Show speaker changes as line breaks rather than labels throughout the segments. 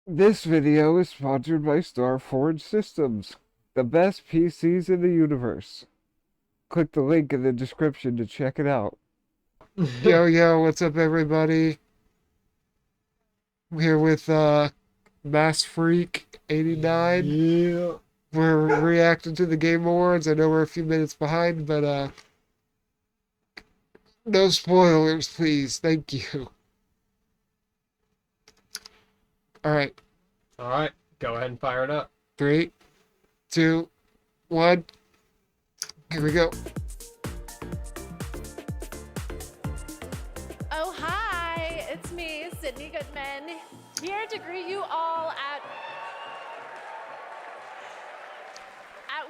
This video is sponsored by Starforge Systems, the best PCs in the universe. Click the link in the description to check it out. Yo, what's up, everybody? I'm here with Mass Freak 89.
Yeah.
We're reacting to the Game Awards. I know we're a few minutes behind, but no spoilers, please. Thank you. All right,
All right, go ahead and fire it up.
3, 2, 1. Here we go.
Oh, hi, it's me, Sydney Goodman, here to greet you all at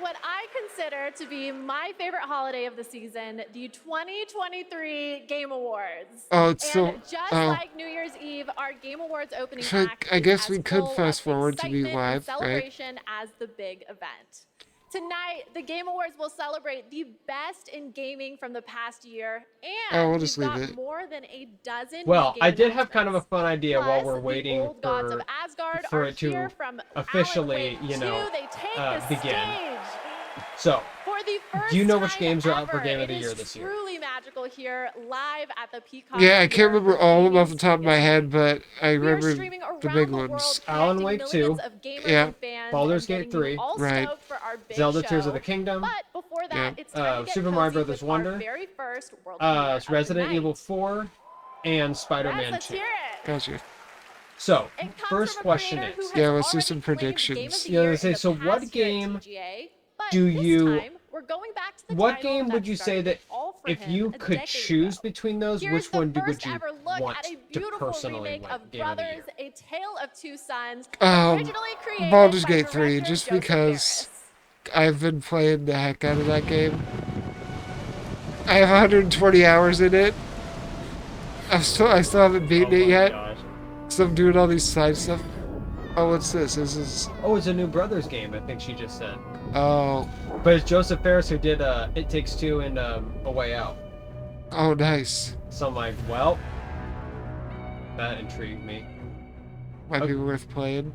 what I consider to be my favorite holiday of the season, the 2023 Game Awards.
Oh, it's so.
And just like New Year's Eve, our Game Awards opening
So
act
I
is
guess
as
we could
full
fast
of
forward to be
excitement and
live, right?
celebration as the big event. Tonight, the Game Awards will celebrate the best in gaming from the past year, and
Oh, we'll
we've
just leave
got
it.
more than a dozen
Well,
new
I
game
did have kind of a
announcements.
fun idea while
Plus,
we're
the
waiting
old gods
for
of Asgard
for
are
it to
here from
officially,
Alan Wake
you know,
2. They take the
begin.
stage.
So,
For the first
do you know which
time
games are out
ever,
for Game of
it
the
is
Year this year?
truly magical here, live at the Peacock
Yeah, I can't
Theater
remember
for
all of them off
Gaming
the top of my
Studios.
head, but I
We are
remember
streaming
the
around
big
the world,
ones.
Alan
connecting
Wake
millions
2,
of gamers
Yeah.
and fans,
Baldur's
and
Gate
getting
3,
you all
right.
stoked for our big
Zelda
show.
Tears of the Kingdom,
But before that,
Yeah.
it's time to get
Super Mario
cozy
Brothers
with
Wonder,
our very first world premiere of the
Resident
night.
Evil 4, and
Yes,
Spider-Man
let's
2.
hear it.
Gotcha.
So,
It comes
first
from a
question
creator who
is,
has
Yeah, let's do
already
some
claimed Game of
predictions.
the
Yeah,
Year
let's say,
in the
so what
past year at
game
TGA, but
do
this
you-
time, we're going back to the
what
title
game
that
would you say
started
that
it all for
if
him
you
a
could
decade
choose
ago.
between those,
Here's
which
the
one would
first
you
ever look
want
at a
to
beautiful
personally
remake
win
of
Game of the
Brothers:
Year?
A Tale of Two Sons,
Um,
originally created
Baldur's
by
Gate 3,
director
just
Joseph
because
Fares.
I've been playing the heck out of that game. I have 120 hours in it. I still haven't beaten it yet,
gosh.
because I'm doing all these side stuff. Oh, what's this? This is,
Oh, it's a new Brothers game, I think she just said.
oh,
But it's Joseph Fares who did It Takes Two and A Way Out.
oh, nice.
So I'm like, well, that intrigued me.
Might
Okay.
be worth playing.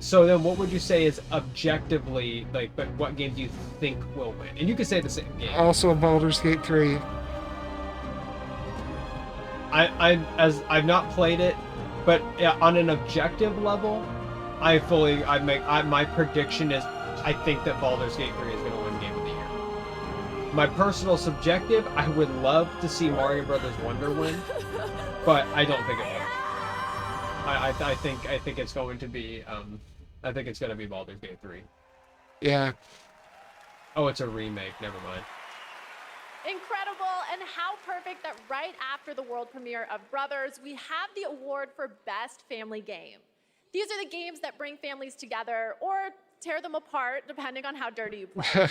So then what would you say is objectively, like, but what game do you think will win? And you can say the same game.
Also, Baldur's Gate 3.
I've not played it, but yeah, on an objective level, my prediction is I think that Baldur's Gate 3 is going to win Game of the Year. My personal subjective, I would love to see Mario Brothers Wonder win, but I don't think it will. I think it's going to be I think it's going to be Baldur's Gate 3.
Yeah.
Oh, it's a remake. Never mind.
Incredible, and how perfect that right after the world premiere of Brothers, we have the award for Best Family Game. These are the games that bring families together or tear them apart, depending on how dirty you play.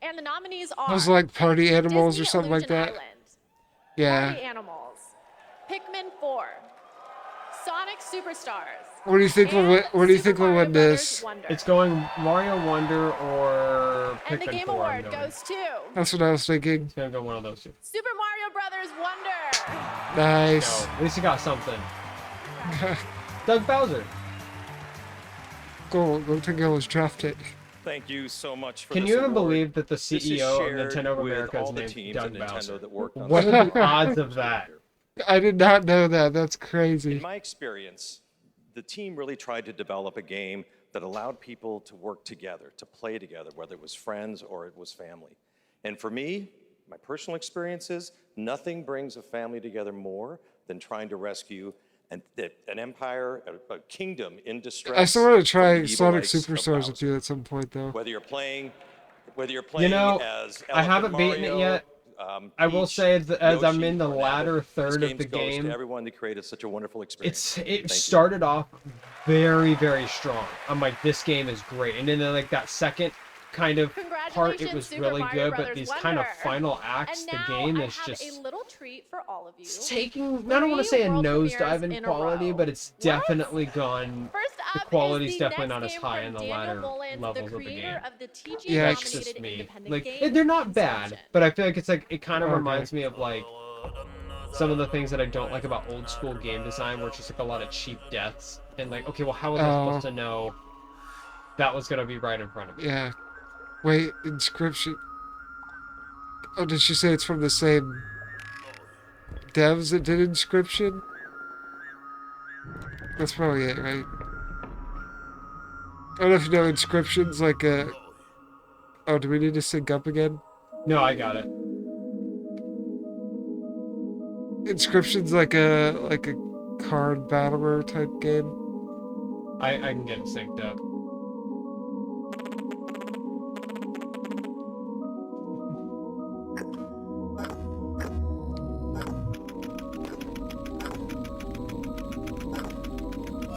And the nominees are
Those like party animals
Disney
or something like
Illusion
that.
Island,
Yeah.
Party Animals, Pikmin 4, Sonic Superstars.
What do you think will win?
and
What do you
Super
think will
Mario
win
Brothers
this?
Wonder.
It's going Mario Wonder or
And the
Pikmin
Game
4. I'm
Award
going.
goes to
That's what I was thinking.
It's gonna go one of those two.
Super Mario Brothers Wonder.
Nice.
No, at least you got something. Doug Bowser.
Go to go was drafted.
Thank you so much for
Can
this
you even
award.
believe that the
This is
CEO of
shared
Nintendo of
with
America is
all the
named
teams
Doug
at Nintendo
Bowser?
that worked on
What
this
are the
project.
odds of that?
I did not know that. That's
In
crazy.
my experience, the team really tried to develop a game that allowed people to work together, to play together, whether it was friends or it was family. And for me, my personal experience is nothing brings a family together more than trying to rescue an empire, a kingdom in distress.
I still want to
from
try
the evil
Sonic
likes of
Superstars with
Bowser.
you at some point, though.
Whether you're playing
You know,
as
I haven't
Elephant
beaten it
Mario,
yet. I will
Peach,
say as I'm
Yoshi,
in the
or
latter
Nabbit,
third
this
of the
goes
game,
to everyone that created such a wonderful experience.
it
Thank you.
started off very, very strong. I'm like, this game is great, and then like that second kind of part, it
Congratulations,
was
Super
really
Mario
good. But
Brothers
these
Wonder.
kind of final acts,
And
the
now
game
I
is
have
just
a little treat for all of you.
it's taking. I don't want to say a
World
nosedive
premieres
in
in a
quality,
row.
but it's
What?
definitely gone.
First
The
up
quality's
is the
definitely
next
not as
game
high
from
in the
Daniel
latter
Mullins,
levels
the
of the
creator
game.
of the TGA
Yeah,
That's just
nominated
me.
independent
Like
game,
they're not bad,
Inception.
but I feel like it's like it kind of
Okay.
reminds me of like some of the things that I don't like about old school game design, where it's just like a lot of cheap deaths and like, okay, well, how was I supposed to know that was gonna be right in front of me?
Yeah. Wait, Inscription. Oh, did she say it's from the same devs that did Inscription? That's probably it, right? I don't know if you know Inscription's like a... Oh, do we need to sync up again?
No, I got it.
Inscription's like a card battler type game.
I can get it synced up.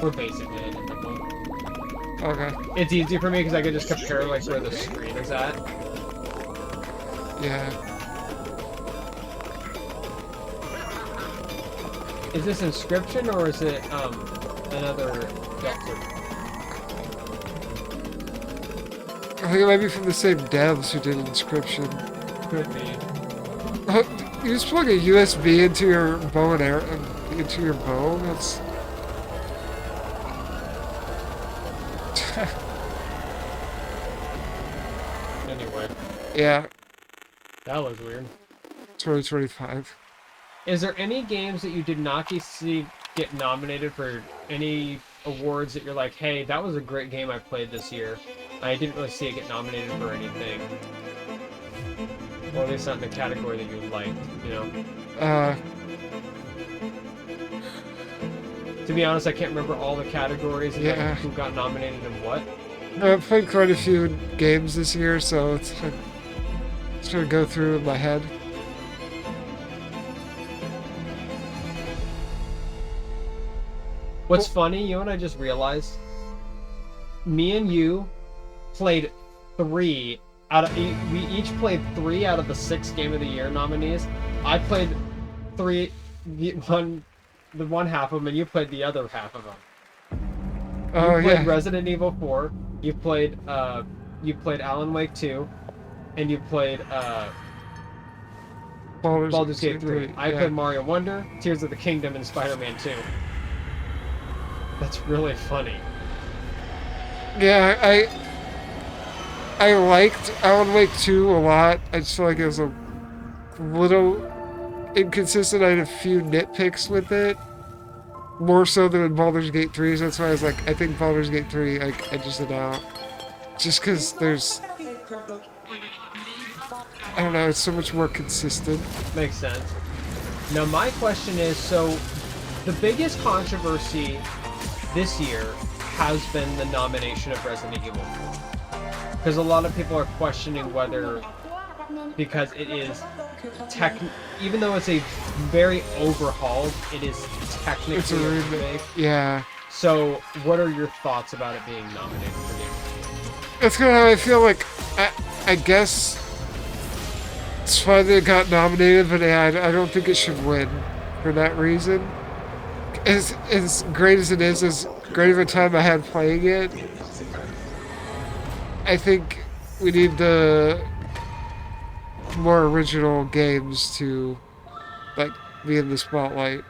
We're basically at the point.
Okay.
It's easy for me because I can just compare like where the screen is at.
Yeah.
Is this Inscription or is it another Delta?
I think it might be from the same devs who did Inscription.
Could be.
You just plug a USB into your bow and arrow, into your bow. That's...
Anyway,
Yeah,
that was weird.
2025.
Is there any games that you did not see get nominated for any awards that you're like, hey, that was a great game I played this year. I didn't really see it get nominated for anything. Or at least not in the category that you liked, you know? To be honest, I can't remember all the categories and
Yeah.
like, who got nominated and what.
I've played quite a few games this year, so it's like, just gonna go through in my head.
What's funny, you know what I just realized? Me and you played we each played 3 out of the 6 Game of the Year nominees. I played the one half of them, and you played the other half of them.
Oh,
You played
yeah.
Resident Evil 4. You played Alan Wake 2, and you played Baldur's Gate 3. I
yeah.
played Mario Wonder, Tears of the Kingdom, and Spider-Man 2. That's really funny.
Yeah, I liked Alan Wake 2 a lot. I just feel like it was a little inconsistent. I had a few nitpicks with it. More so than in Baldur's Gate 3, so that's why I was like, I think Baldur's Gate 3, I just did out. Just because there's... I don't know, it's so much more consistent.
Makes sense. Now my question is, so the biggest controversy this year has been the nomination of Resident Evil 4. Because a lot of people are questioning whether, because it is even though it's a very overhauled, it is technically
It's a
a
remake.
remake.
Yeah.
So what are your thoughts about it being nominated for Game of the Year?
That's kind of how I feel like, I guess it's fine that it got nominated, but yeah, I don't think it should win for that reason. As great as it is, as great of a time I had playing it, I think we need the more original games to, like, be in the spotlight.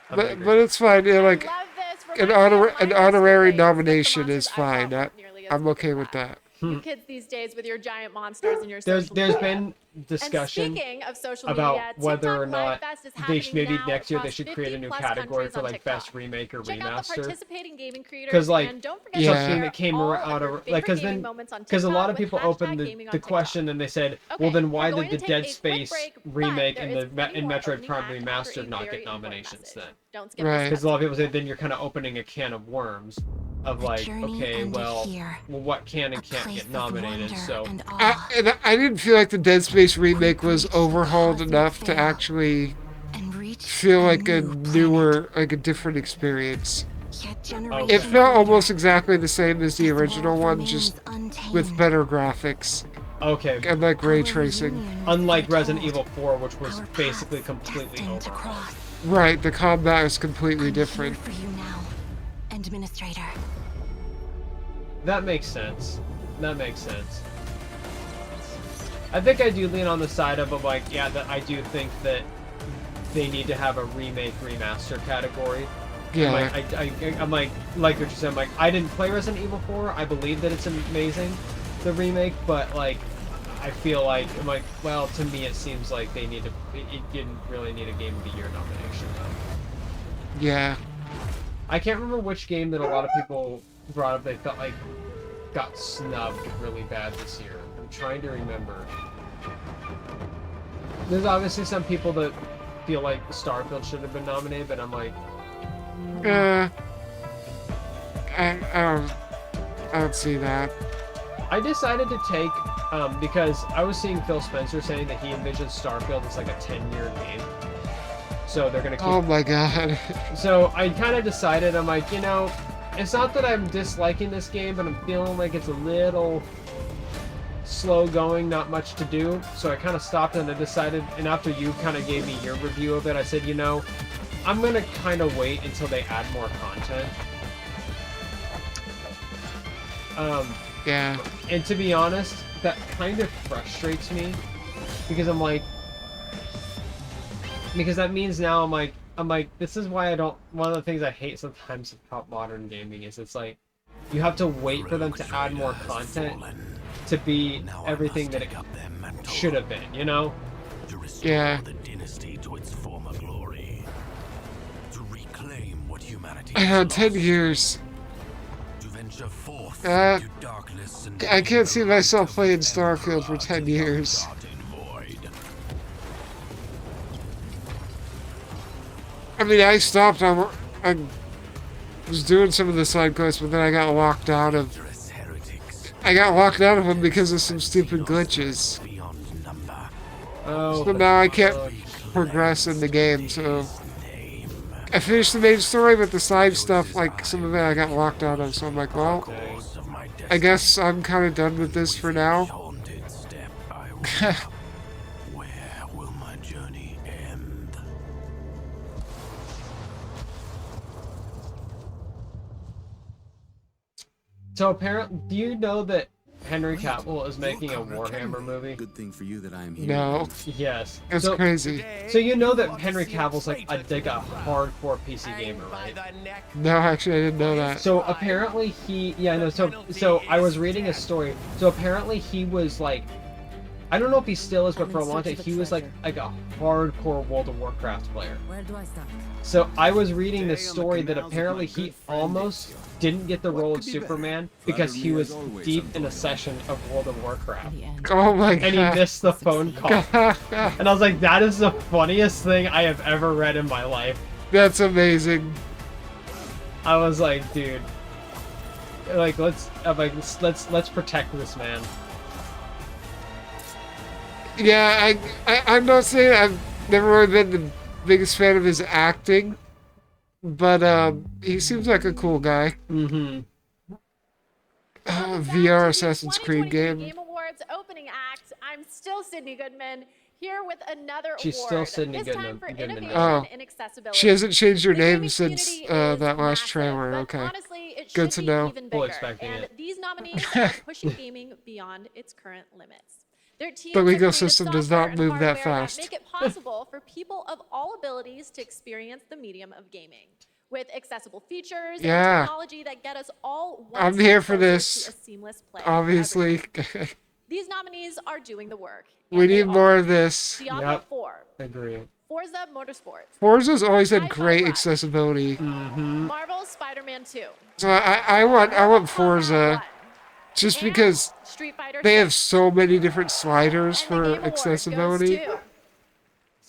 But it's fine. Yeah, like,
Love this. Remind me of
an
my
honorary
high school days with the
nomination
monsters
is
I
fine.
fought weren't nearly as
I'm
cool
okay
as
with that.
You kids these days with your giant monsters and your
There's
social media.
been discussion
And speaking of social
about
media,
whether
TikTok
or not
Live Fest is
they should, maybe
happening
next year
now
they should
across
create a new
50+
category
countries
for
on
like
TikTok.
best remake or
Check out the
remaster.
participating gaming creators
'Cause, like,
and don't forget
Yeah.
to
something
share
that came
all
out
of your
of like
favorite
because
gaming
then
moments on
because a lot
TikTok
of people
with
opened
#gaming on
the
TikTok.
question and they said, well
Okay,
then why
we're
did
going
the
to
Dead
take a quick
Space
break, but
remake
there
and
is
the
plenty
and
more
Metroid
opening
Prime
act after
Remastered
a
not
very
get nominations
important
then?
message. Don't skip
Right.
this
Because a lot of people say then you're kind of opening a can of worms of
The
like,
journey
okay,
ended
well,
here.
what can
A
and can't
place
get
of
nominated.
wonder
So
and awe.
And I didn't feel like the Dead Space remake was
Reached the
overhauled
cosmic
enough to
veil
actually
and reached
feel like a
new
newer, like a different experience.
planet. Yet
It
generations
felt
later,
almost exactly the same as the
this
original
world
one,
remains
just
untamed.
with better graphics
okay,
and like ray
Our
tracing.
reunion was
unlike
foretold.
Resident Evil 4, which was
Our
basically
paths
completely
destined to
over.
cross.
Right, the combat is completely
I'm
different.
here for you now, Administrator.
That makes sense. That makes sense. I think I do lean on the side of like, yeah, that I do think that they need to have a remake remaster category
Yeah.
I'm like what you said. I'm like, I didn't play Resident Evil 4. I believe that it's amazing, the remake, but like, I feel like I'm like, well, to me it seems like they need to. It didn't really need a Game of the Year nomination though.
Yeah.
I can't remember which game that a lot of people brought up. They felt like got snubbed really bad this year. I'm trying to remember. There's obviously some people that feel like Starfield should have been nominated, but I'm like,
I don't see that.
I decided to take, because I was seeing Phil Spencer saying that he envisions Starfield as like a 10-year game. So they're going to keep...
Oh my god.
So I kind of decided, I'm like, you know, it's not that I'm disliking this game, but I'm feeling like it's a little slow going, not much to do. So I kind of stopped and I decided, and after you kind of gave me your review of it, I said, you know, I'm going to kind of wait until they add more content.
Yeah.
And to be honest, that kind of frustrates me because I'm like, because that means now I'm like, this is why I don't. One of the things I hate sometimes about modern gaming is it's like you have to wait for them to add more content to be everything that it should have been, you know?
Yeah.
The dynasty to its former glory, to reclaim what humanity
I had 10 years.
to venture forth
Uh,
into darkness and
I can't see myself playing Starfield for 10 years. I mean, I stopped. I was doing some of the side quests, but then I got locked out of. I got locked out of them because of some stupid glitches.
Oh,
So now I can't progress in the game. So I finished the main story, but the side stuff, like some of it, I got locked out of. So I'm like, well, I guess I'm kind of done with this for now.
Where will my journey end?
so apparently, do you know that Henry Cavill is making a Warhammer movie?
Good thing for you that I am here.
No,
Yes.
that's
so,
crazy.
So you know that Henry Cavill's like a hardcore PC gamer, right?
No, actually, I didn't know that.
So apparently he, yeah, no, so I was reading a story. So apparently he was like, I don't know if he still is, but for a long time he was like a hardcore World of Warcraft player.
Where do I start?
So I was reading this story that apparently he almost didn't get the role of Superman because he was deep in a session of World of Warcraft.
The end.
Oh my
And he
god.
missed the phone call. And I was like, that is the funniest thing I have ever read in my life.
That's amazing.
I was like, dude, like let's protect this man.
Yeah, I'm not saying I've never really been the biggest fan of his acting, but he seems like a cool guy.
Mm-hmm.
VR Assassin's Creed game.
Game Awards opening act. I'm still Sydney Goodman here with another
She's
award.
still Sydney
this time
Goodman-
for
Goodman
innovation
now.
and accessibility.
She hasn't changed her
The
name
gaming
since
community is
that last
massive,
trailer.
but
Okay.
honestly, it
Good
should
to
be
know.
even
Full
bigger.
expecting
And
it.
these nominees are pushing gaming beyond its current limits. Their teams
The
have
legal
created
system does
software
not
and
move that
hardware
fast.
Make it possible for people of all abilities to experience the medium of gaming. With accessible features
Yeah.
and technology that get us all one
I'm
step
here for
closer
this.
to a seamless play for
Obviously,
everyone. These nominees are doing the work.
we
and they
need more
are
of this.
Diablo
Yep.
4,
Agree.
Forza Motorsport,
Forza's always had
Hi-Fi
great
Rush.
accessibility,
Mm-hmm.
Marvel's Spider-Man 2,
so I want Forza
Fallout 1,
just
and
because
Street Fighter
they
6.
have so many different sliders
And the
for
Game Award
accessibility.
goes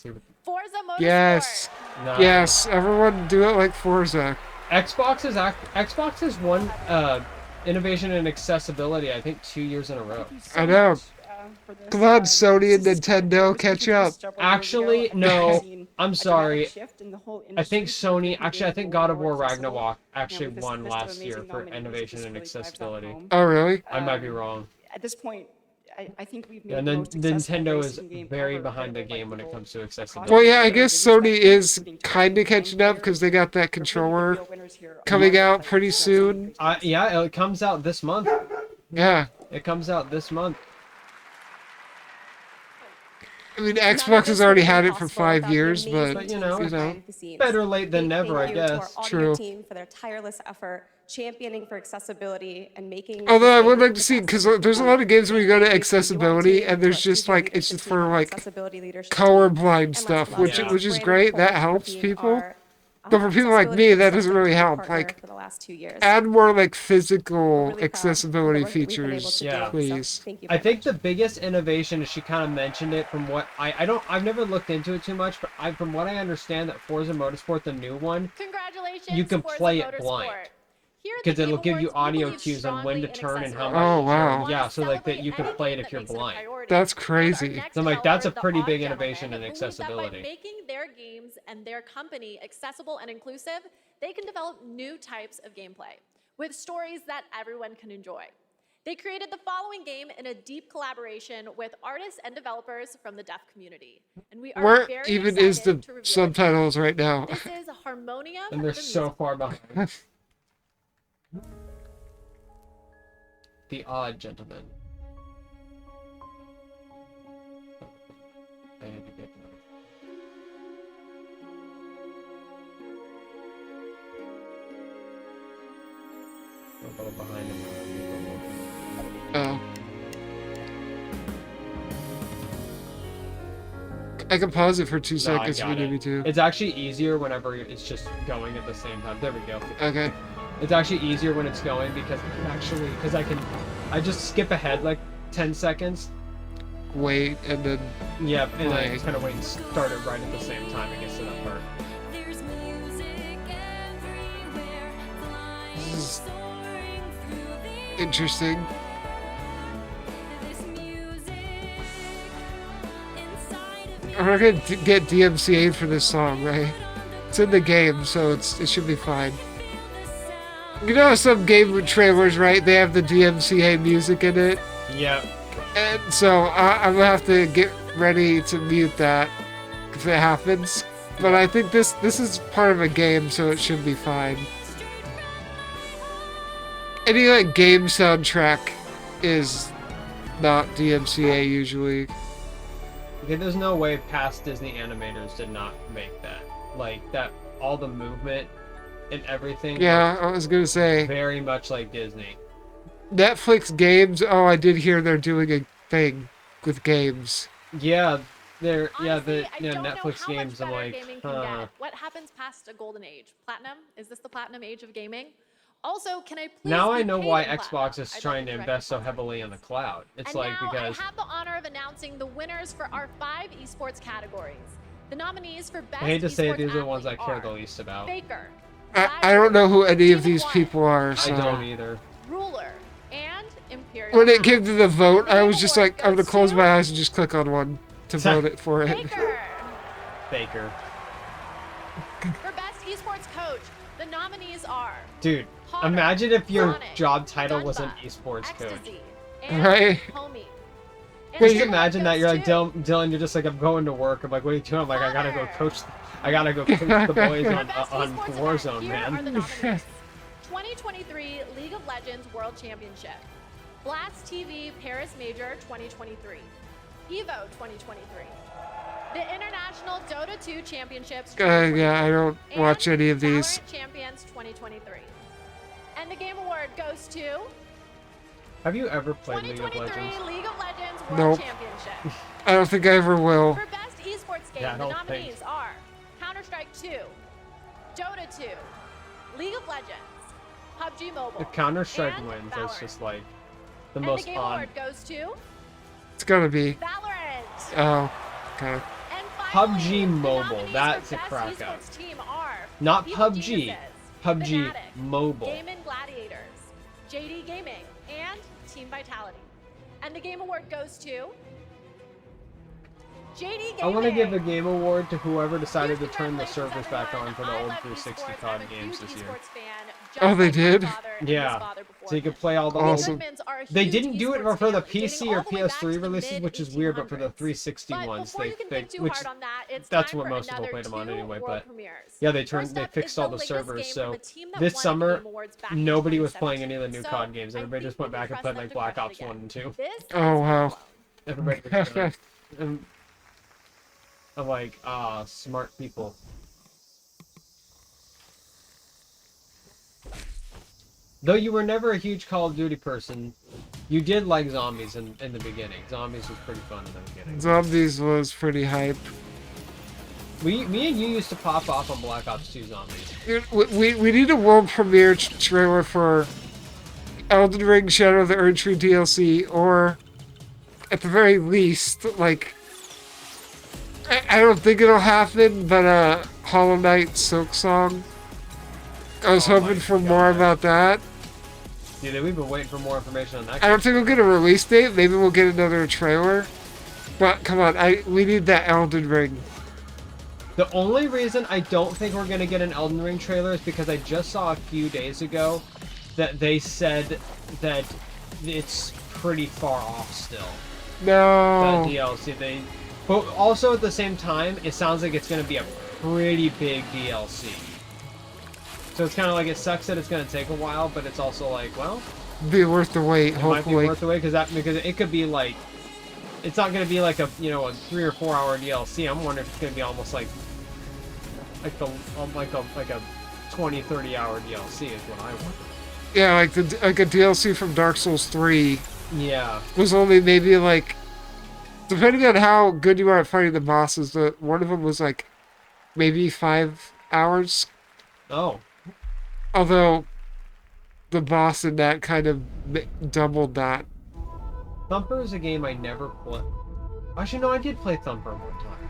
to Forza Motorsport.
Yes,
Nah.
yes, everyone do it like Forza.
Xbox has won innovation and accessibility, I think 2 years in a row.
I know. Come on, Sony and Nintendo, catch up.
Actually, no, I'm sorry. I think Sony, actually, I think God of War Ragnarok actually won last year for innovation and accessibility.
Oh, really?
I might be wrong.
At this point, I think we've made
And
the
then
most accessible
Nintendo is
racing game
very
ever
behind the
available by
game when it
people
comes to
across
accessibility.
Well, yeah, I
the
guess
board.
Sony is kind of catching up because they got that controller coming out pretty soon.
Yeah, it comes out this month.
Yeah.
It comes out this month.
I mean,
None of
Xbox
this
has
would
already
have
had
been
it for
possible
5
without the
years,
amazing
but
you know,
teams
you know,
behind the scenes.
Better late than
Big
never, I
thank you to
guess.
our audio
True.
team for their tireless effort championing for accessibility and making.
although
this
I
game
would
the
like to see,
best
because
it can
there's a
be.
lot of games where you go to
Thank you.
accessibility
You want
and
to
there's just
join
like,
the
it's just
team
for
on
like
accessibility leadership team.
colorblind
And
stuff,
last
which
but not
Yeah.
which is
least,
great.
Brandon
That helps
Cole,
people.
our,
But for people like me, that doesn't really help.
partner
Like,
for the last 2 years.
add more like
We're
physical
really proud of the
accessibility
work that we've been able
features,
to
Yeah.
do, so
please.
thank you
I
very
think
much.
the biggest innovation is she kind of mentioned it from what I've never looked into it too much, but from what I understand that Forza Motorsport, the new one,
Congratulations,
you can
Forza
play it
Motorsport.
blind.
Here at
Because
the
it'll
Game
give you
Awards, we
audio
believe
cues on when to
strongly in
turn and how
accessibility.
much
Oh,
to
wow.
turn. Yeah, so like that
Celebrate
you can
any
play it
game
if
that
you're
makes it a
blind.
priority.
That's
And our
crazy.
next
So I'm like,
developer,
that's a
the
pretty
Odd
big
Gentleman,
innovation in
believes that
accessibility.
by making their games and their company accessible and inclusive, they can develop new types of gameplay with stories that everyone can enjoy. They created the following game in a deep collaboration with artists and developers from the deaf community. And we are
Where
very
even is the
excited to reveal it to you.
subtitles right now?
This is Harmonium.
And they're
the
so
music.
far behind. The Odd Gentleman. I had to get a little behind him.
Oh. I can pause it for 2
No, I
seconds if you
got
need me
it.
to.
It's actually easier whenever it's just going at the same time. There we go.
Okay.
It's actually easier when it's going because I just skip ahead like 10 seconds.
Wait, and then
Yep, and then I
Play.
just kind of wait and start it right at the same time it gets to that part.
this is interesting. I'm not gonna get DMCA for this song, right? It's in the game, so it should be fine. You know, some game trailers, right? They have the DMCA music in it,
Yep.
and so I'm gonna have to get ready to mute that if it happens. But I think this is part of a game, so it should be fine. Any like game soundtrack is not DMCA usually.
Okay, there's no way past Disney animators did not make that. Like that, all the movement and everything.
Yeah, I was gonna say
Very much like Disney.
Netflix games. Oh, I did hear they're doing a thing with games.
Yeah, they're
Honestly, I don't know
Netflix
how
games.
much
I'm
better
like,
gaming can get. What happens past a golden age? Platinum? Is this the platinum age of gaming? Also, can I please
now
be
I know
paid
why
in
Xbox
platinum?
is
I'd
trying
like
to
direct
invest so
deposit.
heavily in the cloud. It's
And
like
now
because
I have the honor of announcing the winners for our 5 esports categories. The nominees for best
I hate to say it,
esports
these are the ones I
athlete
care
are
the least about.
Faker,
I don't know who any of
Season
these
1,
people are.
I
So
don't either.
Ruler, and Imperial.
when it
House.
came to the vote, I was just
Award
like, I'm gonna
goes
close
to
my eyes and just click on one to vote it for it.
Faker.
Faker.
For best esports coach, the nominees are
Dude,
Potter,
imagine if your
Sonic,
job title was an
Dunba,
esports coach.
Ecstasy, and
Right.
Homie. And
Just
the award
imagine that
goes
you're like
to
Dylan, you're just like, I'm going to work. I'm like, what are you doing? I'm like, I gotta go
Potter.
coach. I gotta go coach the boys
For
on
best
on
esports
Warzone,
event, here are
man.
the nominees. 2023 League of Legends World Championship, Blast TV Paris Major 2023, EVO 2023, the International Dota 2 Championships.
Yeah, I don't
and
watch any of these.
Valorant Champions 2023. And the Game Award goes to
Have you ever played League of
2023
Legends?
League of Legends World
Nope.
Championship.
I don't think I ever will.
For best esports game,
Yeah, I
the
don't
nominees
think-
are Counter-Strike 2, Dota 2, League of Legends, PUBG Mobile.
If Counter-Strike
and
wins,
Valorant.
that's just like the
And
most
the Game
on.
Award goes to
It's gonna be.
Valorant.
Oh, okay.
And finally,
PUBG
the
Mobile,
nominees
that's
for
a
best
crack
esports
up.
team are
Not
People
PUBG,
Geniuses,
PUBG
Fnatic,
Mobile.
Game Gladiators, JD Gaming, and Team Vitality. And the Game Award goes to JD Gaming.
I want to give the Game Award to whoever decided to
Huge
turn the
congratulations,
servers back
everyone.
on for the
I
old
love
360
esports.
COD
I'm a
games
huge
this year.
esports fan,
Oh,
just
they
like my
did?
father and his
Yeah.
father before
So you
me.
could play all the
The
old.
Awesome.
Goodmans are a
They
huge
didn't do it
esports
for the
family,
PC
dating
or
all the way back
PS3
to the
releases, which is weird, but for the
mid-1800s.
360
But
ones,
before you can think too
which
hard on that, it's
that's
time
what
for
most people
another
played them on
2
anyway.
world
But
premieres.
yeah,
First
they
up
fixed
is
all
the
the
latest
servers.
game
So
from the team that
this
won the
summer,
Game Awards back in
nobody was playing any of the new
2017.
COD games.
So
Everybody
I
just
think
went
we
back
can
and
trust
played
them
like
to
Black
crush it
Ops
again.
1 and 2.
This is
Oh, wow.
Everybody was doing it. And I'm like, smart people. Though you were never a huge Call of Duty person, you did like zombies in the beginning. Zombies was pretty fun in the beginning.
Zombies was pretty hype.
Me and you used to pop off on Black Ops 2 Zombies.
Dude, we need a world premiere trailer for Elden Ring Shadow of the Erdtree DLC, or at the very least, like, I don't think it'll happen, but Hollow Knight Silk Song. I was hoping for more about that.
Dude, we've been waiting for more information on that.
I don't think we'll get a release date. Maybe we'll get another trailer. But come on, we need that Elden Ring.
The only reason I don't think we're gonna get an Elden Ring trailer is because I just saw a few days ago that they said that it's pretty far off still.
No.
That DLC but also at the same time, it sounds like it's gonna be a pretty big DLC. So it's kind of like, it sucks that it's gonna take a while, but it's also like, well,
Be worth the wait,
it might be
hopefully.
worth the wait because it could be like, it's not gonna be like a a 3 or 4 hour DLC. I'm wondering if it's gonna be almost like a 20-30 hour DLC is what I want.
Yeah, like a DLC from Dark Souls 3
Yeah.
was only maybe like, depending on how good you are at fighting the bosses, one of them was like maybe 5 hours.
Oh.
Although the boss in that kind of doubled that.
Thumper is a game I never played. Actually, no, I did play Thumper one time.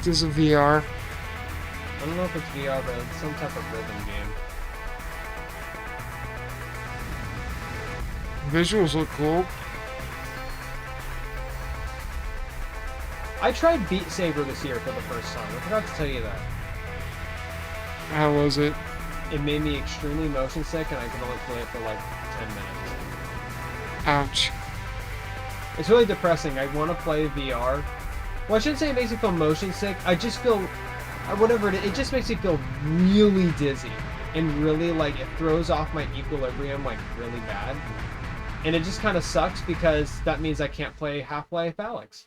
This is VR.
I don't know if it's VR, but it's some type of rhythm game.
Visuals look cool.
I tried Beat Saber this year for the first time. I forgot to tell you that.
How was it?
It made me extremely motion sick, and I could only play it for like 10 minutes.
Ouch.
It's really depressing. I want to play VR. Well, I shouldn't say it makes me feel motion sick. I just feel, whatever it just makes me feel really dizzy. And really, like, it throws off my equilibrium, like, really bad. And it just kind of sucks because that means I can't play Half-Life Alyx.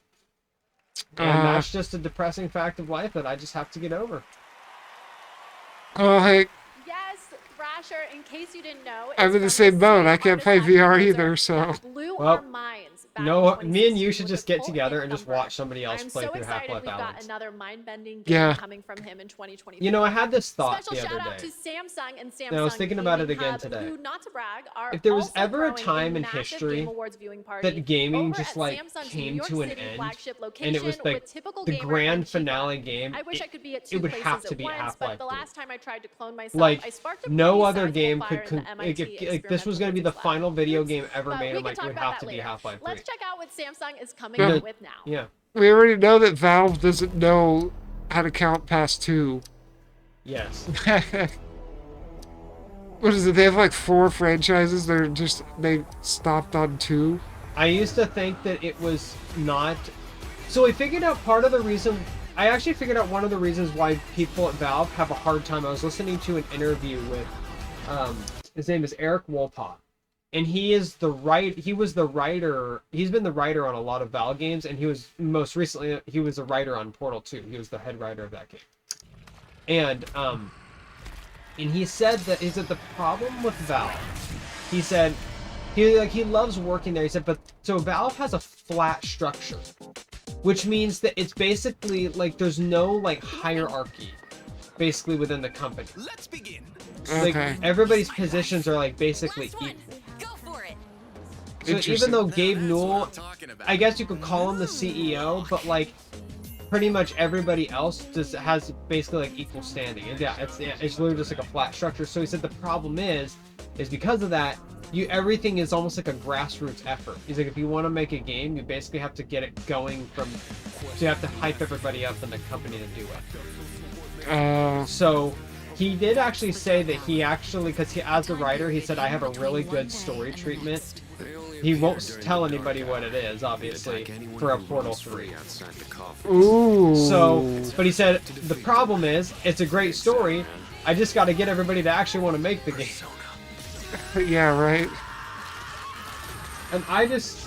And that's just a depressing fact of life that I just have to get over.
Oh, hey,
Yes, Thrasher, in case you didn't know,
I'm
it's
in
from
the same boat. I
artist
can't play
and
VR
composer
either, so.
that blew
Well,
our minds back
You know what?
in
Me and you
2016
should
with
just
his
get
cult
together
hit
and just
Thumper.
watch somebody else
I'm
play
so
through
excited
Half-Life
we've got
Alyx.
another mind-bending game
Yeah.
coming from him in 2024.
You know, I had this thought
Special
the
shout
other
out
day.
to Samsung and Samsung
And I was thinking about it
Gaming
again
Hub,
today.
who, not to brag, are
If there was
also
ever a
throwing
time in
massive
history
Game Awards viewing party
that gaming
over
just
at
like
Samsung's
came
New York
to an
City
end,
flagship
and it was
location
like
with typical
the
gamer
grand
and Chica.
finale game,
I wish I could be at
it
two
would
places
have to
at
be
once,
Half-Life
but the
3.
last time I tried to clone myself,
Like,
I sparked a
no
pretty
other game
sizable
could,
fire in the MIT
if this was going to be the
Experimental
final
Physics
video
Lab.
game ever
But
made,
we
I'm
can
like,
talk
it would
about
have
that
to be
later.
Half-Life 3.
Let's check out what Samsung is coming
Yeah.
up with now.
Yeah.
We already know that Valve doesn't know how to count past 2.
Yes.
What is it? They have like 4 franchises. They stopped on 2.
I used to think that it was not. So I figured out part of the reason. I actually figured out one of the reasons why people at Valve have a hard time. I was listening to an interview with, his name is Eric Wolpaw, and he is the He was the writer. He's been the writer on a lot of Valve games, and he was most recently he was a writer on Portal 2. He was the head writer of that game, and he said that the problem with Valve. He said. He loves working there. He said, but so Valve has a flat structure, which means that it's basically like there's no like hierarchy, basically within the company.
Let's begin.
Like
Okay.
everybody's positions are like basically equal.
Go for it.
So
Interesting.
even though Gabe Newell,
Talking about.
I guess you could call him the CEO, but like pretty much everybody else just has basically like equal standing. And yeah, it's literally just like a flat structure. So he said the problem is because of that. Everything is almost like a grassroots effort. He's like, if you want to make a game, you basically have to get it going from. So you have to hype everybody up in the company to do it. So he did actually say that because as a writer, he said I have a really good story treatment. He won't tell anybody what it is, obviously, for a Portal 3.
Ooh.
So, but he said the problem is it's a great story. I just got to get everybody to actually want to make the game.
Yeah, right.
And I just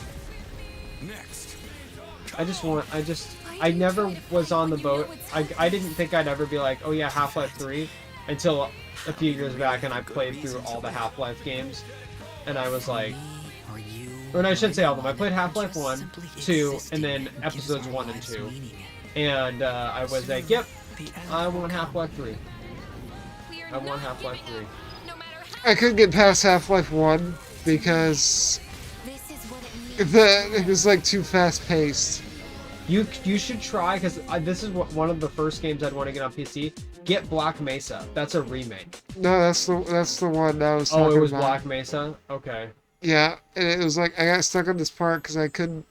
Next.
want I never was on the boat. I didn't think I'd ever be like, oh yeah, Half-Life 3, until a few years back, and I played through all the Half-Life games, and I was like, or I should say all of them. I played Half-Life 1, 2, and then episodes 1 and 2, and I was like, yep, I want Half-Life 3. I want Half-Life 3.
I couldn't get past Half-Life 1 because it was like too fast-paced.
You should try, because this is one of the first games I'd want to get on PC. Get Black Mesa. That's a remake.
No, that's the one I was talking about.
Oh, it was Black Mesa? Okay.
Yeah, and it was like I got stuck on this part because I couldn't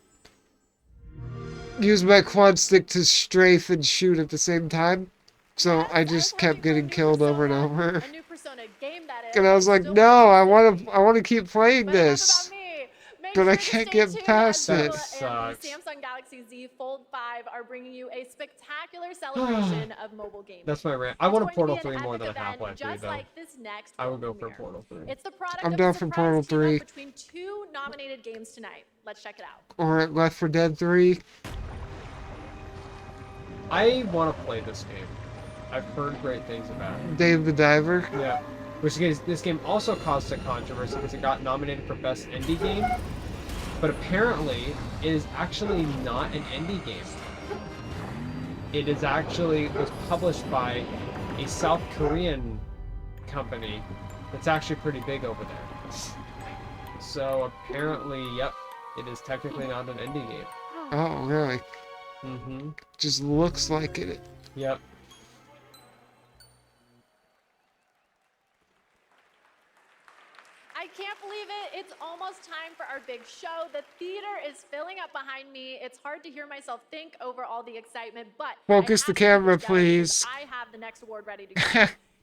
use my quad stick to strafe and shoot at the same time. So I just kept getting killed over and over.
A new Persona game that is.
And I was like, no, I want to keep playing this. But I can't get past it.
The Samsung Galaxy Z Fold 5 are bringing you a spectacular celebration of mobile gaming.
That's my rant. I want a Portal 3 more than a Half-Life 3, though.
Like this next
I would go
premiere.
for Portal 3.
It's the product
I'm
of
down
a
for
surprise
Portal
team-up
3.
between two nominated games tonight. Let's check it out.
Or Left 4 Dead 3.
I want to play this game. I've heard great things about it.
Dave the Diver.
Yeah. This game also caused a controversy because it got nominated for Best Indie Game. But apparently, it is actually not an indie game. It is actually was published by a South Korean company that's actually pretty big over there. So apparently, yep, it is technically not an indie game.
Oh, really?
Mm-hmm.
Just looks like it.
Yep.
I can't believe it. It's almost time for our big show. The theater is filling up behind me. It's hard to hear myself think over all the excitement, but
Focus the camera, please.
I have the next award ready to go.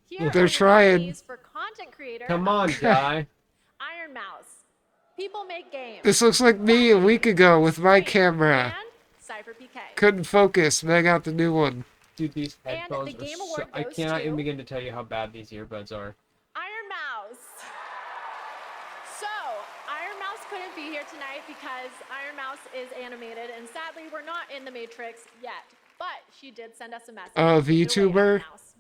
Here
They're
are the
trying.
nominees for content creator.
Come on, guy.
Iron Mouse. People Make Games.
This looks like me a week ago with my camera.
And Cypher PK.
Couldn't focus. Meg out the new one.
Dude, these
And
headphones
the
are
Game
so...
Award
I
goes
cannot
to-
even begin to tell you how bad these earbuds are.
Iron Mouse. So, Iron Mouse couldn't be here tonight because Iron Mouse is animated, and sadly, we're not in the Matrix yet. But she did send us a message.
Oh,
Either way,
VTuber?
Iron Mouse.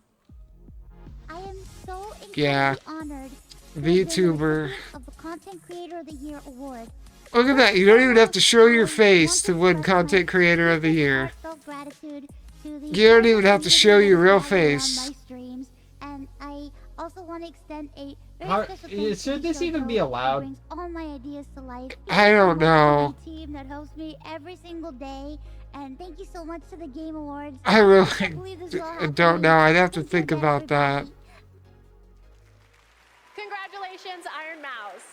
I am so incredibly
Yeah.
honored
VTuber.
of the Content Creator of the Year award.
Look at that. You don't even have to show your face to win Content Creator of the Year. You don't even have to show your real face.
And I also want to extend a
How-
very special thanks
should
to
this even
Shoto,
be
who
allowed?
brings all my ideas to life.
I don't
Thank you so
know.
much to the team that hosts me every single day, and thank you so much to the Game Awards.
I
can't
really
believe this is all
don't
happening.
know. I'd have to
Thank you
think
again,
about that.
everybody.
Congratulations, Iron Mouse.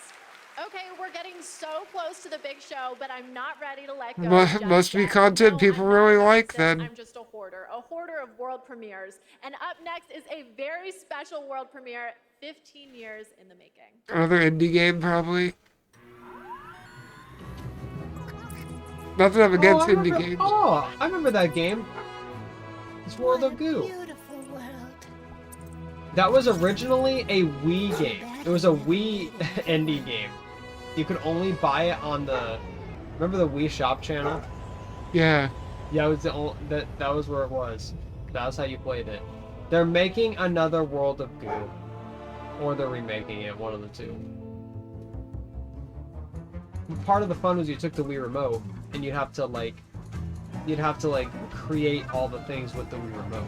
Okay, we're getting so close to the big show, but I'm not ready to let go.
Must
just
be
yet.
content
No,
people
I'm not
really
a
like
narcissist,
then.
I'm just a hoarder of world premieres. And up next is a very special world premiere, 15 years in the making.
Another indie game, probably. Not that I'm against indie games.
Oh, I remember that game. It's World of Goo.
Beautiful world.
That was originally a Wii game. It was a Wii indie game. You could only buy it on the... Remember the Wii Shop channel?
Yeah.
Yeah, it was the only, that was where it was. That was how you played it. They're making another World of Goo. Or they're remaking it, one of the two. Part of the fun was you took the Wii Remote, and you'd have to create all the things with the Wii Remote.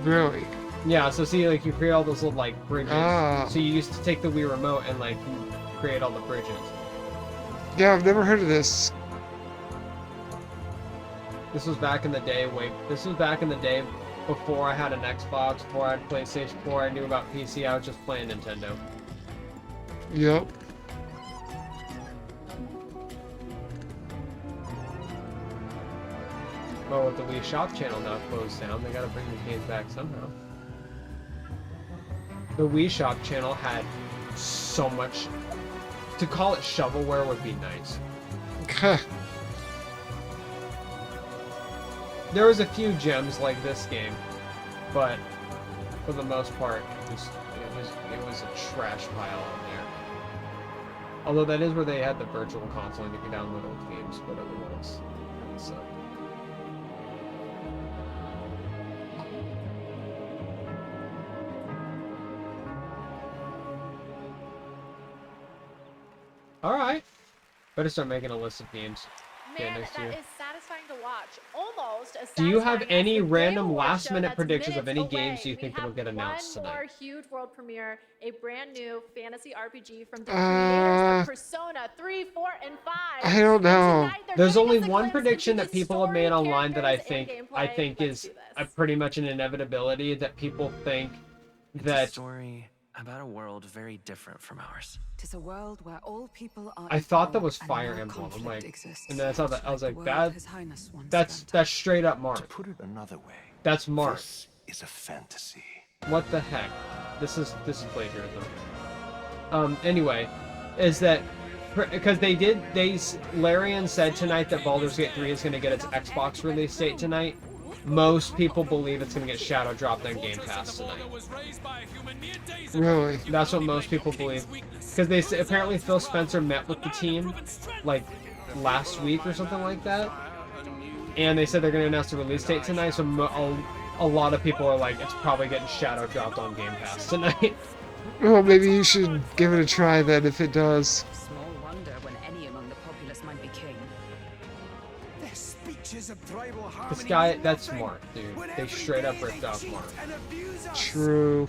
Really?
Yeah, so see, like, you create all those little, like, bridges.
Ah.
So you used to take the Wii Remote and, like, you create all the bridges.
Yeah, I've never heard of this.
This was back in the day, before I had an Xbox, before I had PlayStation, before I knew about PC, I was just playing Nintendo.
Yep.
Well, with the Wii Shop channel now closed down, they gotta bring the games back somehow. The Wii Shop channel had so much... To call it shovelware would be nice. There was a few gems like this game, but for the most part, it was a trash pile on there. Although that is where they had the virtual console and you could download old games, but otherwise. So. All right. Better start making a list of games.
Man,
next
that
year.
is satisfying to watch. Almost as
Do you have
satisfying as
any
the Game
random
Awards
last
show
minute
that's
predictions of
minutes
any games
away.
you think that'll get announced
One more
tonight?
huge world premiere, a brand new fantasy RPG from the creators of
Uh,
Persona 3, 4, and 5.
I don't
And
know.
tonight they're
There's
giving
only
us a
one
glimpse
prediction
into
that
the
people have
story,
made online that I
characters, and
think
gameplay.
is
Let's do
pretty much an inevitability, that people think
It's a
that
story about a world very different from ours.
Tis a world where all people are
I thought that
equal
was
and
Fire
no
Emblem. I'm
conflict
like,
exists.
and then I saw that I was like,
The world
that
His Highness once
that's
spent.
straight up
To
Mark.
put it another way,
That's Mark.
this is a fantasy.
What the heck? This is plagiarism. Anyway, is that because Larian said tonight that Baldur's Gate 3 is going to get its Xbox release date tonight. Most people believe it's going to get shadow dropped on Game Pass tonight.
Really?
That's what most people believe. Because apparently Phil Spencer met with the team like last week or something like that, and they said they're going to announce the release date tonight. So a lot of people are like, it's probably getting shadow dropped on Game Pass tonight.
Well, maybe you should give it a try then if it does.
Small wonder when any among the populace might be king.
This guy, that's Mark, dude. They straight up ripped off Mark.
True.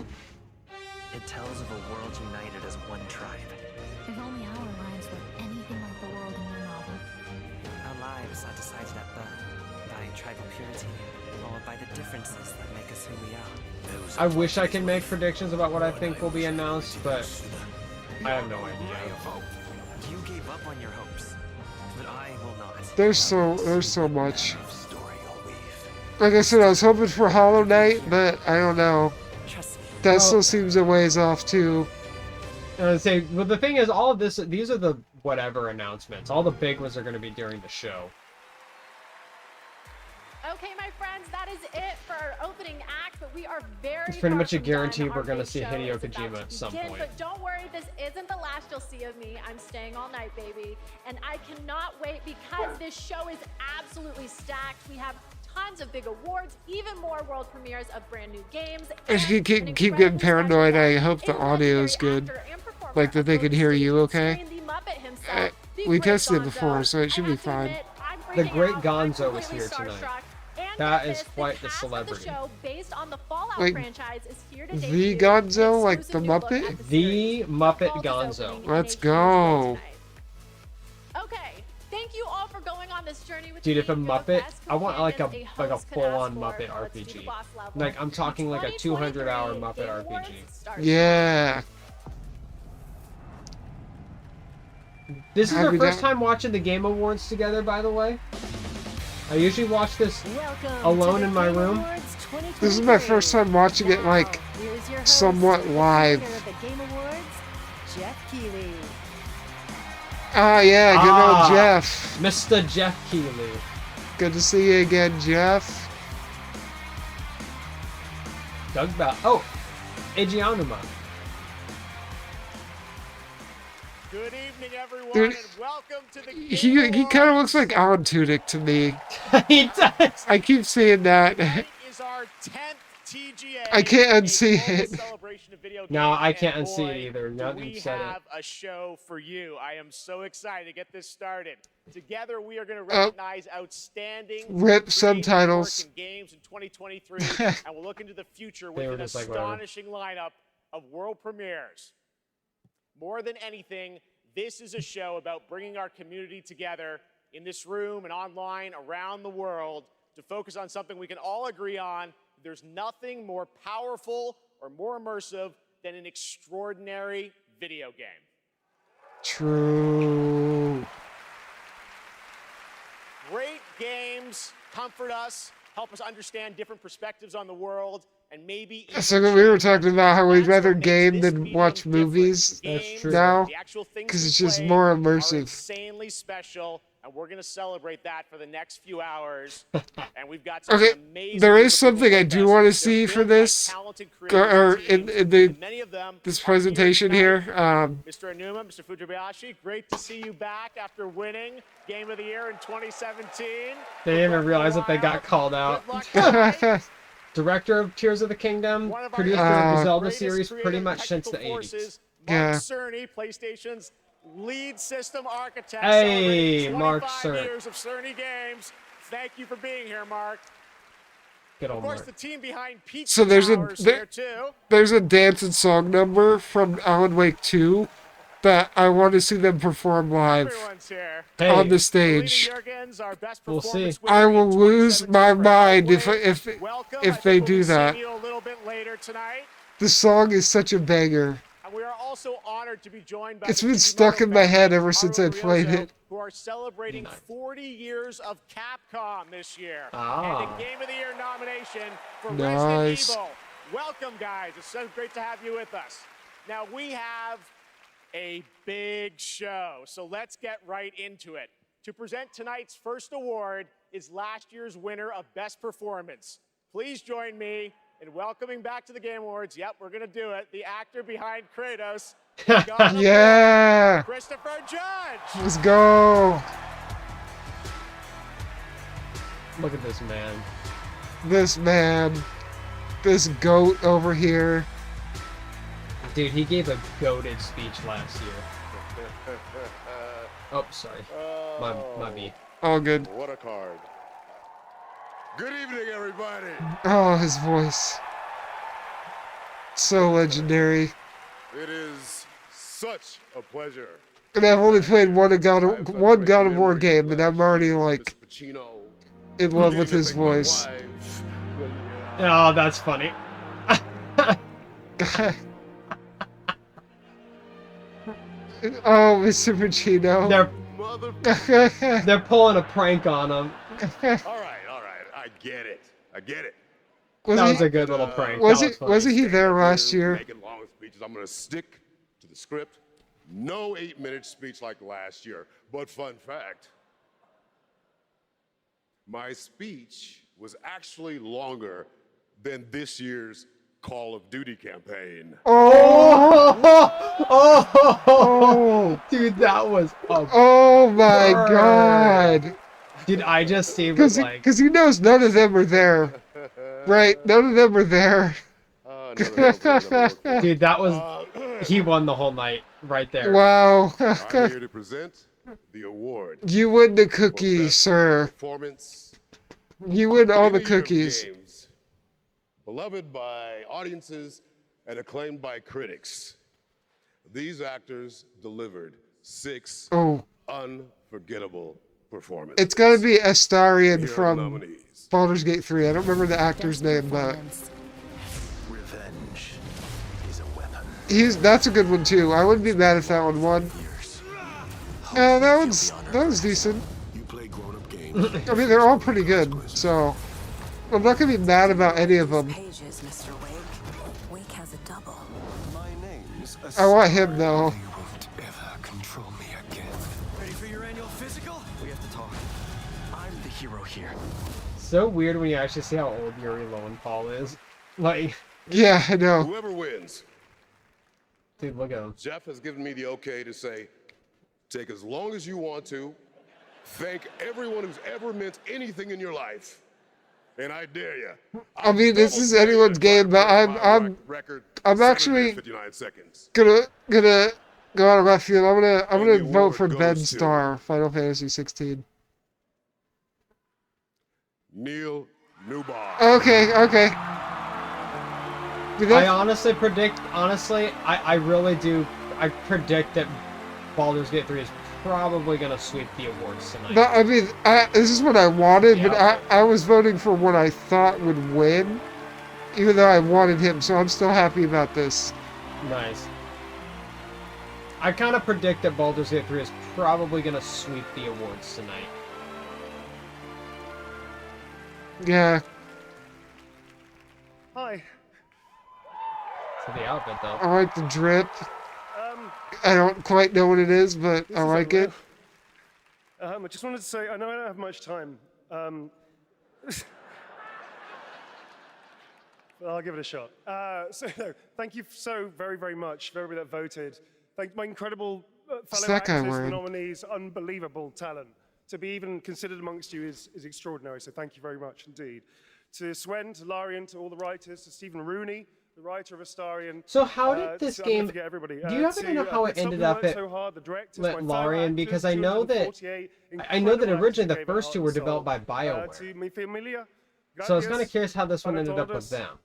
It tells of a world united as one tribe.
If only our lives were anything like the world in your novel.
Our lives are decided at birth by tribal purity, or by the differences that make us who we are.
I wish I could make predictions about what I think will be announced, but I have no idea.
You gave up on your hopes, but I will not.
There's so much. Like I said, I was hoping for Hollow Knight, but I don't know.
Trust me.
That still seems a ways off too.
I would say, but the thing is, all of this, these are the whatever announcements. All the big ones are going to be during the show.
Okay, my friends, that is it for our opening act, but we are very
It's pretty
far
much a
from done.
guarantee
Our
we're gonna
big
see
show
Hideo
is about
Kojima
to
at some
begin,
point.
But don't worry, this isn't the last you'll see of me. I'm staying all night, baby. And I cannot wait because this show is absolutely stacked. We have tons of big awards, even more world premieres of brand new games.
I just
and
keep
an
getting
incredibly
paranoid.
special
I
guest,
hope the
a
audio is
legendary
good.
actor and performer
Like that they
of
can
both
hear
stage
you
and
okay?
screen, the Muppet himself, the
We
great
tested it
Gonzo.
before, so it should
I
be
have to
fine.
admit, I'm
The
freaking
great
out.
Gonzo
I'm
is
completely
here tonight.
starstruck. And
That
get
is
this,
quite the
cast of
celebrity.
show based on the Fallout
Like,
franchise is here to
the
debut
Gonzo,
an
like
exclusive
the
new look
Muppet?
at the
The
series.
Muppet
Vault is
Gonzo.
opening in
Let's
a huge way
go.
tonight. Okay, thank you all for going on this journey with
Dude,
me.
if a
You're the
Muppet,
best
I want like a
companions host could
full-on
ask
Muppet
for. Let's do the
RPG.
boss level.
Like I'm talking like a 200-hour
2023
Muppet
Game Awards
RPG.
starts
Yeah.
This is
I'll
our
be
first
down.
time watching the Game Awards together, by the way. I usually watch this
Welcome
alone
to the
in my
Game
room.
Awards 2023.
This is my first time watching it, like,
Now, here's your host,
somewhat
the
live.
creator of the Game Awards, Jeff Keighley.
Ah, yeah, good
Ah.
old Jeff.
Mr. Jeff Keighley.
Good to see you again, Jeff.
Doug Bell. Oh, Eiji Aonuma.
Good evening, everyone,
Dude,
and welcome to the
He kind of looks like Alan Tudyk to me.
He does.
I keep seeing that.
Tonight is our 10th TGA.
I can't
a
unsee
global
it.
celebration of video
No,
games,
I can't
and
unsee
boy,
it either.
do
Nothing
we
said it.
have a show for you. I am so excited to get this started. Together, we are going to recognize outstanding
Rip
creative
subtitles.
work in games in 2023, and we'll look into the future
They
with
were
an
just like, whatever.
astonishing lineup of world premieres. More than anything, this is a show about bringing our community together in this room and online around the world to focus on something we can all agree on. There's nothing more powerful or more immersive than an extraordinary video game.
True.
Great games comfort us, help us understand different perspectives on the world, and maybe even
So we were talking about how we'd
That's
rather
what makes
game
this
than
medium
watch
different.
movies
Games,
true.
now,
the actual things
'cause
we
it's just
play
more
are
immersive.
insanely special, and we're going to celebrate that for the next few hours. And we've got some
Okay,
amazing
there is
people
something I
with
do
us.
want to
They're
see for
built by
this,
talented
or
creative
in
teams,
the
and many of them
this
are
presentation
tonight.
here.
Mr. Anuma, Mr. Fujibayashi, great to see you back after winning Game of the Year in 2017.
They didn't even realize that they got called out.
Good luck tonight.
Director of Tears of the Kingdom,
One of our
producer of the
nation's
Zelda
greatest
series pretty
creative
much since the
technical
80s.
forces,
Yeah.
Mark Cerny, PlayStation's lead system architect.
Hey,
celebrating
Mark
25
Cerny.
years of Cerny games. Thank you for being here, Mark.
Good
Of
old
course,
Mark.
the team behind Pizza
So there's
Towers here too.
there's a dance and song number from Alan Wake 2 that I want to see them perform live
Everyone's here.
Hey,
on the
Alina
stage.
Jurgens, our best
We'll see.
performance winner
I
in
will lose
2017
my
for
mind if
Hellblade. Welcome. I
if
think
they
we'll
do
be
that.
seeing you a little bit later tonight.
The song is such a banger.
And we are also honored to be joined by
It's
the
been
Digimon
stuck in my
family,
head ever since I
Haru
played
Ryozo,
it.
who are celebrating
Nice.
40 years of Capcom this year.
Ah.
And a Game of the Year nomination for
Nice.
Resident Evil. Welcome, guys. It's so great to have you with us. Now, we have a big show, so let's get right into it. To present tonight's first award is last year's winner of Best Performance. Please join me in welcoming back to the Game Awards. Yep, we're going to do it. The actor behind Kratos, God of War,
Yeah,
Christopher Judge.
let's go.
Look at this man.
This man, this goat over here.
Dude, he gave a goated speech last year. Oh, sorry. My me.
All good.
What a card. Good evening, everybody.
Oh, his voice. So legendary.
It is such a pleasure.
And I've only played one God of War game, and I'm already like
Pacino.
in love with his voice.
Oh, that's funny.
Oh, Mr. Pacino.
They're pulling a prank on him.
All right. I get it.
That was a good little prank.
Wasn't he there last year?
Making long speeches. I'm going to stick to the script. No 8-minute speech like last year. But fun fact, my speech was actually longer than this year's Call of Duty campaign.
Oh, dude, that was a
Oh my
burn.
God.
Dude, I just see what like
Because he knows none of them are there. Right? None of them are there.
dude, that was he won the whole night right there.
Wow.
I'm here to present the award.
You win the cookie, sir.
Performance.
You win all the
in year of
cookies.
games, beloved by audiences and acclaimed by critics. These actors delivered 6
Oh,
unforgettable performances.
it's got to be Astarion
Here are the
from
nominees.
Baldur's Gate 3. I don't remember the actor's name, but
Revenge is a weapon.
that's a good one too. I wouldn't be mad if that one won. That one's decent.
You play grown-up games.
I mean, they're all pretty good, so I'm not gonna be mad about any of them.
Pages, Mr. Wake. Wake has a double.
My name's
I want him though.
You won't ever control me again.
Ready for your annual physical? We have to talk. I'm the hero here.
So weird when you actually see how old Yuri Lowenthal is. Like,
Yeah, I know.
Whoever wins,
dude, look at him.
Jeff has given me the okay to say, take as long as you want to. Thank everyone who's ever meant anything in your life. And I dare you.
I mean, this is anyone's game, but I'm actually
59 seconds.
gonna go out of left field. I'm
And
gonna
the
vote for
award
Ben
goes to-
Starr, Final Fantasy 16.
Neil Newbar.
Okay.
I honestly predict, I really do, I predict that Baldur's Gate 3 is probably going to sweep the awards tonight.
No, I mean, this is what I wanted, but I was voting for what I thought would win, even though I wanted him, so I'm still happy about this.
Nice. I kind of predict that Baldur's Gate 3 is probably going to sweep the awards tonight.
Yeah.
Hi.
To the outfit, though.
I like the drip. I don't quite know what it is, but I like it.
I just wanted to say, I know I don't have much time. I'll give it a shot. Thank you so very, very much for everybody that voted. Thank my incredible fellow actors and nominees, unbelievable talent. To be even considered amongst you is extraordinary, so thank you very much indeed. To Swen, to Larian, to all the writers, to Stephen Rooney, the writer of Astarion.
So how did this game?
Do
you happen to know how it ended up at Larian? Because I know that originally the first two were developed by BioWare. So I was kind of curious how this one ended up with them.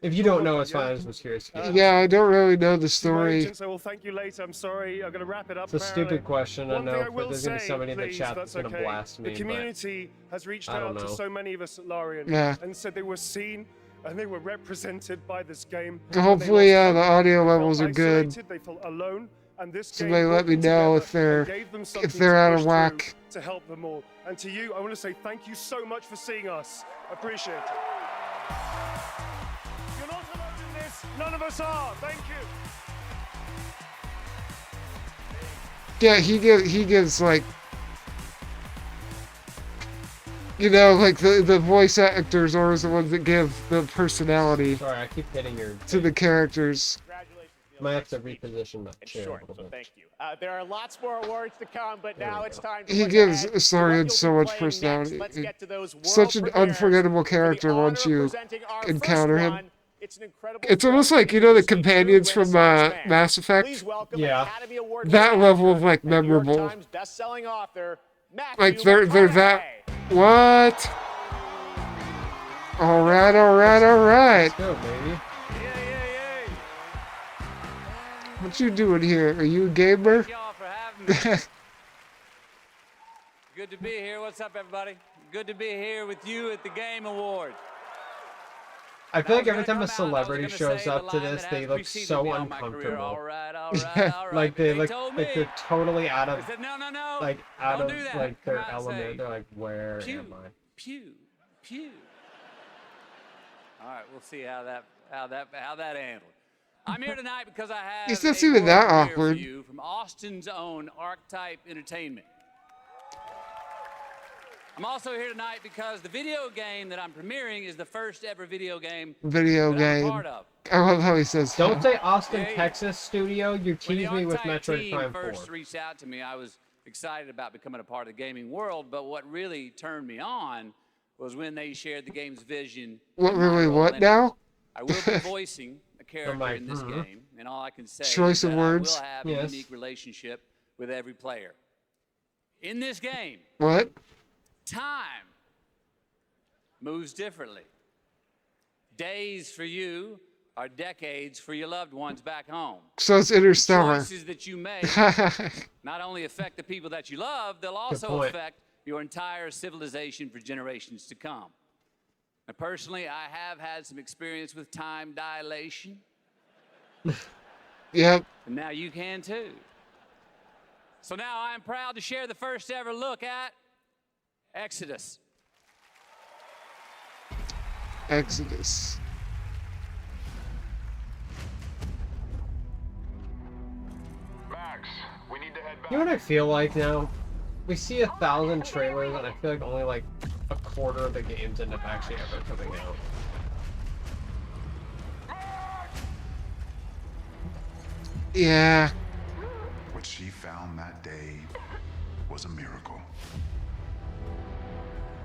If you don't know, it's fine. I just was curious.
Yeah, I don't really know the story.
So we'll thank you later. I'm sorry. I'm going to wrap it up.
It's a stupid question. I know, but there's going to be somebody in the chat that's going to blast me.
The community has reached out to so many of us at Larian and said they were seen and they were represented by this game.
Hopefully, the audio levels are good.
They felt alone. And this
Somebody let me know if they're out of whack.
To help them all. And to you, I want to say thank you so much for seeing us. I appreciate it. You're not alone in this. None of us are. Thank you.
Yeah, he gives like, you know, like the voice actors are the ones that give the personality.
Sorry, I keep hitting your
to the characters.
Might have to reposition my chair.
Sure, so thank you. There are lots more awards to come, but now it's time to
He gives Astarion so much personality. Such an unforgettable character once you encounter him. It's almost like, you know, the companions from Mass Effect?
Yeah.
That level of, like, memorable. Like, they're that... What? Alright.
Let's go, baby.
What you doing here? Are you a gamer?
Thank y'all for having me. Good to be here. What's up, everybody? Good to be here with you at the Game Awards.
I feel like every time a celebrity shows up to this, they look so uncomfortable.
All right.
Like they look like they're totally out of
No.
Like their element. They're like, where am I?
Pew. All right, we'll see how that handled. I'm here tonight because I have
it's not even that awkward.
For you from Austin's own Archetype Entertainment. I'm also here tonight because the video game that I'm premiering is the first ever video game I'm part of.
I love how he says
don't say Austin, Texas studio. You teased me with Metroid Prime 4.
When the first reached out to me, I was excited about becoming a part of the gaming world, but what really turned me on was when they shared the game's vision.
What now?
I will be voicing a character in this game, and all I can say
Choice
is
of
that
words.
I will have a unique relationship with every player. In this game, time moves differently. Days for you are decades for your loved ones back home.
So it's Interstellar.
The choices that you make not only affect the people that you love, they'll also affect your entire civilization for generations to come. Now, personally, I have had some experience with time dilation.
Yep.
And now you can too. So now I am proud to share the first ever look at Exodus.
Exodus.
Max, we need to head back.
You know what I feel like now? We see 1,000 trailers, and I feel like only like a quarter of the games end up actually ever coming out.
Yeah.
What she found that day was a miracle.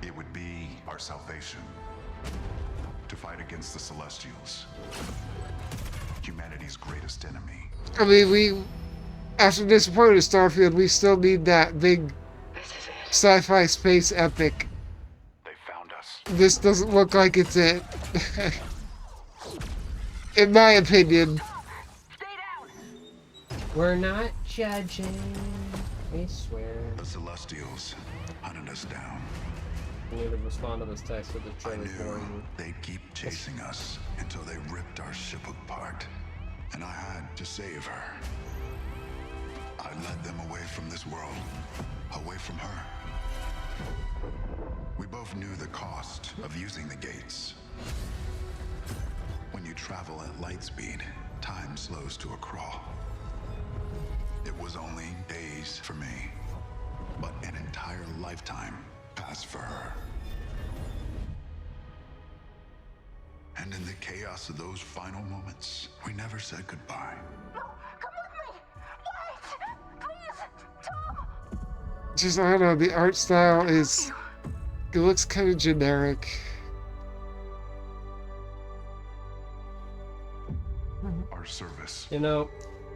It would be our salvation to fight against the Celestials, humanity's greatest enemy.
I mean, after disappointed Starfield, we still need that big sci-fi space epic.
They found us.
This doesn't look like it's it. In my opinion.
We're not judging. We swear.
The Celestials hunted us down.
I need to respond to this text with the trailer for you.
They'd keep chasing us until they ripped our ship apart. And I had to save her. I led them away from this world, away from her. We both knew the cost of using the gates. When you travel at light speed, time slows to a crawl. It was only days for me, but an entire lifetime passed for her. And in the chaos of those final moments, we never said goodbye.
Just, I don't know, the art style is... It looks kind of generic.
Our service.
You know,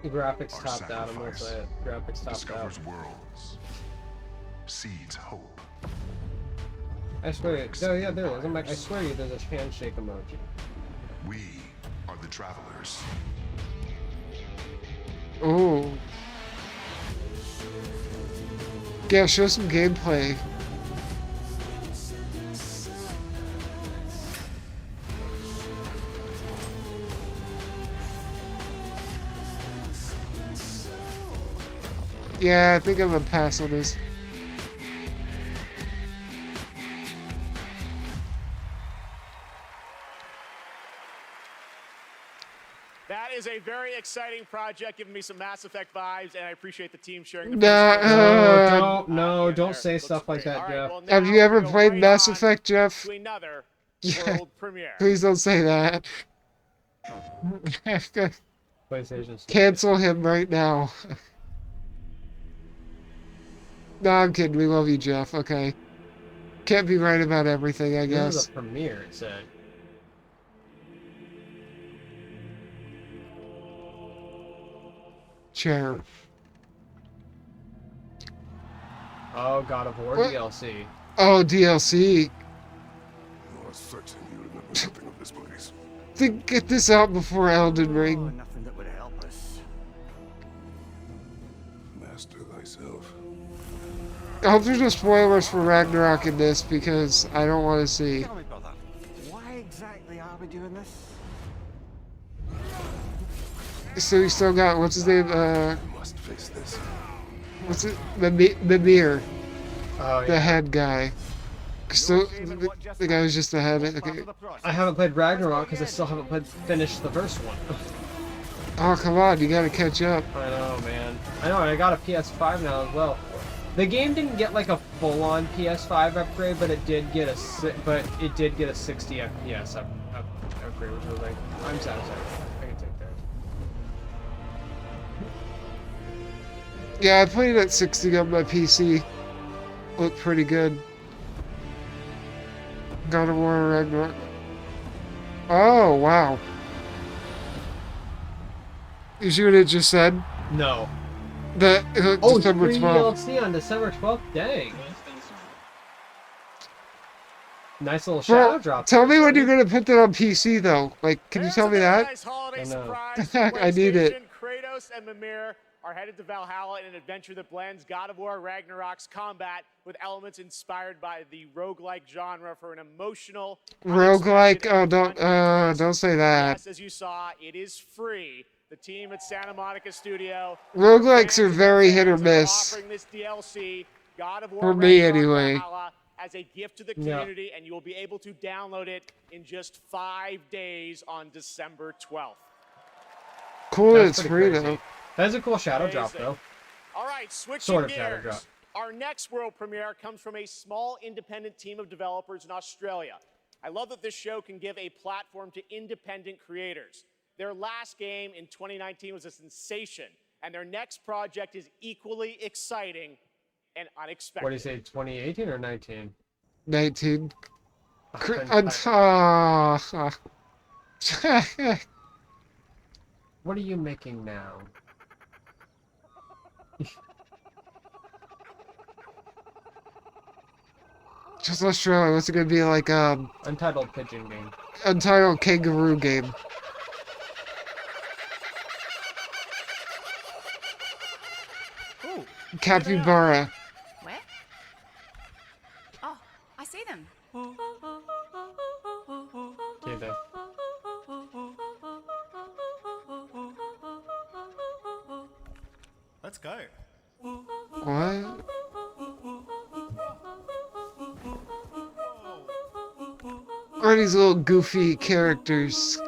graphics
Our
topped out. I'm gonna
sacrifice
say it. Graphics topped out.
discovers worlds, seeds hope.
I swear. No, yeah, there is. I'm like, I swear you, there's a handshake emoji.
We are the travelers.
Oh. Yeah, show some gameplay. Yeah, I think I'm gonna pass on this.
That is a very exciting project, giving me some Mass Effect vibes, and I appreciate the team sharing the
Don't say stuff like that, Jeff.
Have you ever played Mass Effect, Jeff?
to another
Yeah.
world premiere.
Please don't say that.
PlayStation.
Cancel him right now. No, I'm kidding. We love you, Jeff. Okay. Can't be right about everything, I
This
guess.
is a premiere, it said.
Chair.
Oh, God of War
What?
DLC.
Oh, DLC.
You are certain you remember nothing of this place.
Think get this out before Elden Ring.
Nothing that would help us.
Master thyself.
I hope there's no spoilers for Ragnarok in this because I don't want to see.
Tell me, brother, why exactly are we doing this?
So we still got, what's his name?
Must face this.
What's it? Mimir.
Oh,
The
yeah.
head guy. So the guy was just the head. Okay.
I haven't played Ragnarok because I still haven't finished the first one.
Oh, come on. You gotta catch up.
I know, man. I know, and I got a PS5 now as well. The game didn't get like a full-on PS5 upgrade, but it did get a 60 FPS upgrade, which was like, I'm satisfied. I can take that.
Yeah, I played it at 60 on my PC. Looked pretty good. God of War Ragnarok. Oh, wow. You see what it just said?
No.
December
free
12th.
DLC on December 12th? Dang. Nice little shadow
Bro,
drop.
tell me when you're gonna put that on PC, though. Like, can you tell me that?
Nice holiday
I know.
surprise.
I need it.
Kratos and Mimir are headed to Valhalla in an adventure that blends God of War Ragnarok's combat with elements inspired by the roguelike genre for an emotional
Roguelike? Oh, don't say that.
Yes, as you saw, it is free. The team at Santa Monica Studio
Roguelikes are very hit or miss.
offering this DLC, God of War
For me,
Ragnarok
anyway.
Valhalla, as a gift to the
Yeah.
community, and you will be able to download it in just 5 days on December 12th.
Cool,
That's
it's
pretty
free,
crazy.
though.
That's a cool shadow drop,
Amazing.
though.
All right, switching
Sort of
gears.
shadow drop.
Our next world premiere comes from a small independent team of developers in Australia. I love that this show can give a platform to independent creators. Their last game in 2019 was a sensation, and their next project is equally exciting and unexpected.
What do you say, 2018 or 19?
19.
What are you making now?
Just Australia. What's it gonna be like?
Untitled Pigeon Game.
Untitled Kangaroo Game.
Ooh,
Capybara.
where? Oh, I see them.
Okay, then.
Let's go.
What? Are these little goofy characters?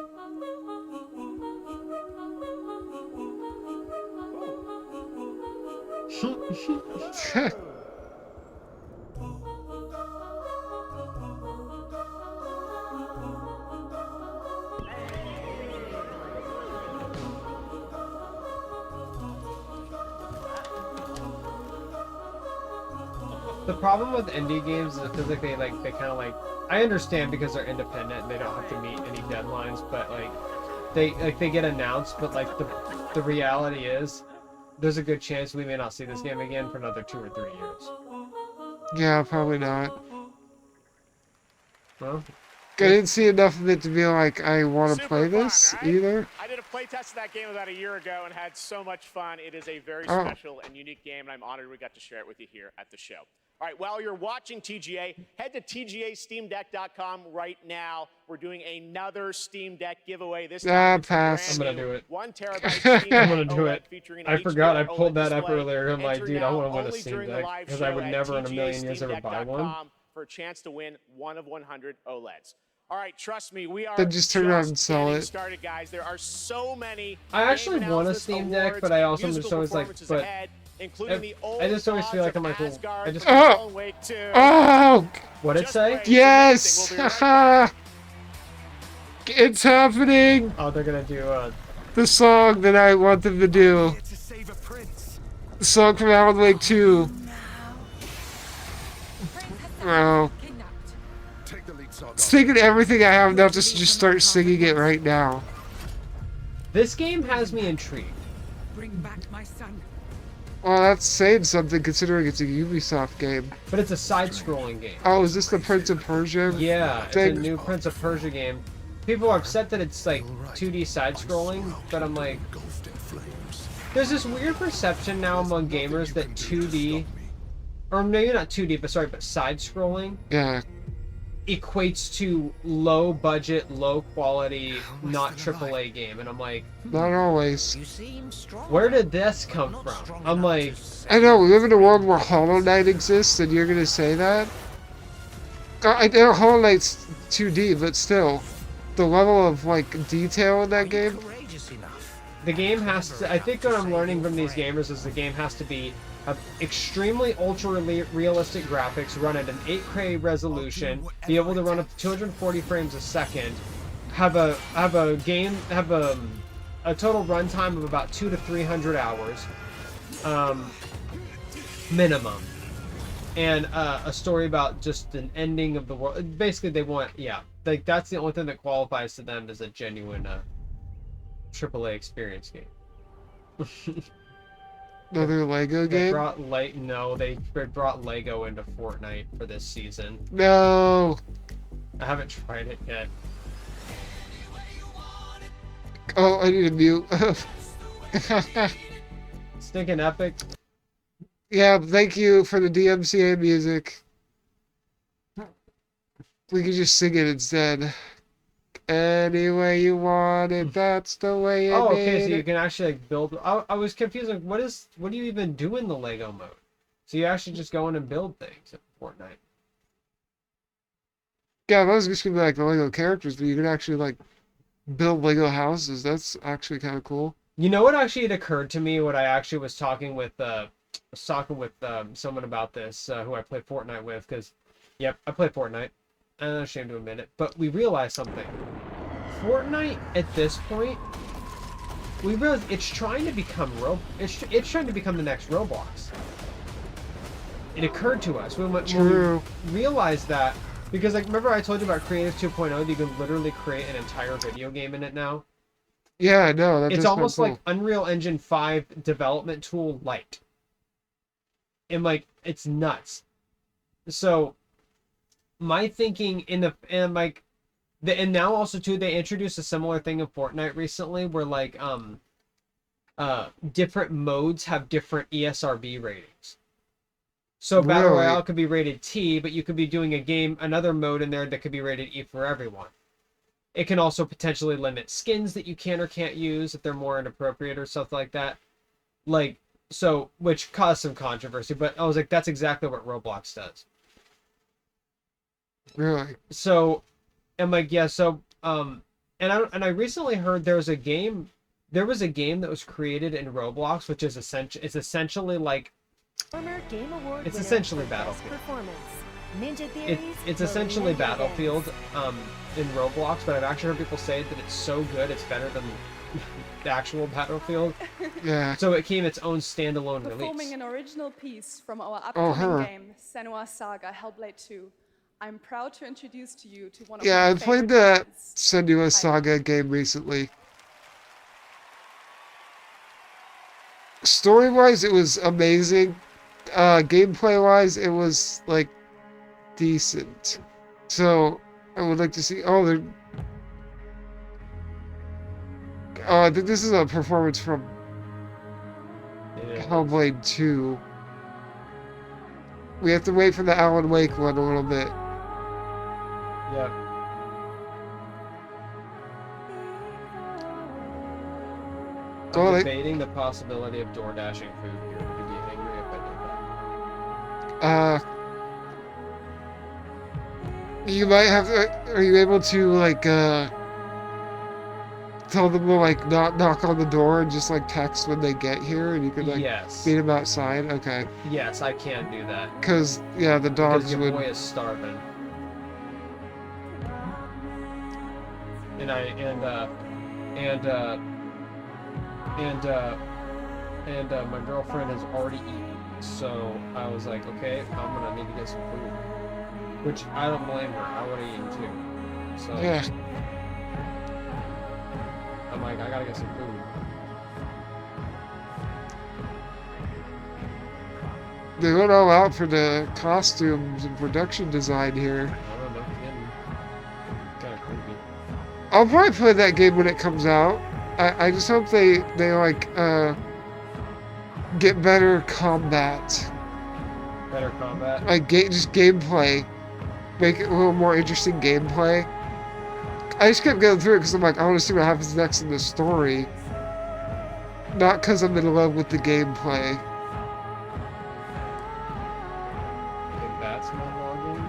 The problem with indie games is it feels like they kind of like. I understand because they're independent and they don't have to meet any deadlines, but they get announced, but like the reality is, there's a good chance we may not see this game again for another 2 or 3 years.
Yeah, probably not.
Well,
I didn't see enough of it to be like I want to play this either.
I did a playtest of that game about a year ago and had so much fun. It is a very
Oh.
special and unique game, and I'm honored we got to share it with you here at the show. All right, while you're watching TGA, head to TGASteamDeck.com right now. We're doing another Steam Deck giveaway. This time it's a
pass.
brand
I'm gonna
new
do it.
1 terabyte Steam Deck
I'm gonna do
OLED
it.
featuring
I
an
forgot I
HDR
pulled that up
display.
earlier. I'm like,
Enter
dude, I
now
want to win a
only
Steam
during the
Deck
live
because I
show
would
at
never in a million years ever buy one.
TGASteamDeck.com for a chance to win one of 100 OLEDs. All right, trust me, we are
Then just turn around and sell
getting
it.
started, guys. There are so many.
I actually
game
want a
announcements,
Steam Deck,
awards,
but I also
musical
just always like,
performances
but
ahead, including the old
I just always feel like I'm
gods
like,
of
well, I
Asgard
just.
from Alan Wake 2.
Oh!
What'd it say?
Yes! It's happening!
Oh, they're gonna do
The song that I want them to do. The song from Alan Wake 2. Oh. Singing everything I have now, just start singing it right now.
This game has me intrigued.
Bring back my son.
Well, that's saying something considering it's a Ubisoft game.
But it's a side-scrolling game.
Oh, is this the Prince of Persia?
Yeah, it's
thing?
a new Prince of Persia game. People are upset that it's like 2D side-scrolling, but I'm like, there's this weird perception now among gamers that 2D, or maybe not 2D, but side-scrolling,
Yeah.
equates to low budget, low quality, not AAA game, and I'm like,
Not always.
where did this come from? I'm like,
I know, we live in a world where Hollow Knight exists, and you're gonna say that? I know Hollow Knight's 2D, but still, the level of like detail in that game.
the game has to, I think what I'm learning from these gamers is the game has to be extremely ultra-realistic graphics, run at an 8K resolution, be able to run up to 240 frames a second, have a total runtime of about 200 to 300 hours, minimum, and a story about just an ending of the world. Basically, they want, yeah, like that's the only thing that qualifies to them as a genuine AAA experience game.
Another Lego
They
game?
brought they brought Lego into Fortnite for this season.
No.
I haven't tried it yet.
Oh, I need a mute.
Stinking Epic.
Yeah, thank you for the DMCA music. We could just sing it instead. Any way you want it, that's the way it
Oh, okay,
made
so you
it.
can actually like build. I was confused. Like, what do you even do in the Lego mode? So you actually just go in and build things in Fortnite.
Yeah, those just gonna be like the Lego characters, but you can actually like build Lego houses. That's actually kind of cool.
You know what actually had occurred to me? What I actually was talking with someone about this who I play Fortnite with, because yep, I play Fortnite. I'm not ashamed to admit it, but we realized something. Fortnite at this point, we realized it's trying to become it's trying to become the next Roblox. It occurred to us when we realized that, because like remember I told you about Creative 2.0 that you can literally create an entire video game in it now.
Yeah, I know.
It's almost like Unreal Engine 5 development tool light. And like it's nuts. So my thinking and now also too, they introduced a similar thing in Fortnite recently where like different modes have different ESRB ratings. So Battle
Really?
Royale could be rated T, but you could be doing another mode in there that could be rated E for everyone. It can also potentially limit skins that you can or can't use if they're more inappropriate or something like that. Like, so, which caused some controversy, but I was like, that's exactly what Roblox does.
Really?
So, I'm like, yeah, so, and I recently heard there was a game that was created in Roblox, which is essentially like, it's essentially Battlefield. It's essentially Battlefield in Roblox, but I've actually heard people say that it's so good it's better than the actual Battlefield.
Yeah.
So it came its own standalone
Performing
release.
an original piece from our
Oh, her.
upcoming game, Senua's Saga Hellblade 2. I'm proud to introduce to you to one of
Yeah,
my
I played
favorite
that
games.
Senua Saga game recently. Story-wise, it was amazing. Gameplay-wise, it was, like, decent. So, I would like to see... Oh, they're... I think this is a performance from Hellblade 2. We have to wait for the Alan Wake one a little bit.
Yep. I'm debating the possibility of door dashing food here. Would you be angry if I did that?
You might have to, are you able to, like, tell them to, like, not knock on the door and just, like, text when they get here and you could, like,
Yes.
meet them outside? Okay.
Yes, I can do that.
Because, yeah, the dogs
Because your
would...
boy is starving. And my girlfriend has already eaten, so I was like, okay, I'm gonna need to get some food. Which I don't blame her. I would have eaten too. So
Yeah.
I'm like, I gotta get some food.
They went all out for the costumes and production design here.
I don't know, kind of creepy.
I'll probably play that game when it comes out. I just hope they like, get better combat.
Better combat?
Like, just gameplay. Make it a little more interesting gameplay. I just kept going through it because I'm like, I want to see what happens next in the story. Not because I'm in love with the gameplay.
I think that's my login.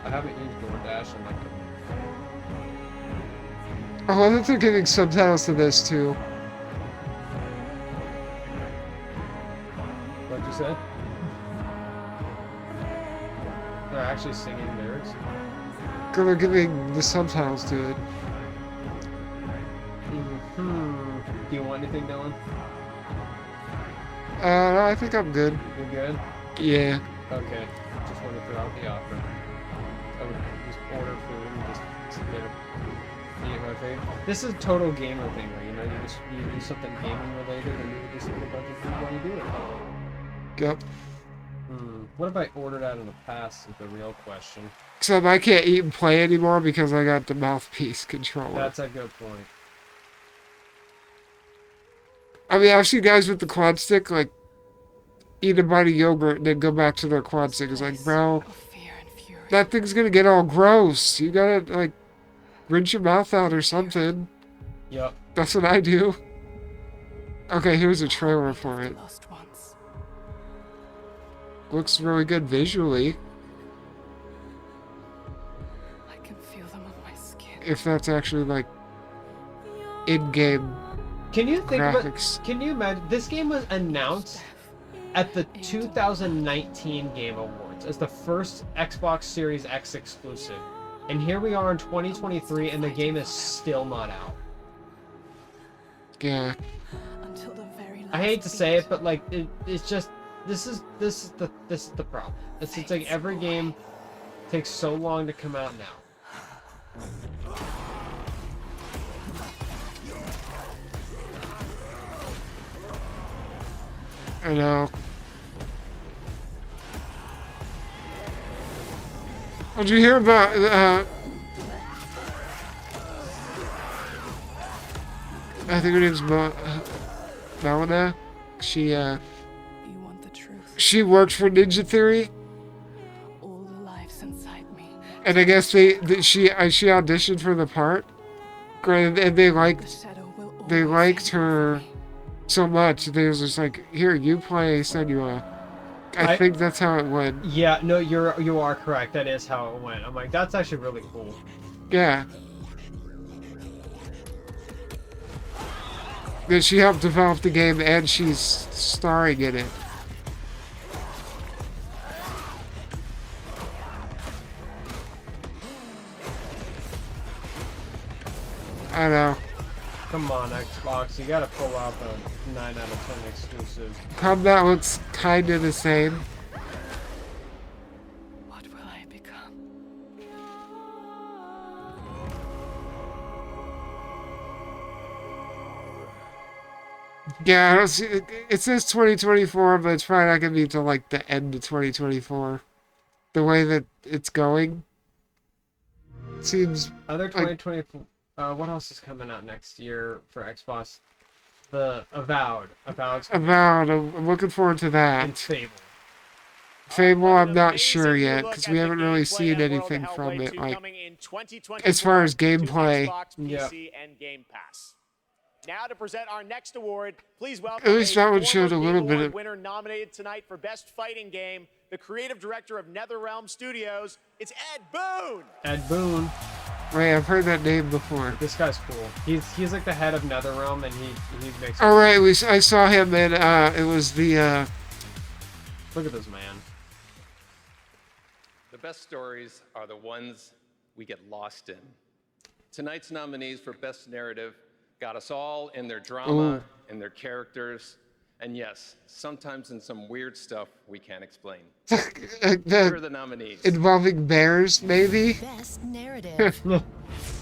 I haven't used DoorDash in like
I love that they're giving subtitles to this too.
What'd you say? They're actually singing lyrics.
Because they're giving the subtitles to it.
Do you want anything, Dylan?
I think I'm good.
You're good?
Yeah.
Okay. Just want to throw out the offer. I would just order food and just sit there, eat my food. This is total gamer thing, where you do something gaming related and you just eat a bunch of food while you do it.
Yep.
What if I ordered out in the past is the real question.
Except I can't eat and play anymore because I got the mouthpiece controller.
That's a good point.
I mean, I've seen guys with the quad stick, like, eat a bite of yogurt and then go back to their quad stick. It's like, bro, that thing's gonna get all gross. You gotta, like, rinse your mouth out or something.
Yep.
That's what I do. Okay, here's a trailer for it. Looks really good visually.
I can feel them on my skin.
If that's actually, like, in-game
Can you think
graphics.
can you imagine, this game was announced at the 2019 Game Awards as the first Xbox Series X exclusive. And here we are in 2023 and the game is still not out.
Yeah.
I hate to say it, but like it's just this is the problem. It's like every game takes so long to come out now.
I know. Did you hear about I think her name's Melina. She worked for Ninja Theory. And I guess she auditioned for the part. And they liked her so much. They was just like, here, you play Senua. I think that's how it went.
Yeah, no, you are correct. That is how it went. I'm like, that's actually really cool.
Yeah. That she helped develop the game and she's starring in it.
I know.
Come on, Xbox, you gotta pull out the 9 out of 10 exclusive.
Combat looks kinda the same.
What will I become?
Yeah, I don't see. It says 2024, but it's probably not gonna be until like the end of 2024. The way that it's going seems.
Other 2024. What else is coming out next year for Xbox? The Avowed.
Avowed. I'm looking forward to that.
And Fable.
Fable, I'm not sure yet because we haven't really seen anything from it, like as far as gameplay.
Yeah. And Game Pass. Now to present our next award, please welcome
At least that one showed a little bit of
winner nominated tonight for Best Fighting Game, the creative director of NetherRealm Studios. It's Ed Boon.
Ed Boon.
Wait, I've heard that name before.
This guy's cool. He's like the head of NetherRealm, and he makes.
All right, I saw him, and it was the.
Look at this man.
The best stories are the ones we get lost in. Tonight's nominees for Best Narrative got us all in their drama, in their characters, and yes, sometimes in some weird stuff we can't explain. Here are the nominees.
Involving bears, maybe?
Best narrative.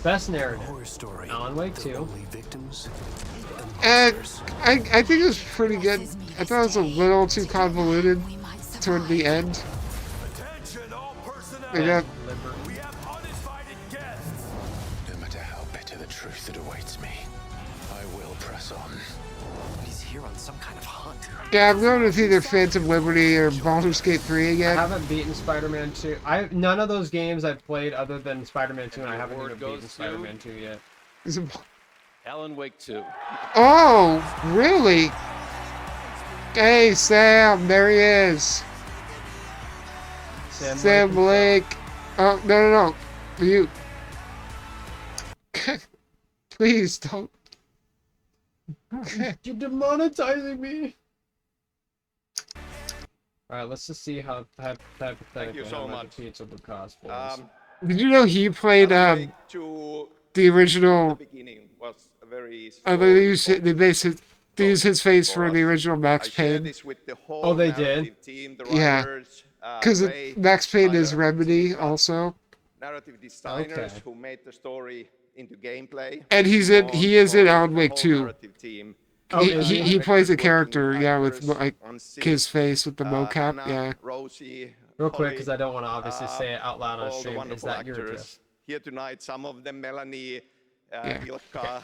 Best narrative.
Horror story.
Alan Wake 2.
Victims.
I think it was pretty good. I thought it was a little too convoluted toward the end.
No matter how bitter the truth that awaits me, I will press on.
He's here on some kind of hunt.
Yeah, I'm going with either Phantom Liberty or Baldur's Gate 3 again.
I haven't beaten Spider-Man 2. None of those games I've played other than Spider-Man 2, and I haven't even beaten Spider-Man 2 yet.
Alan Wake 2.
Oh, really? Hey, Sam, there he is. Sam Blake. Oh, no. For you. Please don't.
You're demonetizing me. Alright, let's just see how hypothetically how much a pizza would cost.
Did you know he played the original? They use his face for the original Max Payne.
Oh, they did.
Yeah, because Max Payne is Remedy also.
Narrative designers who made the story into gameplay.
And he is in Alan Wake 2. He plays a character, yeah, with like his face with the mocap, yeah.
Real quick, because I don't want to obviously say it out loud on stream. Is that your tip?
Here tonight, some of them, Melanie, Ilka,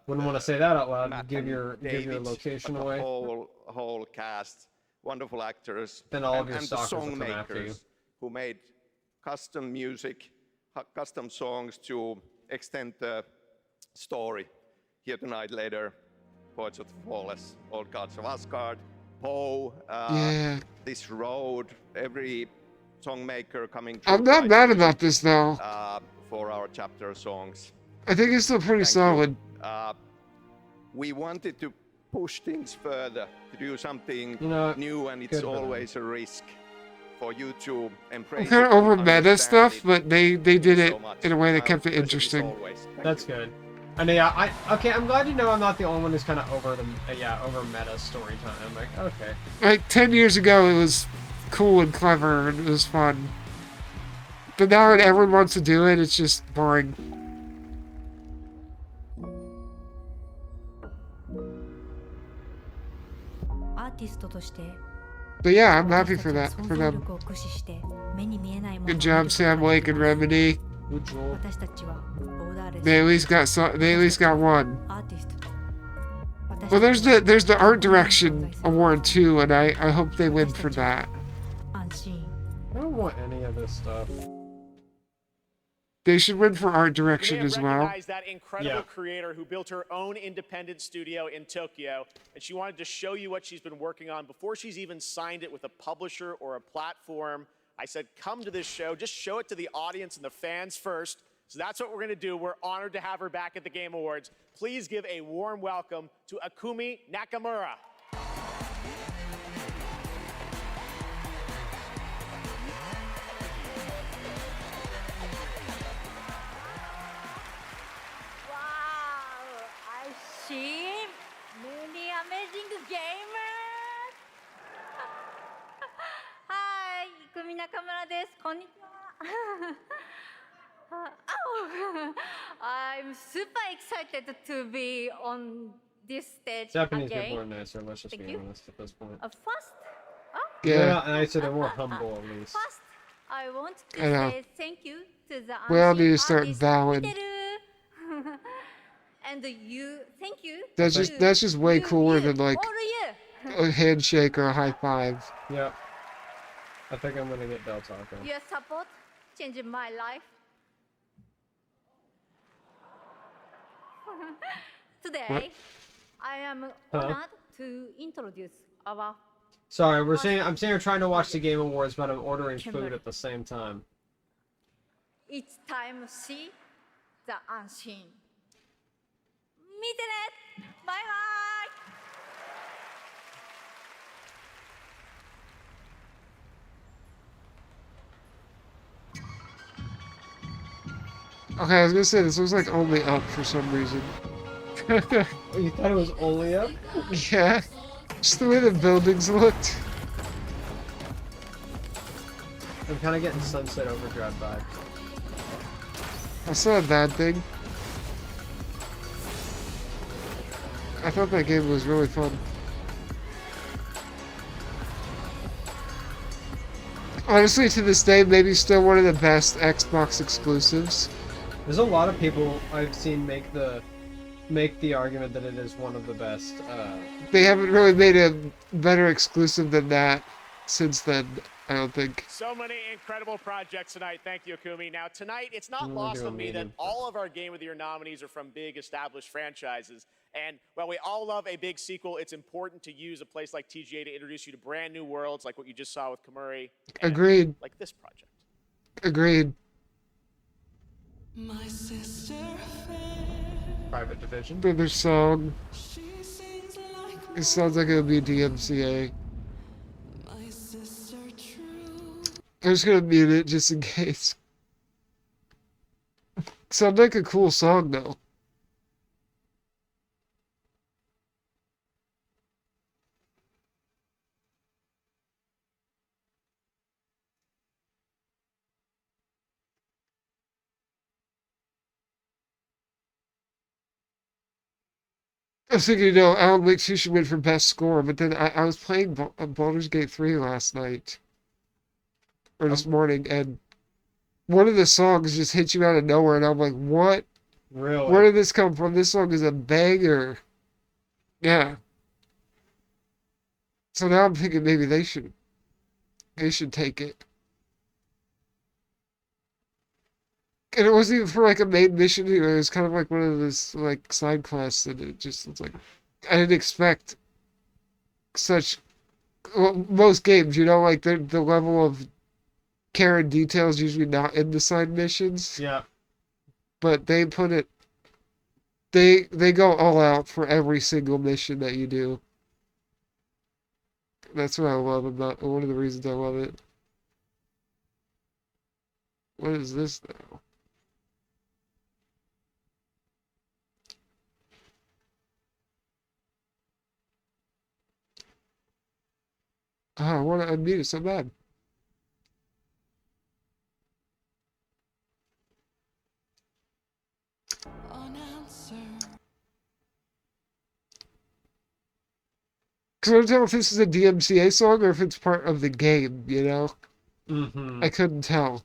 wouldn't want to say that out loud.
Matt
Give your location away.
Whole cast, wonderful actors,
then all of your
and the
stalkers will come after you.
songmakers who made custom music, custom songs to extend the story. Here tonight, later, Poets of the Flawless, Old Gods of Asgard, Poe, This Road, every songmaker coming through.
I'm not mad about this though.
For our chapter songs.
I think it's still pretty solid.
We wanted to push things further, to do something new, and it's always a risk for you to embrace.
I'm kind of over meta stuff, but they did it in a way that kept it interesting.
That's good. And yeah, I'm glad you know I'm not the only one who's kind of over over meta story time. I'm like, okay.
Like 10 years ago, it was cool and clever and it was fun. But now that everyone wants to do it, it's just boring. But yeah, I'm happy for that, for them. Good job, Sam Lake and Remedy. They at least got one. Well, there's the art direction award too, and I hope they win for that.
I don't want any of this stuff.
They should win for art direction as well.
Recognize that incredible creator who built her own independent studio in Tokyo, and she wanted to show you what she's been working on before she's even signed it with a publisher or a platform. I said, come to this show, just show it to the audience and the fans first. So that's what we're gonna do. We're honored to have her back at the Game Awards. Please give a warm welcome to Akumi Nakamura.
Nakamura desu. Konnichiwa. Oh, I'm super excited to be on this stage
Japanese
again.
people are nicer, let's just
Thank
be
you.
honest at this point.
First,
They're not nicer, they're more humble at least.
first, I want to
I know.
say thank you to the
We all
Anshin
need to start
artist,
bowing.
Miteru. And you, thank you.
That's just way cooler than like
all you.
a handshake or a high five.
Yeah. I think I'm gonna get Del Taco.
Your support changed my life. Today,
What?
I am
Huh?
honored to introduce our
Sorry, I'm saying we're trying to watch the Game Awards, but I'm ordering food at the same time.
It's time to see the unseen. Meet it! Bye bye!
Okay, I was gonna say this looks like only up for some reason.
Oh, you thought it was only up?
Yeah, just the way the buildings looked.
I'm kind of getting Sunset Overdrive vibes.
That's not a bad thing. I thought that game was really fun. Honestly, to this day, maybe still one of the best Xbox exclusives.
There's a lot of people I've seen make the argument that it is one of the best.
They haven't really made a better exclusive than that since then, I don't think.
So many incredible projects tonight. Thank you, Akumi. Now, tonight, it's not
I'm gonna
lost
do a
on me that
medium.
all of our Game of the Year nominees are from big, established franchises. And while we all love a big sequel, it's important to use a place like TGA to introduce you to brand new worlds, like what you just saw with Kamuri. and
Agreed.
Like this project.
Agreed.
My sister
Private Division.
Another song. It sounds like it would be DMCA.
my sister true.
I'm just gonna mute it just in case. Sounds like a cool song though. I was thinking, Alan Wake 2 should win for best score, but then I was playing Baldur's Gate 3 last night. Or this morning, and one of the songs just hit you out of nowhere, and I'm like, what?
Really?
Where did this come from? This song is a banger. Yeah. So now I'm thinking maybe they should take it. And it wasn't even for like a main mission either. It was kind of like one of those like side quests, and it just was like I didn't expect such. Well, most games, like the level of care and detail is usually not in the side missions.
Yeah.
But they put it. They go all out for every single mission that you do. That's what I love about. One of the reasons I love it. What is this now? I want to unmute it so bad. Because I don't know if this is a DMCA song or if it's part of the game,
Mm-hmm.
I couldn't tell.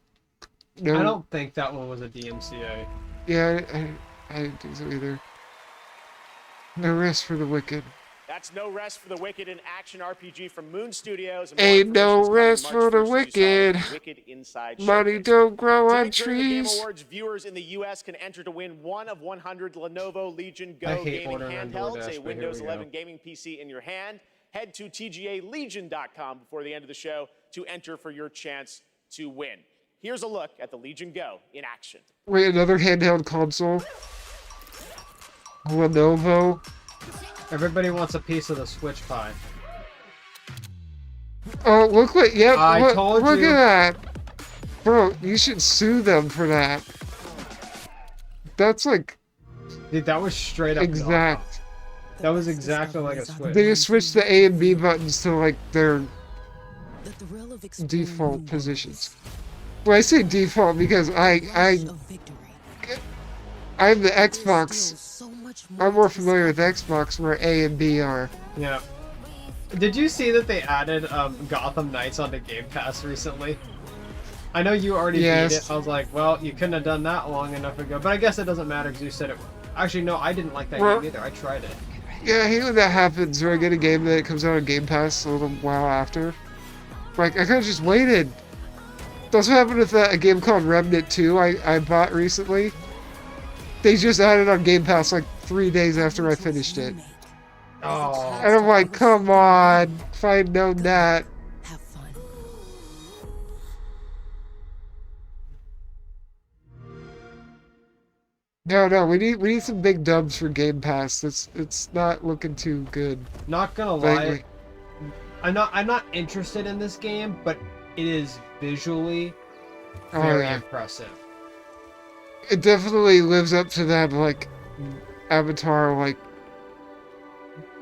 No,
I don't think that one was a DMCA.
Yeah, I didn't think so either. No rest for the wicked.
That's No Rest for the Wicked, an action RPG from Moon Studios. And
Ain't no
more
rest
information's
for the
coming March 1st, as you
wicked.
saw with Wicked Inside
Money
Showcase.
don't grow on
Tonight during the Game
trees.
Awards, viewers in the U.S. can enter to win one of 100 Lenovo Legion
I
Go
hate
gaming
ordering on
handhelds,
DoorDash,
a
but here
Windows
we go.
11 gaming PC in your hand. Head to TGALegion.com before the end of the show to enter for your chance to win. Here's a look at the Legion Go in action.
Wait, another handheld console? Lenovo?
Everybody wants a piece of the Switch pie.
Oh, look what, yep,
I told
look
you.
at that. Bro, you should sue them for that. That's like...
Dude, that was straight up
exact.
That was exactly like a Switch.
They just switched the A and B buttons to like their default positions. Well, I say default because I'm the Xbox. I'm more familiar with Xbox where A and B are.
Yeah. Did you see that they added Gotham Knights onto Game Pass recently? I know you already beat it. I was like, well, you couldn't have done that long enough ago. But I guess it doesn't matter because you said it. Actually, no, I didn't like that game either. I tried it.
Yeah, I hate when that happens where I get a game that comes out on Game Pass a little while after. Like, I could've just waited. That's what happened with a game called Remnant 2 I bought recently. They just added on Game Pass like 3 days after I finished it.
Oh.
And I'm like, come on, if I had known that. No, we need some big dubs for Game Pass. It's not looking too good.
Not gonna lie, I'm not interested in this game, but it is visually very impressive.
It definitely lives up to that, like, Avatar, like,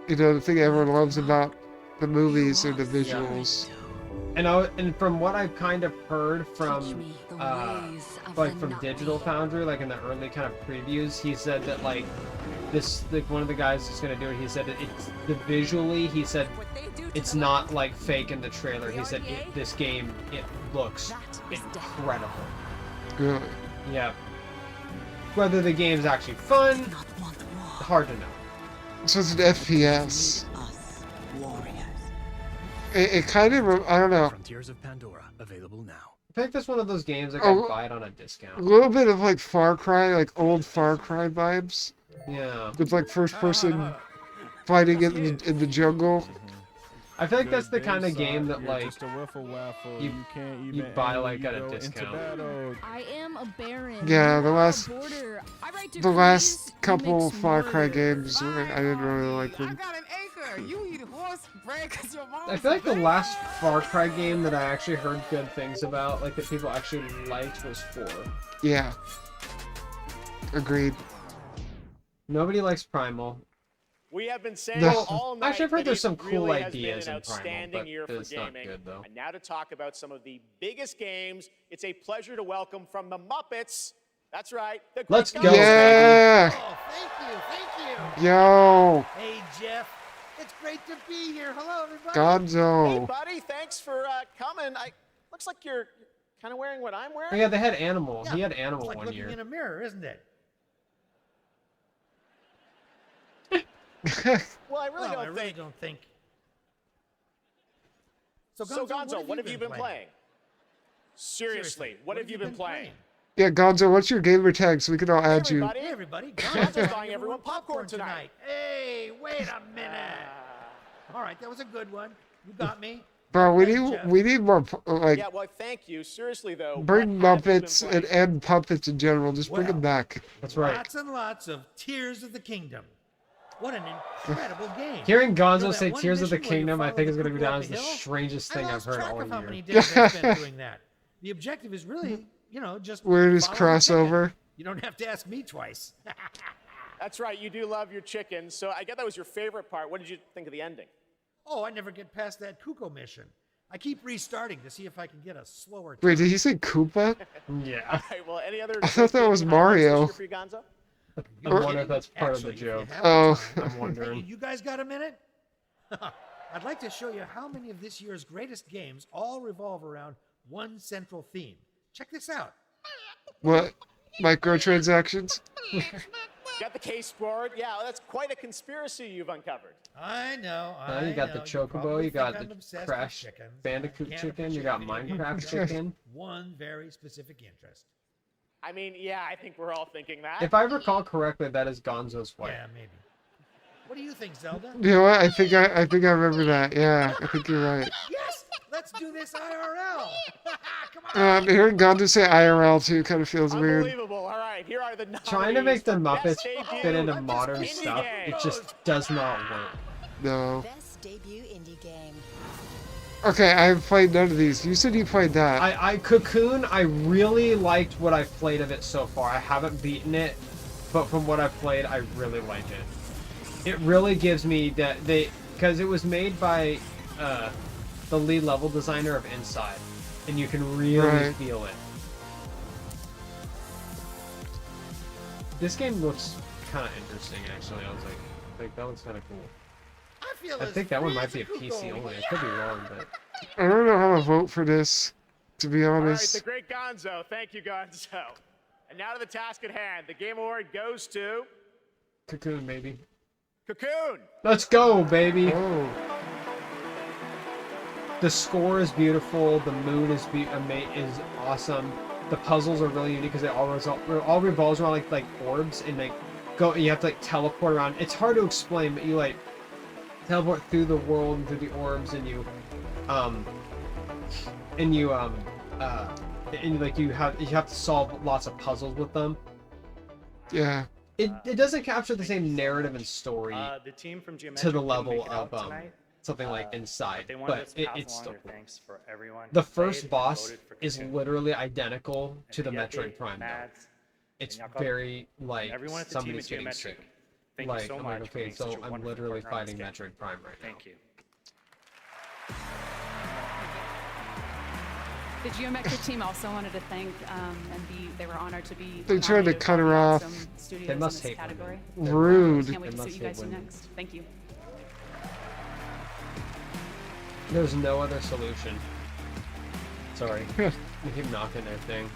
you know, the thing everyone loves about the movies or the visuals.
And from what I've kind of heard from from Digital Foundry, like in the early kind of previews, he said that like one of the guys that's gonna do it, he said it's visually, he said it's not like fake in the trailer. He said this game, it looks incredible.
Really?
Yeah. Whether the game's actually fun, hard to know.
So it's an FPS. It kind of, I don't know.
Frontiers of Pandora available now.
I think that's one of those games I can buy it on a discount.
A little bit of like Far Cry, like old Far Cry vibes.
Yeah.
With like first person fighting in the jungle.
I feel like that's the kind of game that like you buy like at a discount.
I am a baron.
Yeah, the last couple Far Cry games, I didn't really like them.
I feel like the last Far Cry game that I actually heard good things about, like that people actually liked, was 4.
Yeah. Agreed.
Nobody likes Primal.
We have been saying all night.
Actually, I've heard there's some
that it
cool
really
ideas
has been an
in Primal,
outstanding
but
year for
it's not
gaming.
good though.
And now to talk about some of the biggest games, it's a pleasure to welcome from the Muppets. That's right. The
Let's
Great
go.
Yeah.
Oh, thank you.
Yo.
Hey, Jeff. It's great to be here. Hello, everybody.
Gonzo.
Hey, buddy. Thanks for coming. Looks like you're kind of wearing what I'm wearing.
Oh, yeah, they had Animal.
Yeah,
He had Animal
it's like
one
looking
year.
in a mirror, isn't it?
Well, I really
don't think.
So Gonzo, what have you been playing? Seriously, what have you been playing?
Yeah, Gonzo, what's your gamer tag so we can all add you?
Hey, everybody.
Gonzo's buying everyone popcorn tonight.
Hey, wait a minute. All right, that was a good one. You got me.
Bro, we need more, like,
Yeah, well, thank you. Seriously, though.
bring Muppets and puppets in general. Just bring them back.
That's right.
Lots and lots of Tears of the Kingdom. What an incredible game.
Hearing Gonzo
You know,
say
that one
Tears of the
mission where you
Kingdom, I
follow
think
the
is going to go
cuckoo
down
up
as
the
the
hill?
strangest thing I've heard all
of how
year.
many days I spent doing that. The objective is really, just
Weirdest
follow the chicken.
crossover.
You don't have to ask me twice.
That's right. You do love your chicken. So I get that was your favorite part. What did you think of the ending?
Oh, I never get past that Kuko mission. I keep restarting to see if I can get a slower.
Wait, did he say Koopa?
Yeah.
All right. Well, any other?
I thought that was Mario.
For you, Gonzo?
I wonder if that's part of the joke.
Oh.
I'm wondering.
Hey, you guys got a minute? I'd like to show you how many of this year's greatest games all revolve around one central theme. Check this out.
What? Microtransactions?
Got the case board. Yeah, that's quite a conspiracy you've uncovered.
I know.
You got the Chocobo, you got the Crash Bandicoot
Can't
chicken, you got
appreciate it.
Minecraft chicken.
One very specific interest.
I mean, yeah, I think we're all thinking that.
If I recall correctly, that is Gonzo's wife.
Yeah, maybe. What do you think, Zelda?
You know what? I think I remember that. Yeah, I think you're right.
Yes! Let's do this IRL! Come on!
Hearing Gonzo say IRL too kind of feels weird.
Unbelievable. All right, here are the nominees.
Trying to make the
for
Muppets
Best
fit
Debut
into modern
Indie
stuff,
Game.
it just does not work.
No.
Best debut indie game.
Okay, I've played none of these. You said you played that.
I Cocoon, I really liked what I've played of it so far. I haven't beaten it, but from what I've played, I really like it. It really gives me that because it was made by the lead level designer of Inside, and you can really feel it. This game looks kind of interesting, actually. I was like that looks kind of cool. I think that one might be a PC only. I could be wrong, but
I don't know how to vote for this, to be honest.
All right, the great Gonzo. Thank you, Gonzo. And now to the task at hand. The Game Award goes to
Cocoon, baby.
Cocoon.
Let's go, baby.
Oh.
The score is beautiful. The mood is awesome. The puzzles are really unique because it all revolves around like orbs and you have to like teleport around. It's hard to explain, but you like teleport through the world and through the orbs, and you have to solve lots of puzzles with them.
Yeah.
It doesn't capture the same narrative and story
The team from
to the level of something like Inside, but it's still cool. The first boss is literally identical to the Metroid Prime. It's very like somebody's getting sick. Like, I'm like, okay, so I'm literally fighting Metroid Prime right now.
Thank you.
The Geometric team also wanted to thank they were honored to be.
They tried to cut her off.
They must hate
category.
Rude.
Can't wait to see what you guys do next. Thank you.
There's no other solution. Sorry. You keep knocking their thing.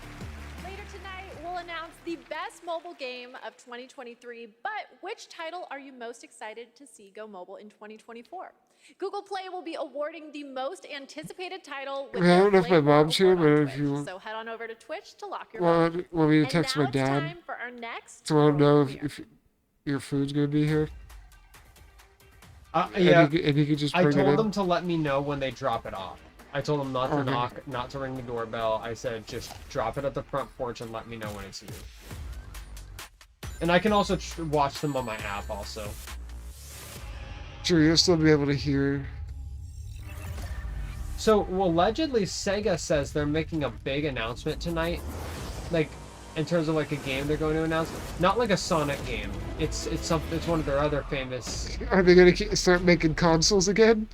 Later tonight, we'll announce the best mobile game of 2023, but which title are you most excited to see go mobile in 2024? Google Play will be awarding the most anticipated title with
I don't know if my mom's here, but if you
so head on over to Twitch to lock your vote.
want me to
And
text
now
my
it's
dad,
time for our next
so I don't know if your food's gonna be here.
Yeah,
and he could just
I
bring it
told
in.
them to let me know when they drop it off. I told them not to knock, not to ring the doorbell. I said just drop it at the front porch and let me know when it's you. And I can also watch them on my app also.
Sure, you'll still be able to hear.
So, well, allegedly Sega says they're making a big announcement tonight, like in terms of like a game they're going to announce. Not like a Sonic game. It's one of their other famous.
Are they gonna start making consoles again?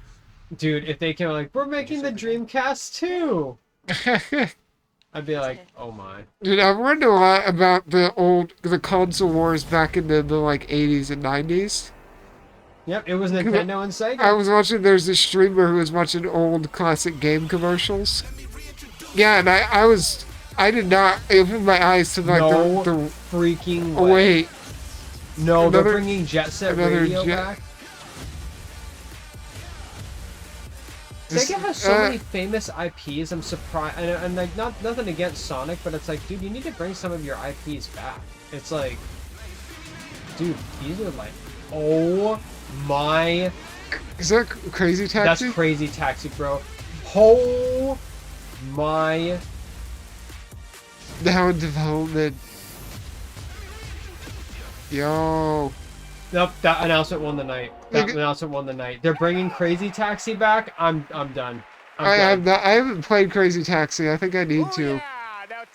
Dude, if they came like, we're making the Dreamcast too. I'd be like, oh my.
Dude, I've learned a lot about the console wars back in the like 80s and 90s.
Yep, it was Nintendo and Sega.
I was watching, there's this streamer who was watching old classic game commercials. Yeah, and I did not open my eyes to like the
freaking way.
Oh, wait.
No, they're bringing Jet Set Radio back. Sega has so many famous IPs. I'm surprised, and like nothing against Sonic, but it's like, dude, you need to bring some of your IPs back. It's like, dude, these are like, oh my.
Is that Crazy Taxi?
That's Crazy Taxi, bro. Oh my.
Now in development. Yo.
Nope, that announcement won the night. Announcement won the night. They're bringing Crazy Taxi back. I'm done.
I haven't played Crazy Taxi. I think I need to.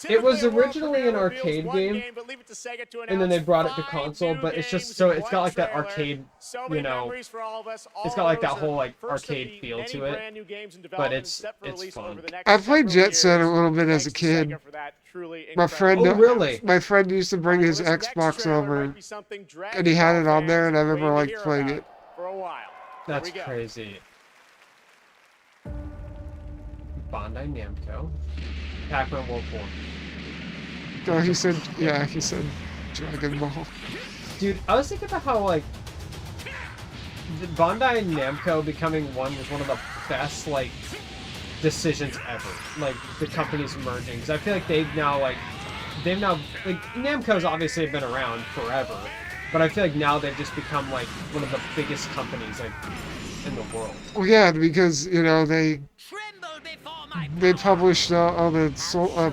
It was originally an arcade game, and then they brought it to console. But it's just so it's got like that arcade, you know. It's got like that whole like arcade feel to it. But it's fun.
I played Jet Set a little bit as a kid. My friend,
really?
My friend used to bring his Xbox over, and he had it on there, and I remember like playing it.
That's crazy. Bandai Namco, Pac-Man World 4.
Oh, he said Dragon Ball.
Dude, I was thinking about how like Bandai Namco becoming one was one of the best like decisions ever. Like the companies merging, because I feel like they've now Namco's obviously been around forever, but I feel like now they've just become like one of the biggest companies like in the world.
Well, yeah, because you know they published all the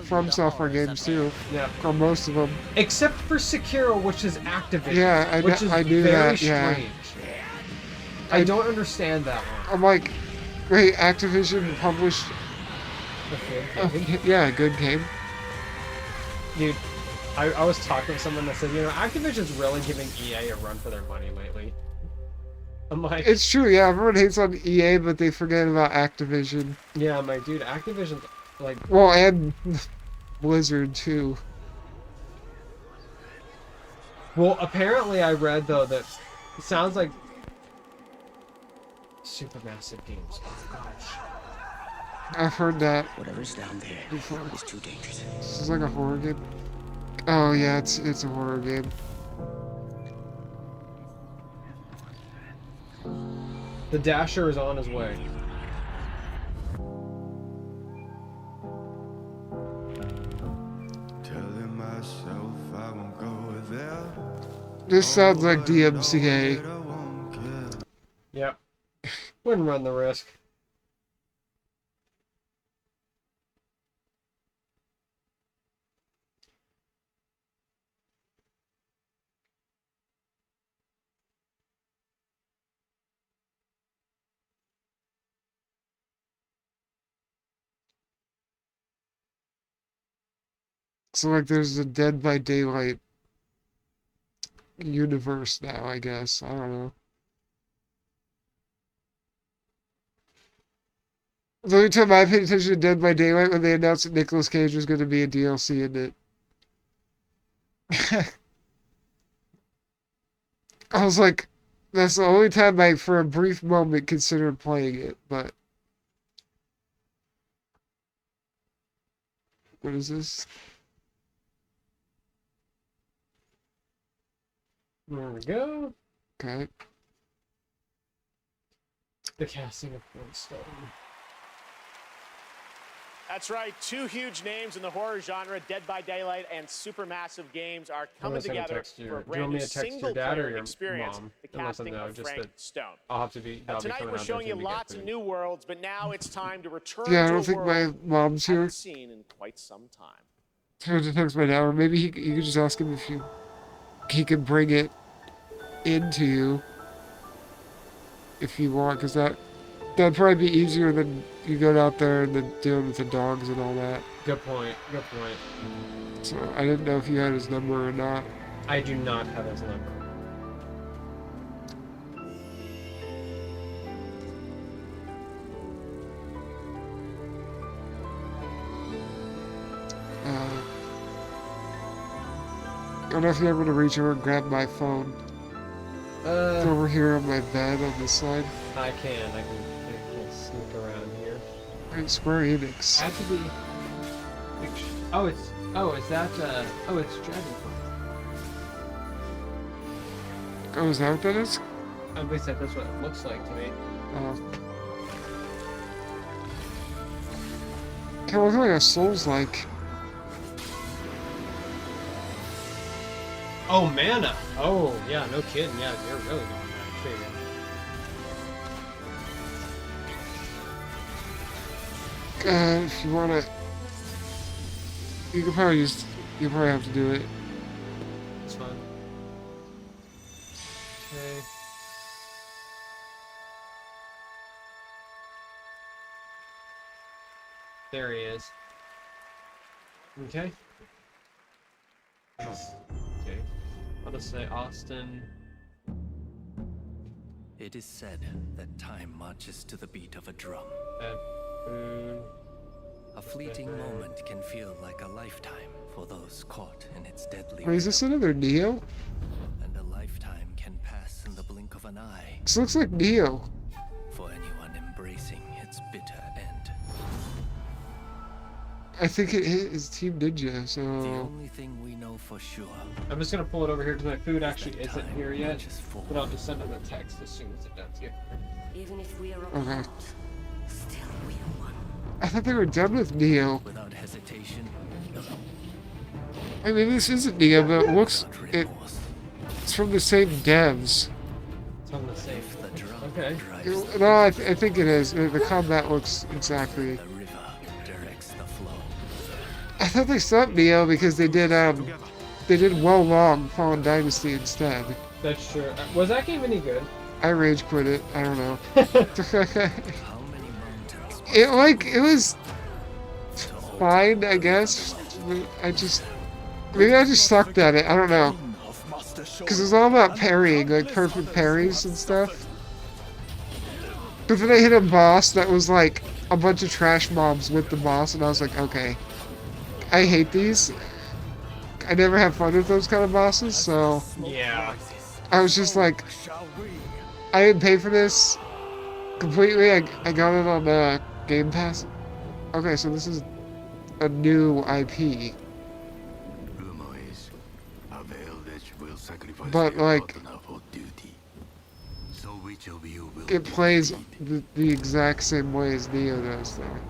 From Software games too.
Yeah,
or most of them,
except for Sekiro, which is Activision.
Yeah, I knew
very
that. Yeah,
strange. I don't understand that one.
I'm like, wait, Activision published. Yeah, good game.
Dude, I was talking to someone that said, you know, Activision's really giving EA a run for their money lately. I'm like,
It's true, yeah. Everyone hates on EA, but they forget about Activision.
yeah, I'm like, dude, Activision's like,
Well, and Blizzard too.
well, apparently I read though that it sounds like Supermassive Games. Oh gosh.
I've heard that.
Whatever's down there
before.
is too dangerous.
This is like a horror game. Oh yeah, it's a horror game.
The Dasher is on his way.
Telling myself I won't go there.
This sounds like DMCA.
Yep. Wouldn't run the risk.
So like there's a Dead by Daylight universe now, I guess. I don't know. The only time I paid attention to Dead by Daylight when they announced that Nicolas Cage was going to be a DLC in it. I was like, that's the only time I, for a brief moment, considered playing it, but... What is this?
There we go.
Okay.
The casting of Flintstone.
That's right. Two huge names in the horror genre, Dead by Daylight and Supermassive Games, are coming
Unless I
together
text
for a
you. Do you
brand
want
new
me to text your dad or
single-player
your
experience,
mom?
the
Unless I
casting
know,
of
just
Frank
that
Stone.
I'll have to be.
Now,
That'll be
tonight
coming
we're
out
showing you
to get
lots of
food.
new worlds, but now it's time to return
Yeah, I
to
don't
a
think
world
my mom's
we
here.
haven't seen in quite some time.
I have to text my dad, or maybe you could just ask him if he could bring it into you if you want, because that'd probably be easier than you going out there and then dealing with the dogs and all that.
Good point. Good point.
So I didn't know if you had his number or not.
I do not have his number.
I don't know if you're able to reach over and grab my phone. It's over here on my bed on this side.
I can sneak around here.
Right, Square Enix.
Had to be. Is that it's Dragonfly.
Oh, is that what that is?
At least that's what it looks like to me.
Kind of looks like a Souls-like.
Oh, Mana. Oh, yeah, no kidding. Yeah, you're really going that figure.
If you wanna, you could probably have to do it.
It's fine. Okay. There he is. Okay. Okay. I'll just say Austin.
It is said that time marches to the beat of a drum.
Food.
A fleeting moment can feel like a lifetime for those caught in its deadly
Wait, is this another Neo?
and a lifetime can pass in the blink of an eye
This looks like Neo.
for anyone embracing its bitter end.
I think it is Team Ninja,
The
so...
only thing we know for sure.
I'm just gonna pull it over here because my food actually isn't here yet. But I'll just send him a text as soon as it does here.
Even if we are
Okay.
still we are one.
I thought they were done with Neo.
Without hesitation,
I mean, this isn't Neo, but it looks... It's from the same devs.
It's on the same. Okay.
No, I think it is. The combat looks exactly...
directs the flow.
I thought they stopped Neo because they did Well Long Fallen Dynasty instead.
That's true. Was that game any good?
I rage quit it. I don't know. It was fine, I guess. Maybe I just sucked at it. I don't know. Because it's all about parrying, like perfect parries and stuff. But then I hit a boss that was like a bunch of trash mobs with the boss, and I was like, okay, I hate these. I never have fun with those kind of bosses, so
Yeah.
I was just like, I didn't pay for this completely. I got it on Game Pass. Okay, so this is a new IP. But like, it plays the exact same way as Neo does there.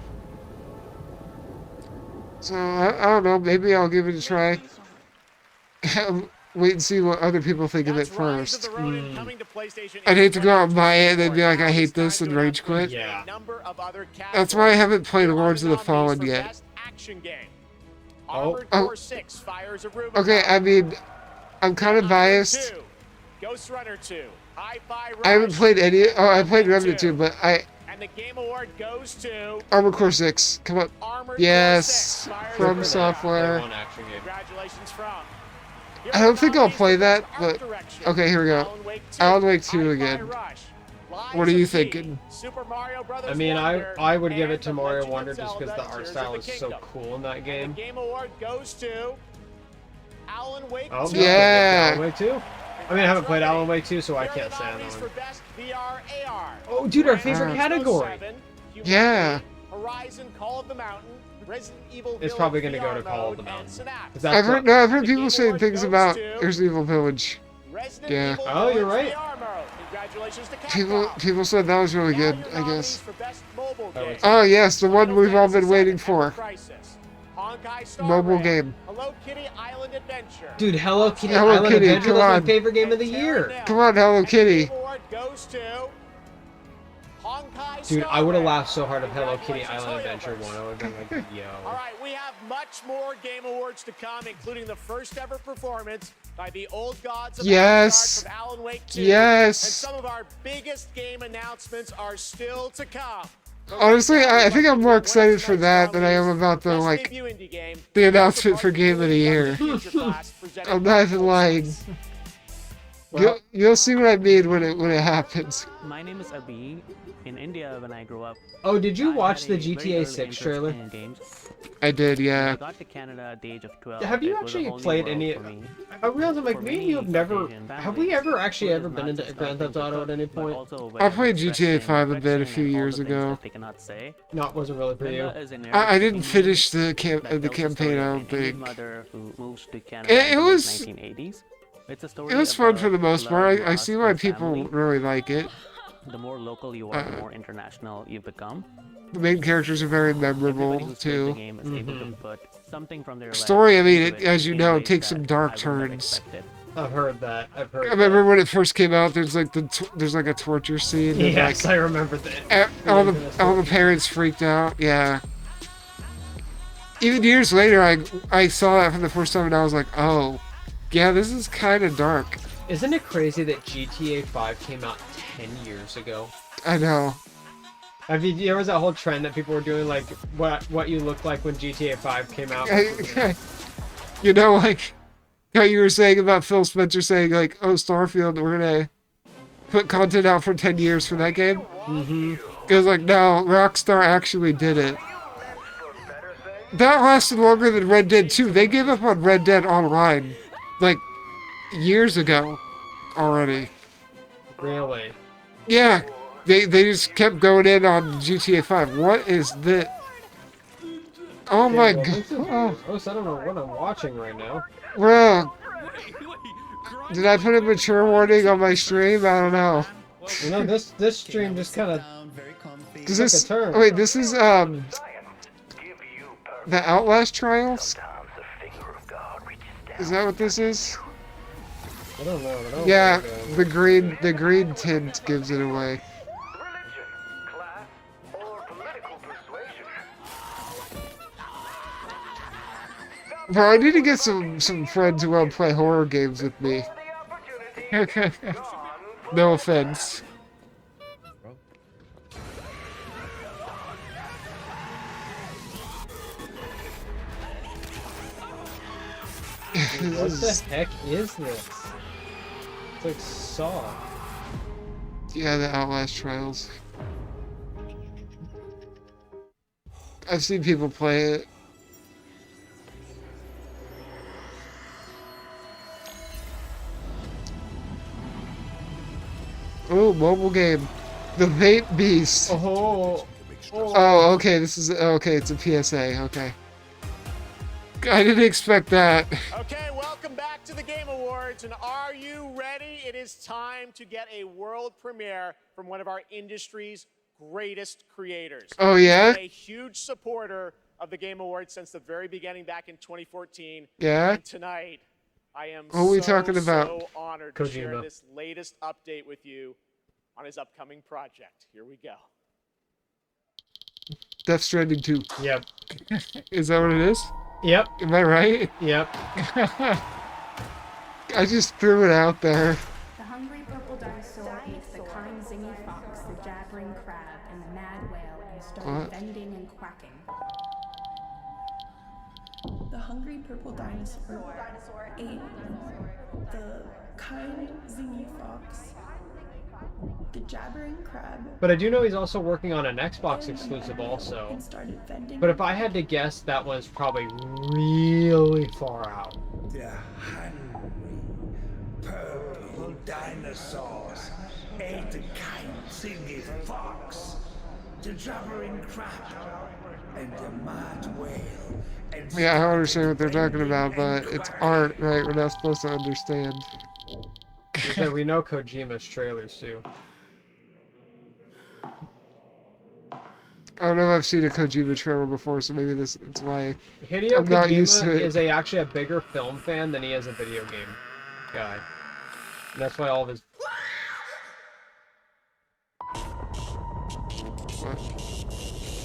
So I don't know, maybe I'll give it a try. Wait and see what other people think of it first. I'd hate to go out and buy it and then be like, I hate this, and rage quit.
Yeah.
That's why I haven't played Lords of the Fallen yet.
Oh.
Okay, I mean, I'm kind of biased.
Ghost Runner 2, Hi-Fi Rush,
I haven't played any. Oh, I played Remnant 2, but
and the Game Award goes to
Armored Core 6. Come on. Yes, From Software.
Congratulations from.
I don't think I'll play that, but okay, here we go. Alan Wake 2 again. What are you thinking?
I mean, I would give it to Mario Wonder just because the art style is so cool in that game.
Game Award goes to Alan Wake 2.
Oh,
yeah.
Alan Wake 2? I mean, I haven't played Alan Wake 2, so I can't say on that one. Oh, dude, our favorite category.
Yeah.
Horizon, Call of the Mountain, Resident Evil
It's probably going to go to Call of the Mountain.
I've heard people saying things about Resident Evil Village. Yeah.
Oh, you're right.
People said that was really good, I guess. Oh yes, the one we've all been waiting for. Mobile game.
Hello Kitty Island Adventure.
Dude, Hello Kitty
Hello
Island
Kitty,
Adventure,
come
that's
on.
my favorite game of the year.
Come on, Hello Kitty.
Goes to Honkai
Dude,
Star
I would have
Rail.
laughed so hard if Hello Kitty Island Adventure won. I would have been like, yo.
All right, we have much more Game Awards to come, including the first ever performance by the Old Gods of
Yes.
Asgard from Alan Wake 2.
Yes.
And some of our biggest game announcements are still to come.
Honestly, I think I'm more excited for that than I am about the the announcement for Game of the Year. I'm not even lying. You'll see what I mean when it happens.
My name is Abhi. In India, when I grew up.
Oh, did you watch the GTA 6 trailer?
I did, yeah.
I got to Canada at the age of 12.
Have you actually played any? I realize I'm like, me and you have never. Have we ever been into Grand Theft Auto at any point?
I played GTA 5 a bit a few years ago.
No, it wasn't really for you.
I didn't finish the campaign, I don't think. It was fun for the most part. I see why people really like it.
The more local you are, the more international you become.
The main characters are very memorable too.
Story,
I mean, as you know, it takes some dark turns.
I've heard that.
I remember when it first came out. There's like a torture scene. And
yes,
like,
I remember that.
All the parents freaked out. Yeah. Even years later, I saw that for the first time and I was like, oh, yeah, this is kind of dark.
Isn't it crazy that GTA 5 came out 10 years ago?
I know.
I mean, there was that whole trend that people were doing, like, what you looked like when GTA 5 came out.
You know, like, how you were saying about Phil Spencer saying, like, oh, Starfield, we're gonna put content out for 10 years for that game?
Mm-hmm.
It was like, no, Rockstar actually did it. That lasted longer than Red Dead 2. They gave up on Red Dead Online, like, years ago already.
Really?
Yeah, they just kept going in on GTA 5. What is this? Oh my god.
I don't know what I'm watching right now.
Bro. Did I put a mature warning on my stream? I don't know.
You know, this stream just kind of
Does this? Oh, wait, this is the Outlast Trials? Is that what this is?
I don't know.
Yeah, the green tint gives it away. Bro, I need to get some friends who want to play horror games with me. No offense.
What the heck is this? It's like Saw.
Yeah, the Outlast Trials. I've seen people play it. Oh, mobile game. The Vape Beast. Oh, okay, this is okay, it's a PSA, okay. I didn't expect that.
Okay, welcome back to the Game Awards, and are you ready? It is time to get a world premiere from one of our industry's greatest creators.
Oh, yeah?
A huge supporter of the Game Awards since the very beginning back in 2014.
Yeah?
And tonight, I am
What are we talking about?
so honored to share
Kojima.
this latest update with you on his upcoming project. Here we go.
Death Stranding 2.
Yep.
Is that what it is?
Yep.
Am I right?
Yep.
I just threw it out there.
The hungry purple dinosaur ate the kind zingy fox, the jabbering crab, and the mad whale, and started
What?
bending and quacking.
The hungry purple dinosaur ate the kind zingy fox, the jabbering crab.
But I do know he's also working on an Xbox exclusive also.
And started bending.
But if I had to guess, that one's probably really far out.
The hungry purple dinosaurs ate the kind zingy fox, the jabbering crab, and the mad whale. And
Yeah, I don't understand what they're talking about, but it's art, right? We're not supposed to understand.
Because we know Kojima's trailers too.
I don't know if I've seen a Kojima trailer before, so maybe this it's why
Hideo
I'm not used to
Kojima
it.
is actually a bigger film fan than he is a video game guy. And that's why all of his...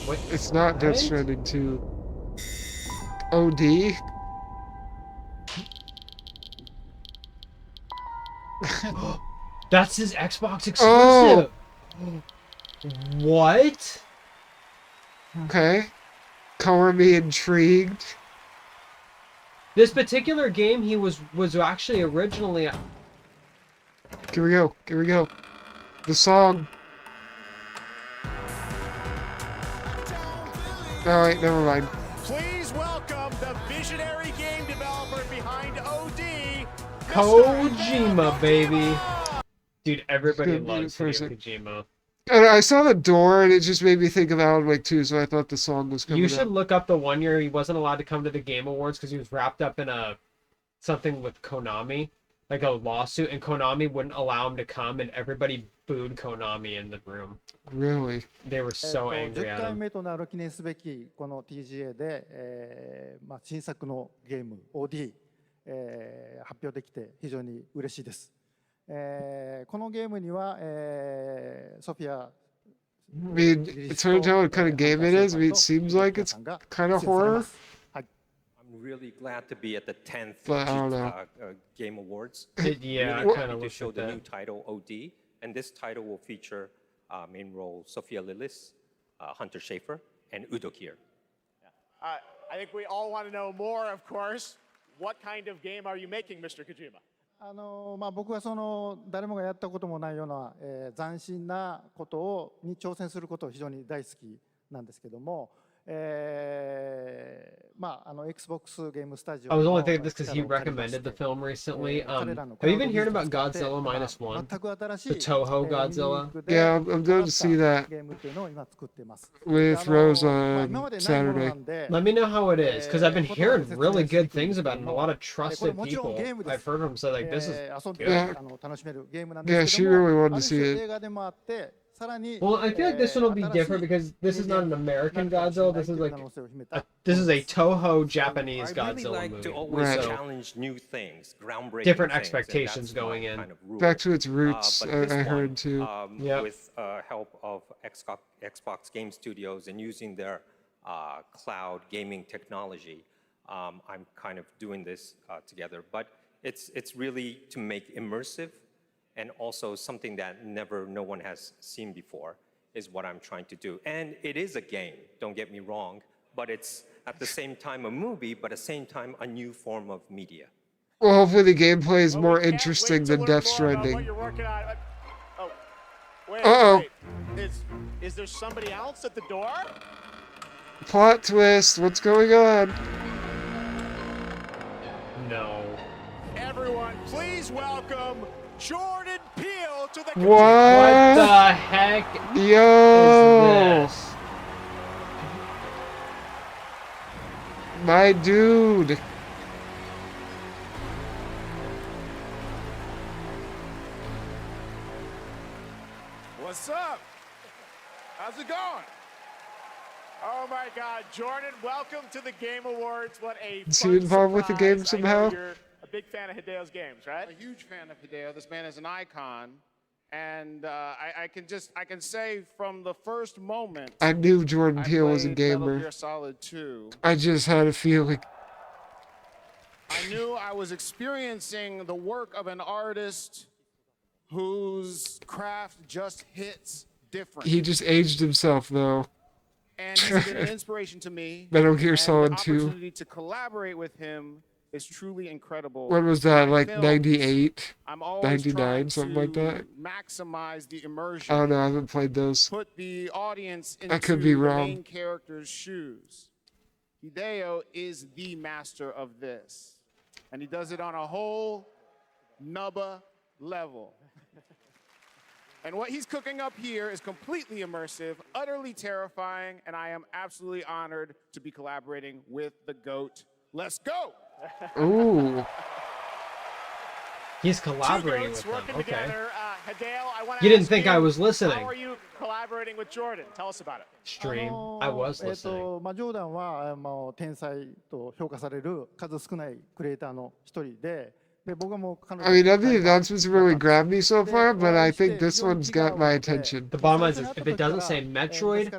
What?
It's not Death
What?
Stranding 2. OD?
That's his Xbox exclusive!
Oh!
What?
Okay. Color me intrigued.
This particular game he was actually originally...
Here we go. Here we go. The song. Oh, wait, never mind.
Please welcome the visionary game developer behind OD,
Kojima, baby! Dude, everybody
Good
loves
person.
Hideo Kojima.
And I saw the door, and it just made me think of Alan Wake 2, so I thought the song was coming
You should
up.
look up the one year he wasn't allowed to come to the Game Awards because he was wrapped up in something with Konami, like a lawsuit, and Konami wouldn't allow him to come, and everybody booed Konami in the room.
Really?
They were so angry
10
at
回
him.
目となる記念すべきこの TGA で、新作のゲーム OD、発表できて非常に嬉しいです。このゲームには、ソフィア
I mean, it's hard to tell what kind of game it is. I mean, it seems like it's kind of horror.
I'm really glad to be at the 10th
But I don't know.
Game Awards.
Yeah,
really
I kinda
happy to
looked
show
at
the
that.
new title OD, and this title will feature main role Sophia Lillis, Hunter Schafer, and Udo Kier.
I think we all want to know more, of course. What kind of game are you making, Mr. Kojima?
僕はその誰もがやったこともないような、斬新なことに挑戦することを非常に大好きなんですけども、Xbox ゲームスタジオ
I was only thinking this because he recommended the film recently. Have you been hearing about Godzilla Minus One? The Toho Godzilla?
Yeah, I'm going to see that with Rose on Saturday.
Let me know how it is, because I've been hearing really good things about it, and a lot of trusted people. I've heard them say, like, this is good.
Yeah, she really wanted to see it.
Well, I feel like this one will be different because this is not an American Godzilla. This is like this is a Toho Japanese Godzilla
like
movie.
to always
Right.
challenge new things, groundbreaking
Different
things, and
expectations
that's my
going in.
kind of rule.
Back to its roots,
But
I
this
heard
one,
too.
With help of Xbox Game Studios and using their cloud gaming technology, I'm kind of doing this together. But it's really to make immersive, and also something that no one has seen before is what I'm trying to do. And it is a game, don't get me wrong, but it's at the same time a movie, but at the same time a new form of media.
Well, hopefully the gameplay is more interesting than Death Stranding.
Wait,
Uh-oh.
wait. Is there somebody else at the door?
Plot twist. What's going on?
No.
Everyone, please welcome Jordan Peele to the
What
the heck
Yo!
is this?
My dude.
What's up? How's it going? Oh my God, Jordan, welcome to the Game Awards. What a
Is
fun
he involved with the game
surprise. I know
somehow?
you're a big fan of Hideo's games, right?
A huge fan of Hideo. This man is an icon. And I can say from the first moment
I knew Jordan
I
Peele was a
played Metal
gamer.
Gear Solid 2,
I just had a feeling.
I knew I was experiencing the work of an artist whose craft just hits different.
He just aged himself though.
And he's been an inspiration to me.
Metal Gear
and
Solid
the
2.
opportunity to collaborate with him is truly incredible.
When was that?
My
Like
films,
98,
I'm always
99,
trying
something like
to
that.
maximize the immersion.
I don't know. I haven't played those.
Put the audience into
I could be
the
wrong.
main character's shoes. Hideo is the master of this. And he does it on a whole nubba level. And what he's cooking up here is completely immersive, utterly terrifying, and I am absolutely honored to be collaborating with the GOAT. Let's go!
Ooh.
He's collaborating with
Two
them.
goats working
Okay.
together. Hideo, I want to
You didn't
ask
think
you,
I was listening.
How are you collaborating with Jordan? Tell us about it.
Stream. I was listening.
ジョーダンは天才と評価される数少ないクリエイターの一人で、僕はもう彼女
I mean, none of the announcements really grabbed me so far, but I think this one's got my attention.
The bottom line is, if it doesn't say Metroid,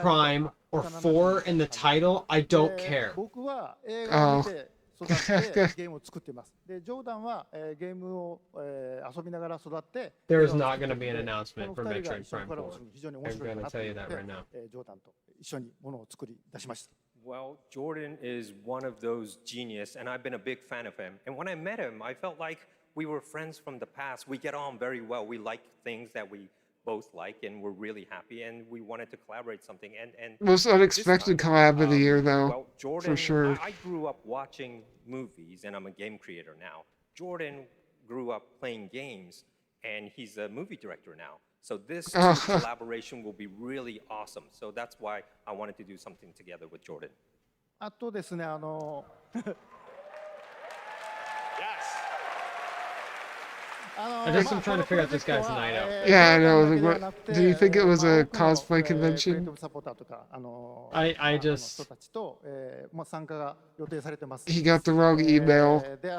Prime, or 4 in the title, I don't care.
僕は映画を見て育ってゲームを作っています。で、ジョーダンはゲームを遊びながら育って。
There is not going to be an announcement for
この二人が
Metroid
一緒に
Prime
コラボ
4.
するの非常に面
I'm
白い
going
な
to
と
tell
思
you
っ
that
て
right now.
ジョーダンと一緒にものを作り出しました。
Well, Jordan is one of those genius, and I've been a big fan of him. And when I met him, I felt like we were friends from the past. We get on very well. We like things that we both like, and we're really happy, and we wanted to collaborate something. And
Most unexpected collab of the year, though,
well, Jordan,
for sure.
I grew up watching movies, and I'm a game creator now. Jordan grew up playing games, and he's a movie director now. So this collaboration will be really awesome. So that's why I wanted to do something together with Jordan.
あとですね、
I just am trying to figure out this guy's night out.
Yeah, I know. Like, what, do you think it was a cosplay convention?
I just.
人たちと参加が予定されてます。
He got the wrong email.
で、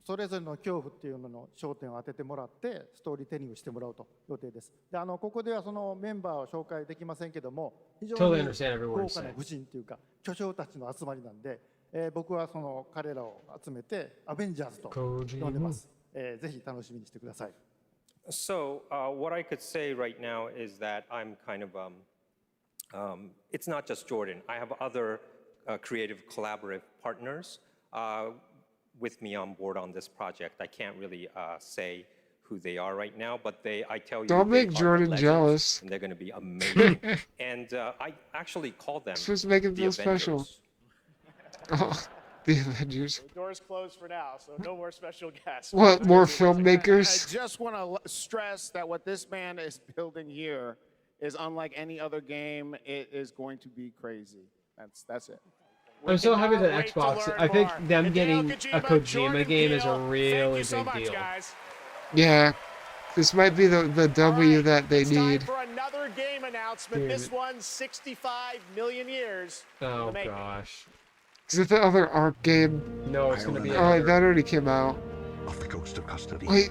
それぞれの恐怖っていうのの焦点を当ててもらってストーリーテリングしてもらうと予定です。で、ここではそのメンバーを紹介できませんけども、非常に
Totally understand every word
豪
you're
華な
saying.
武人というか巨匠たちの集まりなんで、僕はその彼らを集めてアベンジャーズと呼んでます。ぜひ楽しみにしてください。
So what I could say right now is that I'm kind of, it's not just Jordan. I have other creative collaborative partners with me on board on this project. I can't really say who they are right now, but I tell you,
Don't
they
make
are
Jordan
legends,
jealous.
and they're going to be amazing. And I actually call them
Supposed to make him
the
feel special.
Avengers.
Oh, the Avengers.
The door's closed for now, so no more special guests.
What, more
I
filmmakers?
just want to stress that what this man is building here is unlike any other game. It is going to be crazy. That's it.
I'm so happy that Xbox. I think them getting a Kojima game is a really big deal.
Yeah, this might be the W that they need.
For another game announcement,
Dude.
this one's 65 million years.
Oh
in the making.
gosh.
Is it the other Ark game?
No, it's gonna be.
Oh, that already came out.
Off the coast of custody.
Wait,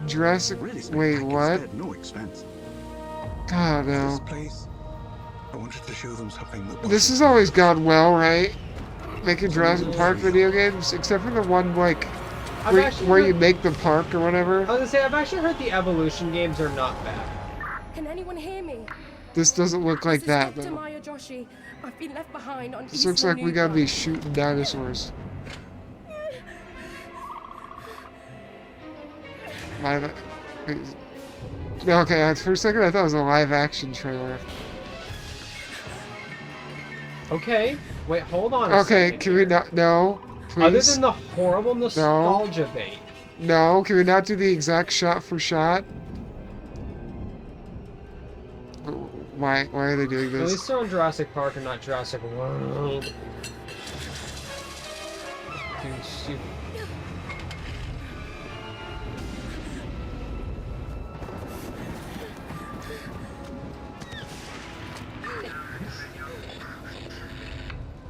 Jurassic. Wait, what?
No expense.
Oh no.
This place, I wanted to show them something that
This has always gone well, right? Making Jurassic Park video games, except for the one like where you make the park or whatever.
I was gonna say I've actually heard the Evolution games are not bad.
Can anyone hear me?
This doesn't look like that
Dr.
though.
Maya Joshi. I've been left behind on
This looks
East
like we gotta
Nubra.
be shooting dinosaurs. Okay, for a second I thought it was a live action trailer.
Okay, wait, hold on a
Okay,
second
can we
here.
not? No, please.
Other than the horrible nostalgia bait.
No, can we not do the exact shot for shot? Why are they doing
At
this?
least they're on Jurassic Park and not Jurassic World. Dude, stupid.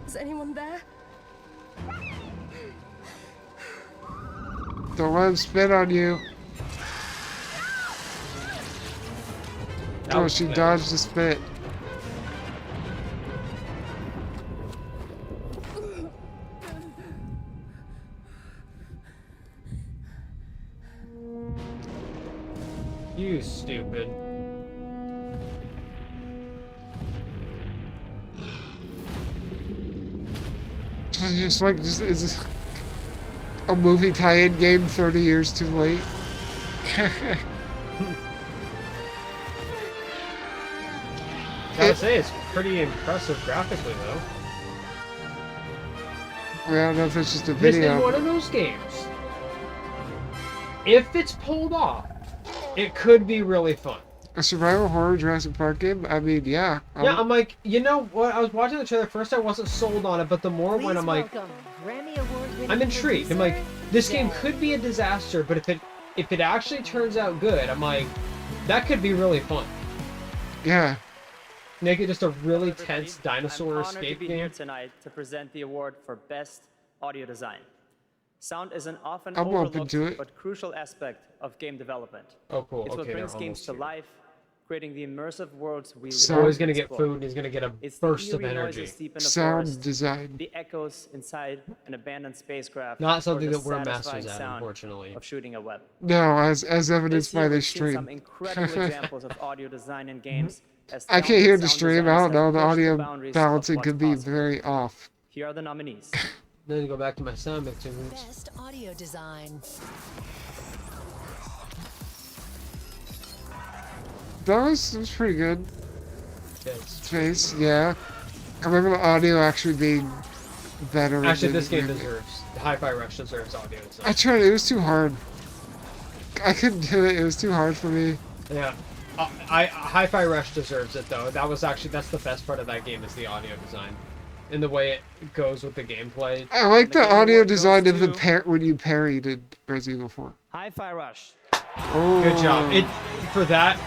Is anyone there?
Don't let him spit on you. Oh, she dodged the spit.
You stupid.
Just like, is this a movie tie-in game 30 years too late?
Gotta say, it's pretty impressive graphically, though.
I don't know if it's just a
This is
video.
one of those games. If it's pulled off, it could be really fun.
A survival horror Jurassic Park game? I mean, yeah.
Yeah, I'm like, you know what? I was watching the trailer first. I wasn't sold on it, but the more when I'm like, I'm intrigued. I'm like, this game could be a disaster, but if it actually turns out good, I'm like, that could be really fun.
Yeah.
Make it just a really tense dinosaur
I'm honored to
escape
be
game.
here tonight to present the award for Best Audio Design. Sound is an often
I'm open
overlooked
to it.
but crucial aspect of game development.
Oh, cool.
It's what
Okay,
brings
they're
games
almost
to
here.
life, creating the immersive worlds we
So
love
he's
to
gonna get
explore.
food. He's gonna get a
It's the
burst of
eerie
energy.
noises deep in the
Sound
forest,
design.
the echoes inside an abandoned spacecraft,
Not
or
something
the
that we're
satisfying
masters at,
sound
unfortunately.
of shooting a web.
No, as evidenced
This year
by
we've
this
seen
stream.
some incredible examples of audio design in games. as
I can't hear the
talented
stream.
sound
I don't know. The
designers have pushed
audio
boundaries of
balancing
what's
could be
possible.
very off.
Here are the nominees.
Then go back to my sound mixing rooms.
Best audio design.
That was pretty good.
Yes.
Space, yeah. I remember the audio actually being better.
Actually,
than
this game
the-
deserves. Hi-Fi Rush deserves audio design.
I tried. It was too hard. I couldn't do it. It was too hard for me.
Yeah. Hi-Fi Rush deserves it though. That's the best part of that game is the audio design, and the way it goes with the gameplay.
I like the audio
award
design
goes
of the
to-
when you parried in Resident Evil 4.
Hi-Fi Rush.
Oh.
Good job. For that.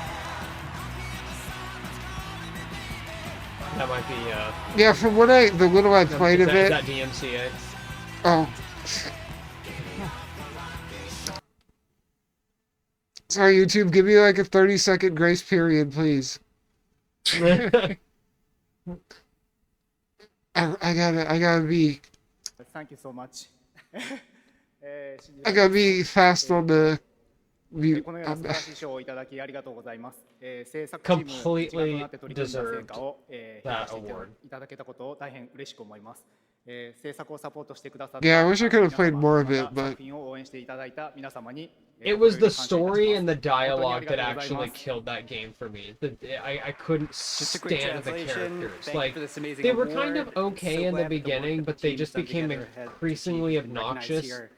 That might be.
Yeah, from what the little I played of
is
it.
that DMCA?
Oh. Sorry, YouTube. Give me like a 30-second grace period, please. I gotta be.
Thank you so much.
I gotta be fast on the mute.
このような素晴らしい賞をいただきありがとうございます。制作チームも一丸となって取り組んだ成果を評価していただけたことを大変嬉しく思います。制作をサポートしてくださった
Yeah, I wish I could have played more of
ま
it,
た
but
作品を応援していただいた皆様に
It was the story and the dialogue that actually killed that game for me. I couldn't
a quick
stand the
translation.
characters.
Thank you
Like
for this amazing
they were kind
award.
of okay
So
in the
glad for the work
beginning,
that
but
the
they
team's
just
done
became
together has
increasingly
achieved and recognized
obnoxious
here.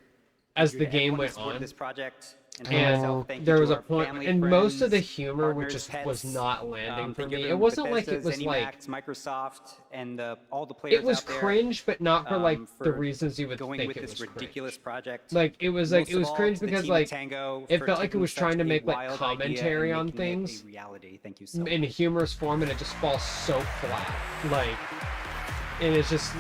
as
Thank
the
you to
game
everyone who
went
supported
on.
this project. And
And
thank you
there
to
was a
our
point,
family,
and most of the
friends,
humor
partners,
just
pets,
was not landing for
thank you
me.
to
It wasn't like
Bethesda,
it was like
ZeniMax, Microsoft, and all the players
it was
out there,
cringe, but not for like the
for
reasons you would
going
think
with
it
this
was
ridiculous
cringe.
project.
Like it was
Most of all,
cringe
to the
because
team at
like
Tango
it
for
felt like it
taking
was trying to
such a
make like
wild idea
commentary
and
on
making it a
things
reality. Thank you so
in humorous form, and it just falls so flat. Like, and it's just,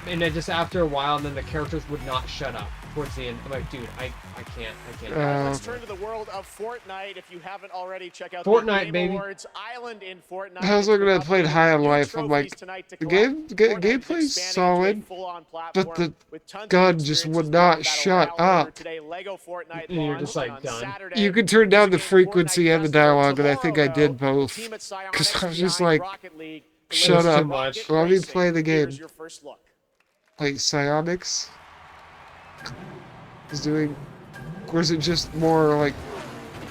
and it just after a while, and then the characters would not shut up towards the end. I'm like, dude, I can't.
Let's turn to the world of Fortnite. If you haven't already, check out
Fortnite,
the Game
baby.
Awards Island in Fortnite.
I was looking at played High on
New
Life. I'm like,
trophies tonight to
the
collect.
gameplay's solid,
full-on
but
platform
the
with tons of
gun just would not shut up.
Today, Lego Fortnite
And you're
launched
just like
on
done.
Saturday.
You could turn down the frequency and the dialogue, and I think I did both.
Team at Psyonix
Because I was just
behind
like,
Rocket League
shut
It's too
up.
much.
Let me play the game.
Here's your first look.
Like, Psyonix is doing, or is it just more like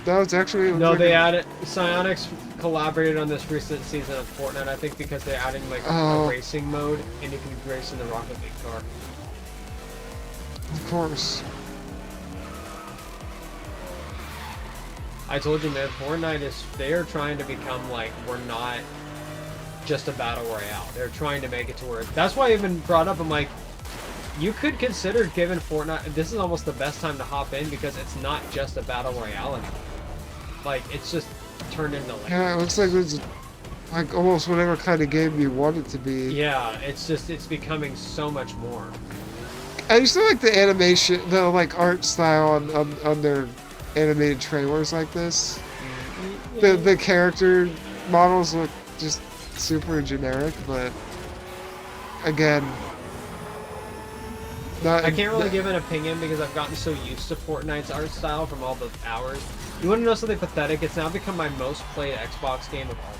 No, it's actually.
No, they added. Psyonix collaborated on this recent season of Fortnite, I think, because they're adding like a racing mode, and you can race in the Rocket League car.
Of course.
I told you, man, Fortnite is, they're trying to become like, we're not just a battle royale. They're trying to make it to where, that's why I even brought up, I'm like, you could consider giving Fortnite, this is almost the best time to hop in because it's not just a battle royale anymore. Like, it's just turned into like...
Yeah, it looks like it's like almost whatever kind of game you want it to be.
Yeah, it's just, it's becoming so much more.
I just like the animation, the like art style on their animated trailers like this. The character models look just super generic, but again,
I can't really give an opinion because I've gotten so used to Fortnite's art style from all the hours. You want to know something pathetic? It's now become my most played Xbox game of all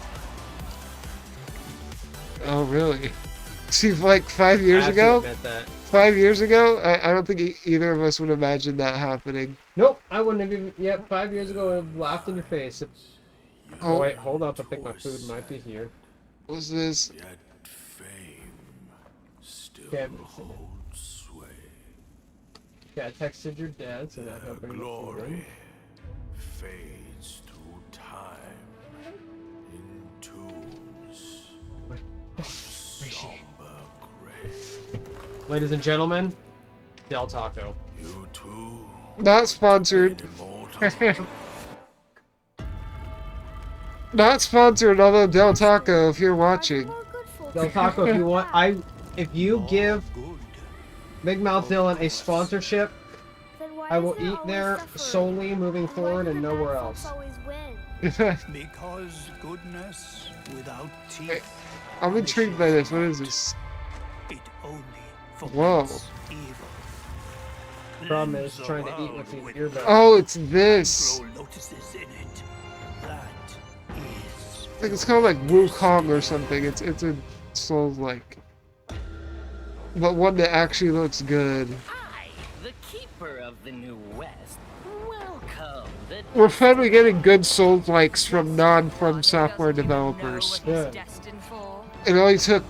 time.
Oh really? See, like 5 years ago? 5 years ago, I don't think either of us would imagine that happening.
Nope, I wouldn't have even. Yep, 5 years ago, I would have laughed in your face. Oh wait, hold up! I think my food might be here.
What's this?
Okay, I texted your dad, so that helped bring the food in.
Fades through time in tombs.
Ladies and gentlemen, Del Taco.
Not sponsored. Not sponsored, although Del Taco, if you're watching.
Del Taco, if you want, if you give Big Mouth Dylan a sponsorship, I will eat there solely moving forward and nowhere else.
Because goodness without teeth.
I'm intrigued by this. What is this?
It only
Whoa.
evil.
Problem is trying to eat what's in your earbud.
Oh, it's this.
Lotuses in it. That is.
I think it's called like Wukong or something. It's a Souls-like, but one that actually looks good.
The keeper of the New West. Welcome.
We're finally getting good Souls-likes from non-From Software developers.
Yeah.
It only took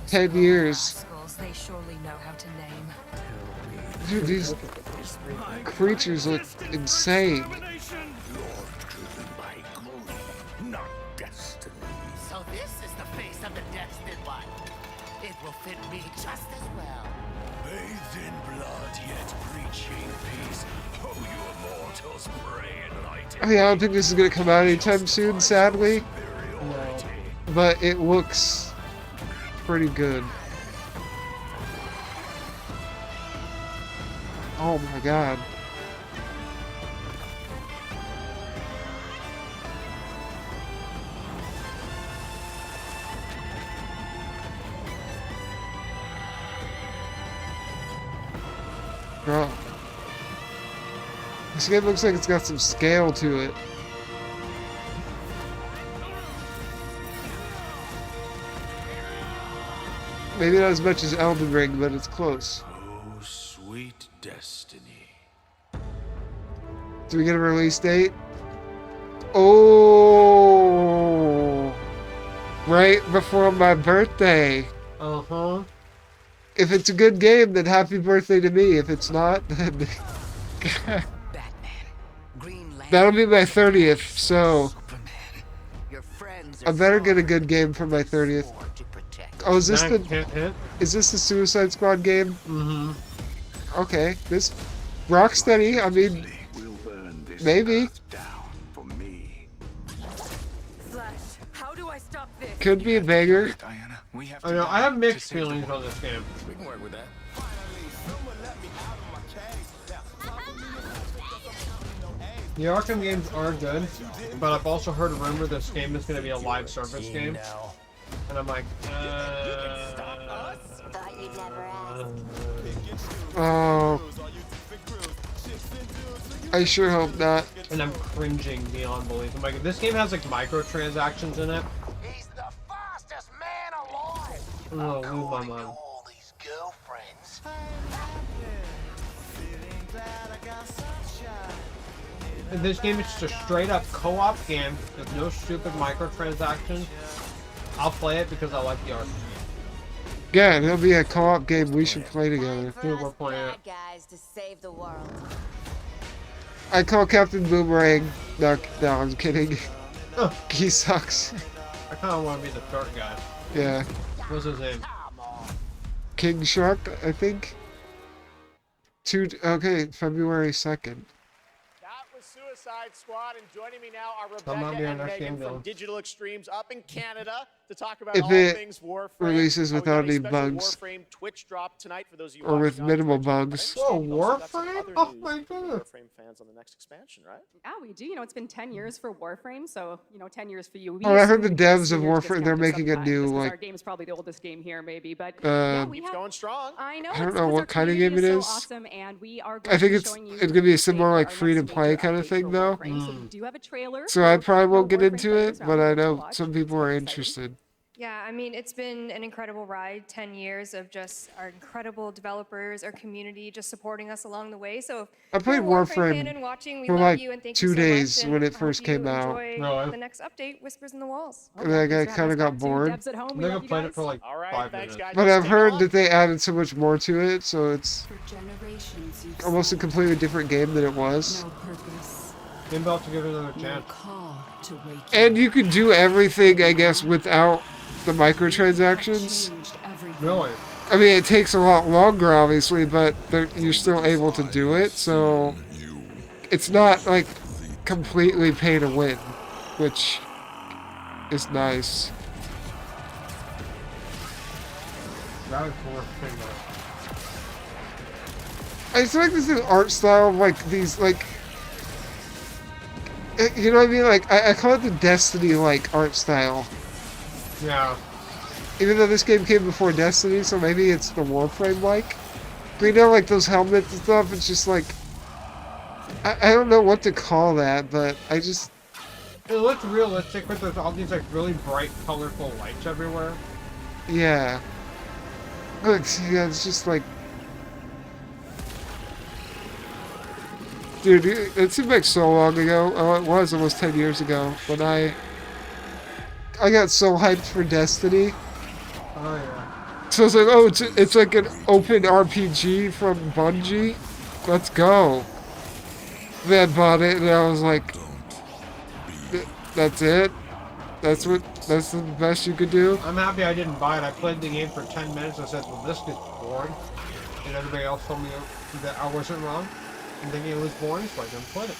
10 years.
They surely know how to name.
Dude, these creatures look insane.
Not destiny.
So this is the face of the destined one. It will fit me just as well.
Bathed in blood, yet preaching peace. Oh, you immortals, pray enlighten.
I don't think this is going to come out anytime soon, sadly. But it looks pretty good. Oh my god. Bro. This game looks like it's got some scale to it. Maybe not as much as Elden Ring, but it's close.
Oh, sweet destiny.
Do we get a release date? Oh, right before my birthday.
Uh-huh.
If it's a good game, then happy birthday to me. If it's not, then that'll be my 30th, so I better get a good game for my 30th. Oh, is this the Suicide Squad game?
Mm-hmm.
Okay, this Rocksteady, I mean, maybe.
How do I stop this?
Could be a banger.
I know, I have mixed feelings on this game.
We can work with that.
The Arkham games are good, but I've also heard a rumor this game is going to be a live service game. And I'm like,
Oh, I sure hope not.
And I'm cringing beyond belief. I'm like, this game has like microtransactions in it. Oh, lose my mind. this game is just a straight up co-op game with no stupid microtransactions, I'll play it because I like the art.
Yeah, it'll be a co-op game we should play together.
Dude, we're playing it.
Guys to save the world.
I call Captain Boomerang. No, I'm kidding. He sucks.
I kind of want to be the short guy.
Yeah.
What's his name?
King Shark, I think. Okay, February 2nd.
That was Suicide Squad, and joining me now are
That might
Rebecca
be our
and
next
Megan
game,
from
though.
Digital Extremes up in Canada to talk about
If
all
it
things Warframe.
releases
We got
without
a
any
special
bugs.
Warframe Twitch drop tonight for those of you
Or with
watching on
minimal
Twitch.
bugs.
I understand
Whoa,
you also got some
Warframe?
other
Oh
news
my
for
goodness.
Warframe fans on the next expansion, right?
Yeah, we do. You know, it's been 10 years for Warframe, so, 10 years for you.
Oh, I heard the devs of Warframe, they're making a new,
Our
like,
game is probably the oldest game here, maybe, but yeah, we
Keeps
have...
going strong.
I know.
I don't
it's
know
'cause
what
our
kind of
community
game it
so
is.
awesome, and we are
I
going
think
to
it's
be showing you
gonna be a
today
similar like
our
free to
next
play
major
kind of
update
thing
for
though.
Warframe. So we do have a trailer.
So I
for
probably won't get
Warframe
into
players
it,
out
but
there
I
to
know
watch.
some people are interested.
Yeah, I mean, it's been an incredible ride, 10 years of just our incredible developers, our community just supporting us along the way. So
I
if
played
you're a Warframe
Warframe
fan and watching, we
for
love
like
you and thank
2
you so
days
much, and
when
I
it
hope
first
you
came out.
enjoy
Really?
the next update, Whispers in the Walls.
And then I kind of got bored.
Devs at home,
I
we
think
love
I
you
played
guys.
it for like
All right,
5
thanks,
minutes.
guys.
But
Let's
I've
take
heard
off.
that they added so much more to it, so it's
For generations, you've
almost a completely different game than it was.
no purpose,
Maybe I'll have to give it another
no
chance.
call to wake
And you can do everything, I guess, without the microtransactions.
changed everything.
Really?
I mean, it takes a lot longer, obviously, but you're still able to do it, so it's not like completely pay to win, which is nice.
That was Warframe.
I just like this new art style of like these like, you know what I mean? Like I call it the Destiny like art style.
Yeah.
Even though this game came before Destiny, so maybe it's the Warframe like. But you know, like those helmets and stuff. It's just like I don't know what to call that, but I just
It looks realistic, but there's all these like really bright, colorful lights everywhere.
yeah. Look, yeah, it's just like. Dude, it seemed like so long ago. Oh, it was almost 10 years ago when I got so hyped for Destiny.
Oh yeah.
So it's like, oh, it's like an open RPG from Bungie. Let's go. Then bought it, and I was like, that's it. That's the best you could do.
I'm happy I didn't buy it. I played the game for 10 minutes and said, well, this gets boring. And everybody else told me that I wasn't wrong. And thinking it was boring, so I didn't play it.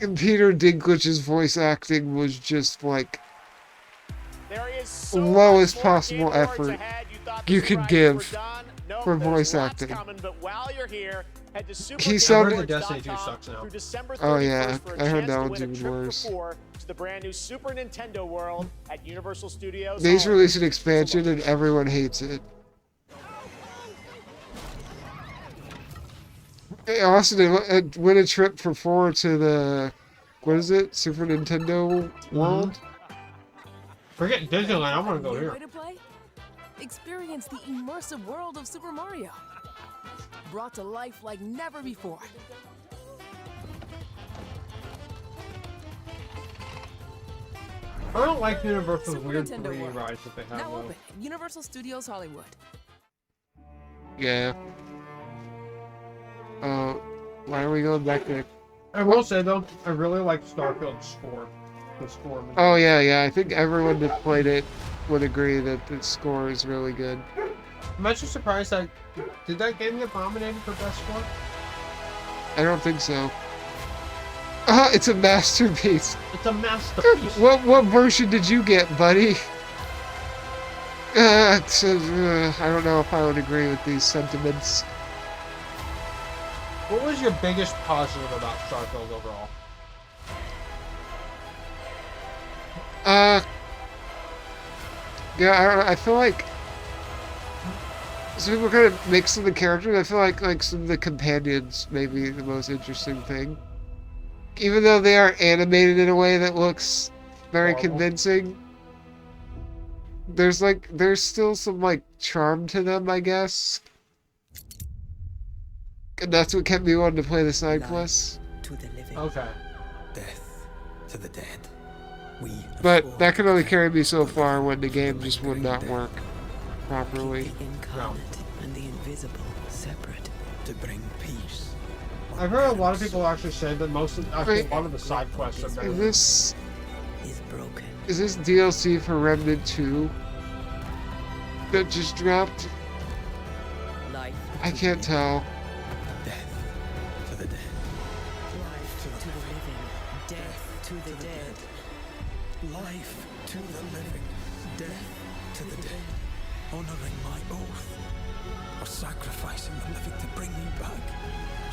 And Peter Dinklage's voice acting was just like
There is so
lowest
much more
possible
Game Awards
effort
ahead. You thought
you
the
could
surprises
give
were done? Nope,
for
there's
voice
lots
acting.
coming, but while you're here, head to
He sounded-
Destiny 2 sucks now.
through December 31st
Oh, yeah,
for a
I heard
chance
that
to
one's
win a
even
trip
worse.
for 4 to the brand new Super Nintendo World at Universal Studios.
They just
Hollywood.
released an expansion and everyone hates it. Hey, Austin, win a trip for 4 to the, what is it, Super Nintendo World?
Forget Disneyland, I want to go
New
here.
way to play? Experience the immersive world of Super Mario. Brought to life like never before.
I don't like Universal's
Super
weird
Nintendo
3D
World.
rides that they have.
Now
though.
open at Universal Studios Hollywood.
Yeah. Why are we going back there?
I will say though, I really like Starfield's score. The score.
Oh yeah, I think everyone that played it would agree that the score is really good.
I'm actually surprised that did that game get nominated for best score?
I don't think so. It's a masterpiece.
It's a masterpiece.
What version did you get, buddy? I don't know if I would agree with these sentiments.
What was your biggest positive about Starfield overall?
Yeah, I don't know. I feel like some people kind of mix in the characters. I feel like some of the companions may be the most interesting thing. Even though they are animated in a way that looks very convincing, there's still some like charm to them, I guess. And that's what kept me wanting to play the side quests.
to the living.
Okay.
Death to the dead. We
But that could only carry me so far when the game just would not work properly.
Incarnate and the invisible separate.
To bring peace.
I've heard a lot of people actually say that most of actually a lot of the side quests are better.
Is this DLC for Remnant 2 that just dropped? I can't tell.
Death to the dead.
Life to the living. Death to the dead.
Life to the living. Death to the dead. Honoring my oath. Or sacrificing the living to bring me back.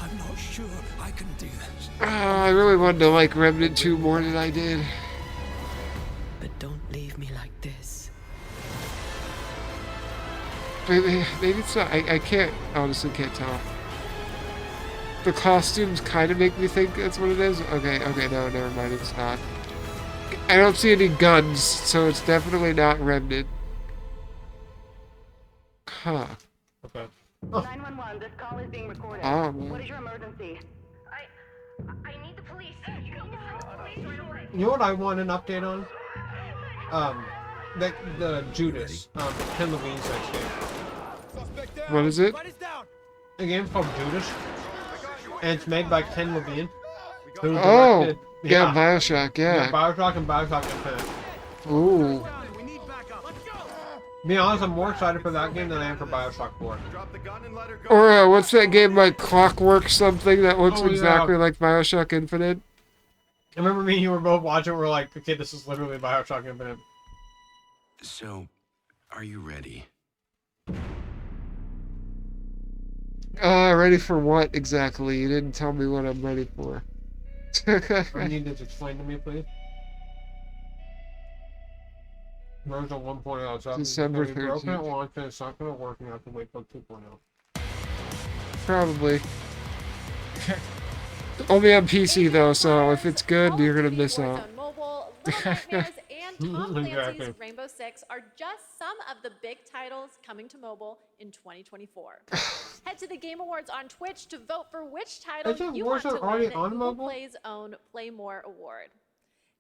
I'm not sure I can do this.
I really wanted to like Remnant 2 more than I did.
But don't leave me like this.
Maybe it's not. I can't, honestly can't tell. The costumes kind of make me think that's what it is. Okay, no, never mind, it's not. I don't see any guns, so it's definitely not Remnant. Huh.
Okay.
911, this call is being recorded.
Oh, man.
What is your emergency? I need the police.
You know what I want an update on? The Judas, Ken Levine's next game.
What is it?
A game called Judas, and it's made by Ken Levine. Who
Oh,
directed,
yeah, BioShock, yeah.
BioShock and BioShock Infinite.
Ooh.
To be honest, I'm more excited for that game than I am for BioShock 4.
Or what's that game like Clockwork something that looks exactly like BioShock Infinite?
I remember me and you were both watching, we're like, okay, this is literally BioShock Infinite.
So, are you ready?
Ready for what exactly? You didn't tell me what I'm ready for.
You need to explain to me, please. Version 1.0, so
December
it's gonna be broken
13th.
at launch and it's not going to work and you have to wait till 2.0.
Probably. Only on PC though, so if it's good, you're gonna miss out.
Mobile, Little Nightmares, and Tom
Exactly.
Clancy's Rainbow Six are just some of the big titles coming to mobile in 2024. Head to the Game Awards on Twitch to vote for which title
Isn't
you want to
Warzone already
win
on
Google
mobile?
Play's own Play More award.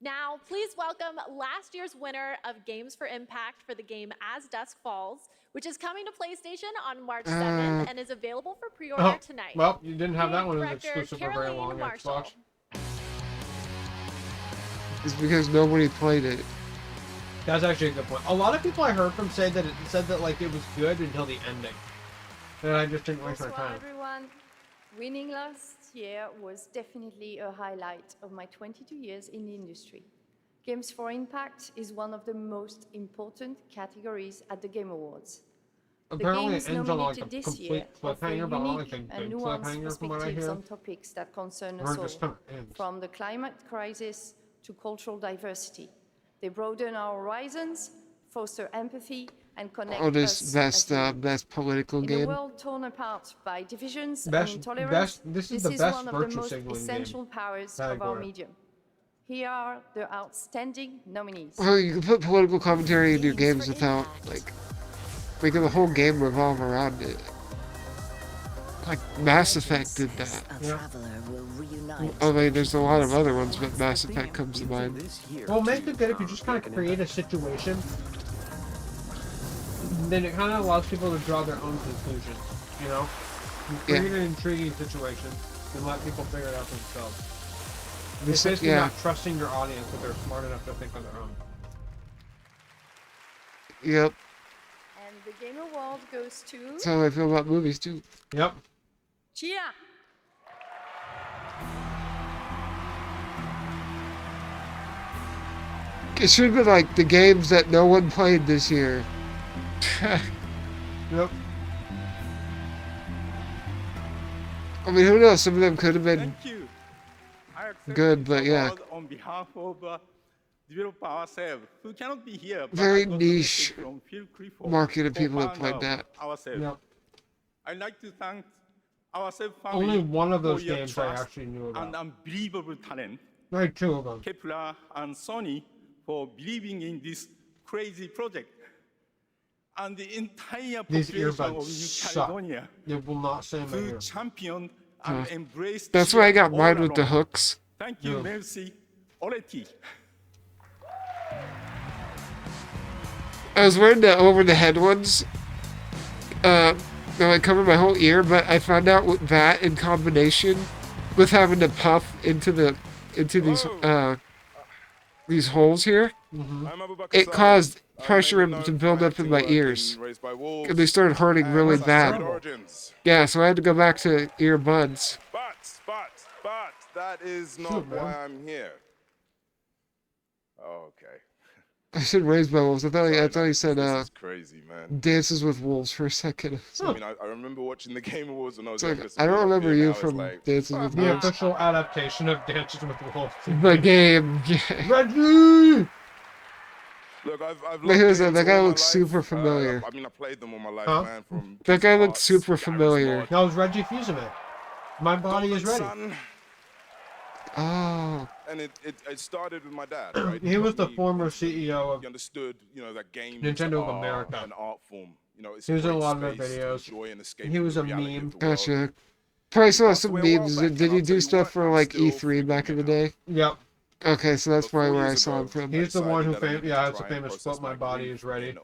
Now, please welcome last year's winner of Games for Impact for the game As Dusk Falls, which is coming to PlayStation on March 7th and is available for pre-order tonight.
Well, you didn't have that one as
Director
exclusive for very long
Caroline
on
Marshall.
Xbox.
It's because nobody played it.
That's actually a good point. A lot of people I heard from said that like it was good until the ending. And I just didn't waste my
Bonsoir
time.
everyone. Winning last year was definitely a highlight of my 22 years in the industry. Games for Impact is one of the most important categories at the Game Awards.
Apparently
the games
it ends on, like,
nominated
a
this
complete
year offer
cliffhanger, but not like
unique
a
and
big
nuanced
cliffhanger from what I
perspectives
hear.
on topics that concern
Or
us
it just
all,
kinda ends.
from the climate crisis to cultural diversity. They broaden our horizons, foster empathy, and connect
Oh,
us
this
as humans.
best political
In a
game.
world torn apart by divisions
Best-
and intolerance,
this is the best
one of the
virtue
most
signaling
essential
game
powers of our
category.
medium. Here are the outstanding nominees.
Well, you can put political commentary in your games without, like, making the whole game revolve around it. Like, Mass Effect did that. I mean, there's a lot of other ones, but Mass Effect comes to mind.
Well, makes it good if you just kind of create a situation. Then it kind of allows people to draw their own conclusions, you know? You create an intriguing situation and let people figure it out themselves. It's basically
yeah.
not trusting your audience that they're smart enough to think on their own.
Yep.
And the Game Award goes to...
That's how I feel about movies, too.
Yep.
Chia!
It should have been like the games that no one played this year.
Yep.
I mean, who knows? Some of them could have been good, but yeah.
On behalf of developer ourselves, who cannot be here, but
Very
I got
niche
message from Phil Clifford,
market of people that
co-founder
played that.
of Ourselves.
Yep.
I'd like to thank ourselves family
Only one of those
for your
games I
trust
actually knew about.
and unbelievable talent.
Right, two of them.
Kepler and Sony for believing in this crazy project. And the entire
These
population of
earbuds
New
suck.
Caledonia
They will not stay in my
who
ear.
championed and embrace
That's why I got
all
mine with the
around.
hooks.
Thank you, merci. Already.
I was wearing the over the head ones. They like cover my whole ear, but I found out with that in combination with having to puff into these holes here, it caused pressure to build up in my ears, and they started hurting really bad. Yeah, so I had to go back to earbuds.
But that is not why I'm here. Oh, okay.
I said raised by wolves. I thought he said
crazy, man.
Dances with Wolves for a second.
I mean, I remember watching the Game Awards when I was
It's like,
younger.
I don't remember you from
like,
Dances with
The
Wolves.
official adaptation of Dances with Wolves.
The game. Yeah.
Reggie!
Look, I've
That guy looks super familiar.
I mean, I played them all my life,
Huh?
man. From
That guy looks super familiar.
That was Reggie Fils-Aimé. My body is ready.
Oh.
And it started with my dad, right?
He was the former CEO of
He understood, that game
Nintendo
was
of America.
an art form. It's
He was in a
great
lot of their
space to
videos.
enjoy and escape
He was
from
a
the reality
meme.
of the world.
Gotcha. Probably saw some memes. Did he do stuff for like E3 back in the day?
Yep.
Okay, so that's probably where I saw him from.
He's the one who it's a famous quote, my body is ready.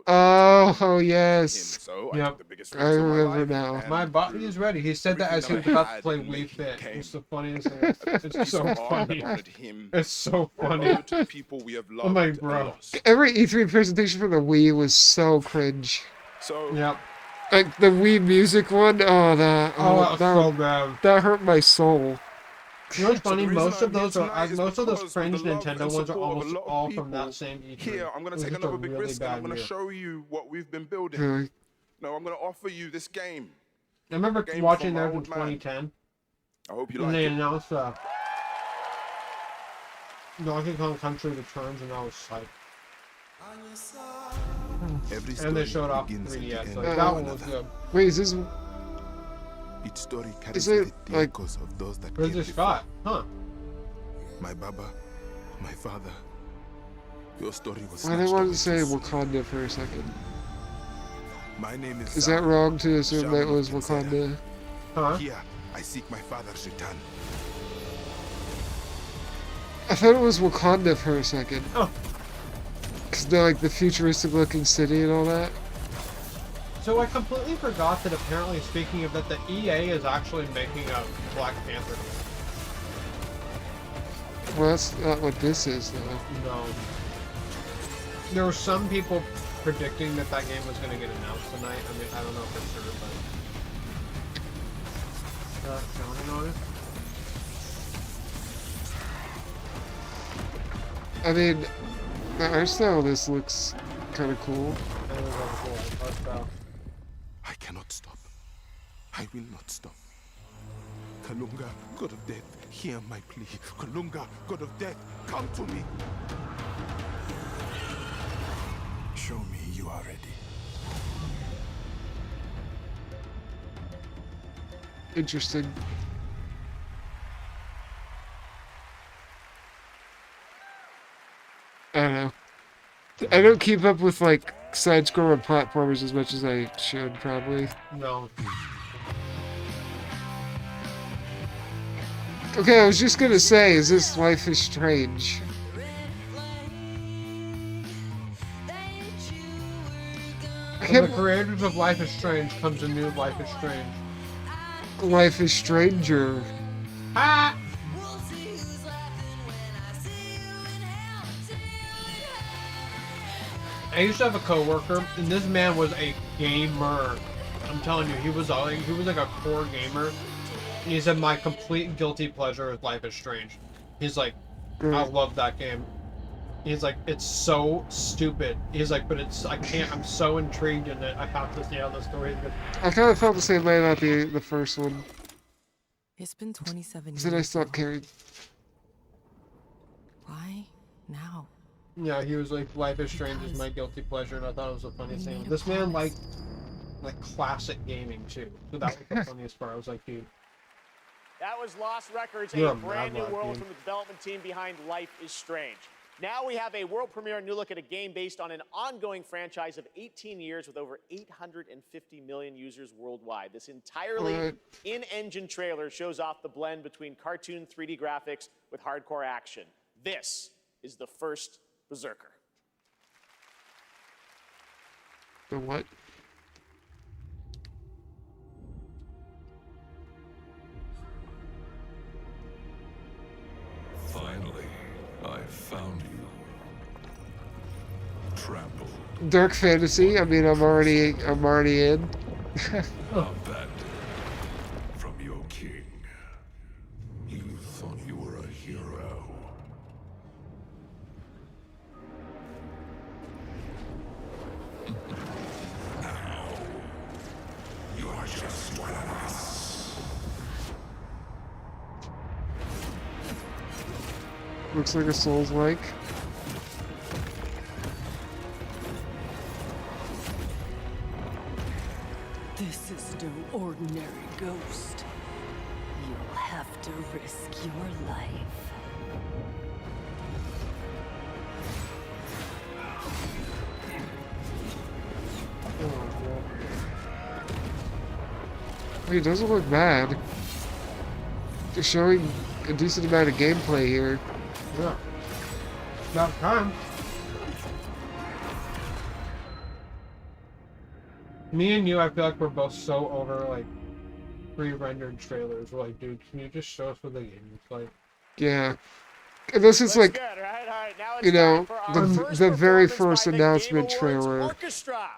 Oh yes.
Yep.
I remember now.
My body is ready. He said that as he was about to play Wii Fit. It's the funniest thing. It's so funny. It's so funny. I'm like, bro.
Every E3 presentation for the Wii was so cringe.
So
yep.
Like the Wii music one. Oh, that
was so bad.
That hurt my soul.
You know what's funny? Most of those cringe Nintendo ones are almost all from that same E3.
Here, I'm going to take another big risk and I'm going to show you what we've been building.
Really?
No, I'm going to offer you this game.
I remember watching theirs in 2010.
I hope you
and
like
they
it.
announced Donkey Kong Country Returns, and I was psyched. And they showed off 3DS. Like, that one was good.
Wait, is this?
Its story carries
Is it
the
like?
echoes of those that
Where's
came
this Scott? Huh?
My Baba, my father. Your story was
Why did I want to say Wakanda for a second?
My name is
Is that wrong to assume that was Wakanda?
Huh?
Here, I seek my father's return.
I thought it was Wakanda for a second.
Oh.
Cause they're like the futuristic looking city and all that.
So I completely forgot that apparently, speaking of that, the EA is actually making a Black Panther game.
Well, that's not what this is, though.
No. There were some people predicting that that game was going to get announced tonight. I mean, I don't know for sure, but... counting on it?
I mean, the art style of this looks kind of cool.
I cannot stop. I will not stop. Kalunga, God of death, hear my plea. Kalunga, God of death, come to me. Show me you are ready.
Interesting. I don't know. I don't keep up with like side-scroller platformers as much as I should, probably.
No.
Okay, I was just gonna say, is this Life is Strange?
From the creators of Life is Strange comes a new Life is Strange.
Life is Stranger.
Ah! I used to have a coworker, and this man was a gamer. I'm telling you, he was like a core gamer. And he said my complete guilty pleasure is Life is Strange. He's like, I love that game. He's like, it's so stupid. He's like, but I'm so intrigued in it. I have to see how the story is good.
I kind of felt the same way about the first one.
It's been 27 years.
Then I stopped caring.
Why now?
Yeah, he was like, Life is Strange is my guilty pleasure, and I thought it was the funniest thing. This man liked classic gaming too. So that was the funniest part. I was like, dude.
That was Lost Records,
You're
a
a
brand new
mad
world
dude.
from the development team behind Life is Strange. Now we have a world premiere new look at a game based on an ongoing franchise of 18 years with over 850 million users worldwide. This entirely in-engine trailer shows off the blend between cartoon 3D graphics with hardcore action. This is the first Berserker.
The what?
Finally, I found you. Trampled.
Dark fantasy. I mean, I'm already in.
Abandoned from your king. You thought you were a hero. Now, you are just one of us.
Looks like a Souls-like.
This is no ordinary ghost. You'll have to risk your life.
It doesn't look bad. They're showing a decent amount of gameplay here.
Yeah. About time. Me and you, I feel like we're both so over like pre-rendered trailers. We're like, dude, can you just show us what the game is like?
Yeah. And this is like,
Good, right? All right, now it's
you know,
time for our
the very
performance
first
by the Game
announcement
Awards
trailer.
Orchestra.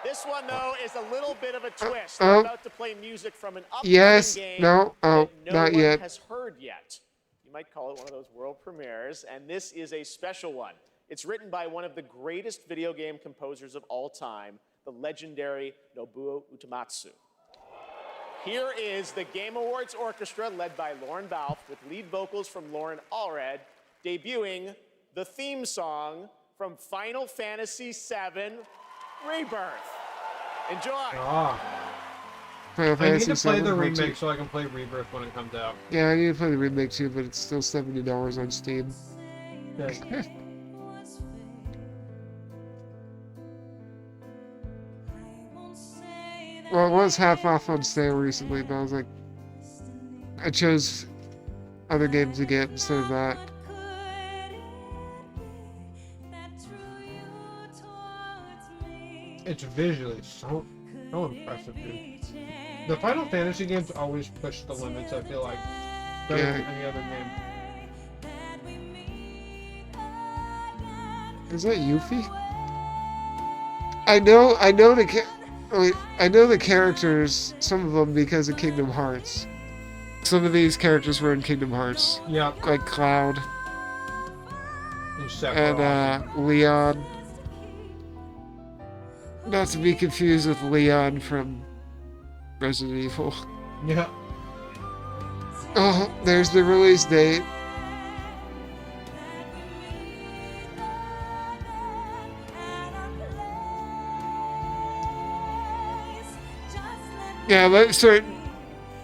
This one, though, is a little bit of a twist.
oh.
We're about to play music from an upcoming
Yes.
game
No. Oh,
that
not
no one
yet.
has heard yet. You might call it one of those world premieres, and this is a special one. It's written by one of the greatest video game composers of all time, the legendary Nobuo Uematsu. Here is the Game Awards Orchestra, led by Lauren Balfe, with lead vocals from Lauren Allred, debuting the theme song from Final Fantasy VII Rebirth. Enjoy.
Ah.
Final
I need to
Fantasy
play
VII
the
Remake.
remake so I can play Rebirth when it comes out.
Yeah, I need to play the remake too, but it's still $70 on Steam. Well, it was half off on sale recently, but I was like, I chose other games to get instead of that.
It's visually so impressive, dude. The Final Fantasy games always push the limits, I feel like, better than any other game.
Is that Yuffie? I know the characters, some of them because of Kingdom Hearts. Some of these characters were in Kingdom Hearts.
Yeah.
Like Cloud.
And
Leon. Not to be confused with Leon from Resident Evil.
Yeah.
Oh, there's the release date. Yeah, let's start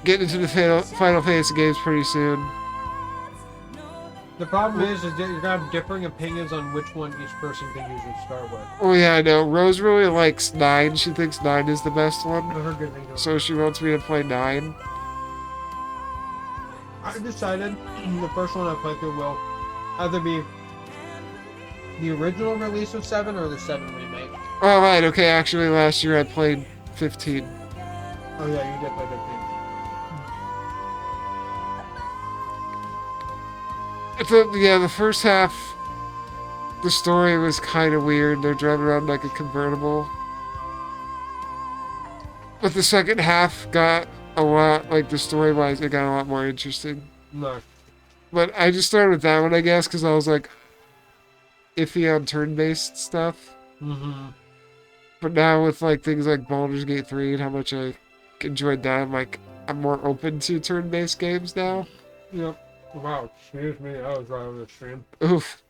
getting into the Final Fantasy games pretty soon.
The problem is that you're gonna have differing opinions on which one each person can usually start with.
Oh yeah, I know. Rose really likes 9. She thinks 9 is the best one. So she wants me to play 9.
I decided the first one I play through will either be the original release of 7 or the 7 remake.
Oh right, okay, actually last year I played 15.
Oh yeah, you did play 15.
The first half, the story was kind of weird. They're driving around like a convertible. But the second half got a lot, like the story-wise, it got a lot more interesting.
No.
But I just started with that one, I guess, because I was like iffy on turn-based stuff.
Mm-hmm.
But now with like things like Baldur's Gate 3 and how much I enjoyed that, I'm more open to turn-based games now.
Yep. Wow, excuse me, I was right on the stream.
Oof.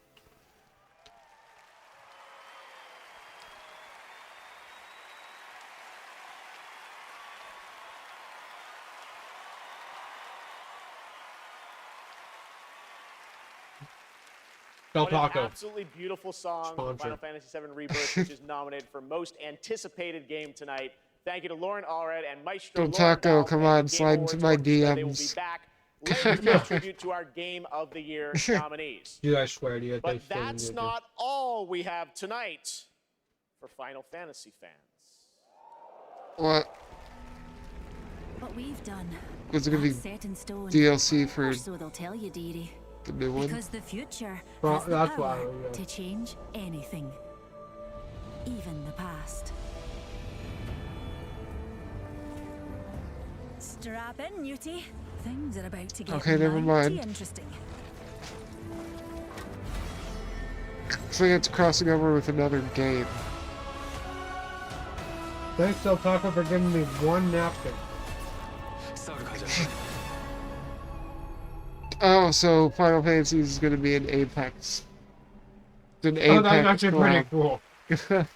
Del
What an
Taco.
absolutely beautiful song,
Sponsor.
Final Fantasy VII Rebirth, which is nominated for Most Anticipated Game tonight. Thank you to Lauren Allred and Maestro
Del
Lauren
Taco,
Bell
come
and
on,
the Game
slide
Awards
into my
Orchestra. They will be
DMs.
back later to pay tribute to our Game of the Year nominees.
Dude, I swear to you.
But that's not all we have tonight for Final Fantasy fans.
What?
What we've done.
Was it gonna be
that's set in stone.
DLC for
Or so they'll tell you, dearie.
the new one?
Because the future
Well,
has the
that's
power
why, yeah.
to change anything, even the past. Strap in, Newty. Things are about to get
Okay, never
mighty
mind.
interesting.
So it's crossing over with another game.
Thanks, Del Taco, for giving me one napkin.
Oh, so Final Fantasy is going to be an Apex. It's an Apex.
Oh, that's actually pretty
collab.
cool.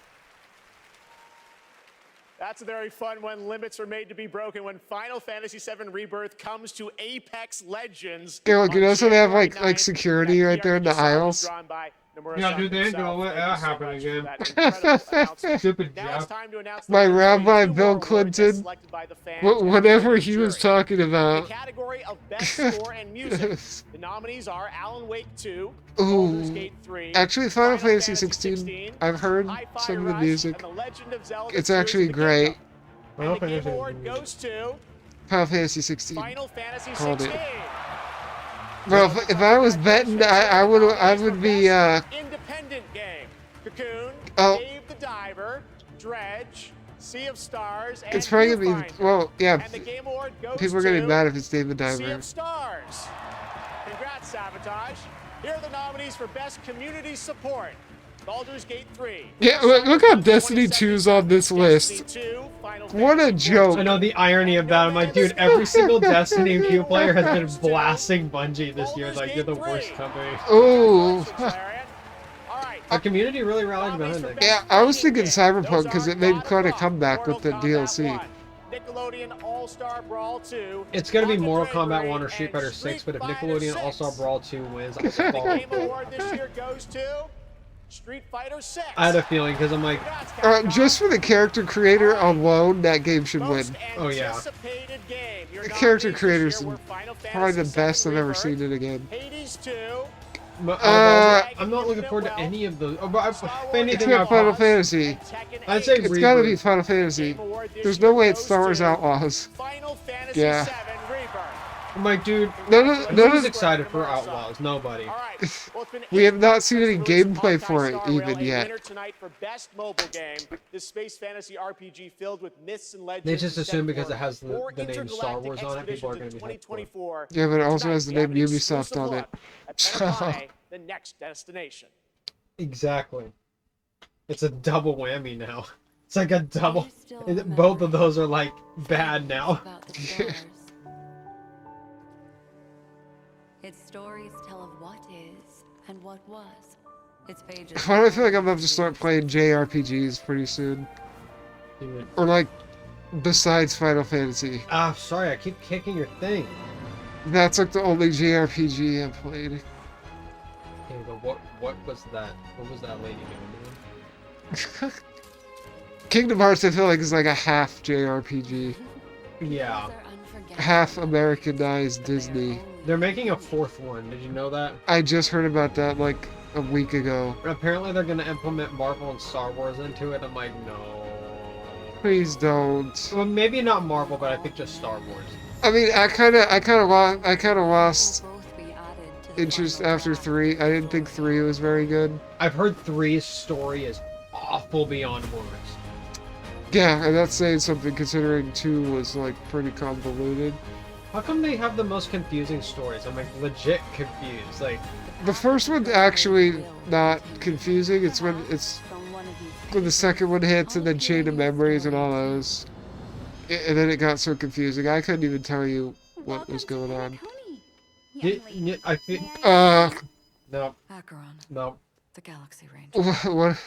That's very fun when limits are made to be broken. When Final Fantasy VII Rebirth comes to Apex Legends.
Yeah, look, you
on
also have
January
like
9th,
security right there in the aisles.
drawn by Nomura
Yeah,
Sato
dude, they ain't
himself.
gonna let
Thank you
that
so
happen
much for
again.
that incredible announcement.
Stupid
Now it's
Jeff.
time to announce the
My
winners.
rabbi
Two
Bill
more awards
Clinton,
selected by the fans and
whatever
the
he was
jury.
talking
In the
about.
category of Best Score and Music, the nominees are Alan Wake 2, Baldur's
Ooh,
Gate 3,
actually, Final Fantasy 16. I've heard some of the music.
and The Legend of Zelda
It's
Tears
actually
of the
great.
Kingdom. And the Game Award goes to
Final Fantasy 16.
Final Fantasy
Called
16.
it. Bro, if I was betting, I would be
Independent game. Cocoon,
Oh.
Dave the Diver, Dredge, Sea of Stars, and
It's probably gonna
Viewfinder.
be, well, yeah.
And the Game Award goes
People are gonna be
to
mad if it's David
Sea
Diver.
of Stars. Congrats, Sabotage. Here are the nominees for Best Community Support. Baldur's Gate 3.
Yeah, look how Destiny 2's on this list. What a joke.
I know the irony of that. I'm like, dude, every single Destiny 2 player has been blasting Bungie this year. Like, you're the worst company.
Oh.
The community really rallied behind it.
Yeah, I was thinking Cyberpunk because it made quite a comeback with the DLC.
Nickelodeon All-Star Brawl 2.
It's gonna be Mortal Kombat 1 or Street Fighter 6, but if Nickelodeon All-Star Brawl 2 wins, I
The
fall.
Game Award this year goes to Street Fighter 6.
I had a feeling because I'm like,
Just for the character creator alone, that game should win.
oh yeah.
Anticipated game. Your
The character
nominees
creators
this year
are
were Final
probably the
Fantasy
best I've
VII
ever seen
Rebirth,
it again.
Hades 2,
I'm not looking forward to any of those. Oh, but if
It's
anything,
not Final Fantasy.
I'd say
It's gotta be
Rebirth.
Final Fantasy. There's no way it's Star Wars Outlaws.
Final Fantasy
Yeah.
7 Rebirth.
I'm like, dude,
None
who's
of
excited for Outlaws? Nobody.
we have not seen any gameplay for it even yet.
Winner tonight for Best Mobile Game. This space fantasy RPG filled with myths and legends.
They just
is set
assume because
for
it has the
four
name Star
intergalactic
Wars on it, people are going
expeditions
to be
in
hyped for it.
2024.
Yeah, but it also has the
Tonight,
name
we have an
Ubisoft
exclusive
on it.
look at Pentai, the next destination.
Exactly. It's a double whammy now. It's like a double. Both of those are like bad now.
Its stories tell of what is and what was. Its pages.
Why do I feel like I'm gonna have to start playing JRPGs pretty soon? Or like, besides Final Fantasy.
Ah, sorry, I keep kicking your thing.
That's like the only JRPG I've played.
Okay, but what was that? What was that lady doing?
Kingdom Hearts I feel like is like a half JRPG.
Yeah.
Half Americanized Disney.
They're making a fourth one. Did you know that?
I just heard about that like a week ago.
Apparently they're gonna implement Marvel and Star Wars into it. I'm like, no.
Please don't.
Well, maybe not Marvel, but I think just Star Wars.
I mean, I kind of lost interest after 3. I didn't think 3 was very good.
I've heard 3's story is awful beyond words.
Yeah, and that's saying something considering 2 was like pretty convoluted.
How come they have the most confusing stories? I'm like legit confused. Like
The first one's actually not confusing. It's when the second one hits and then Chain of Memories and all those. And then it got so confusing. I couldn't even tell you what was going on.
I think. No.
Acheron.
No.
The Galaxy Ranger.
What?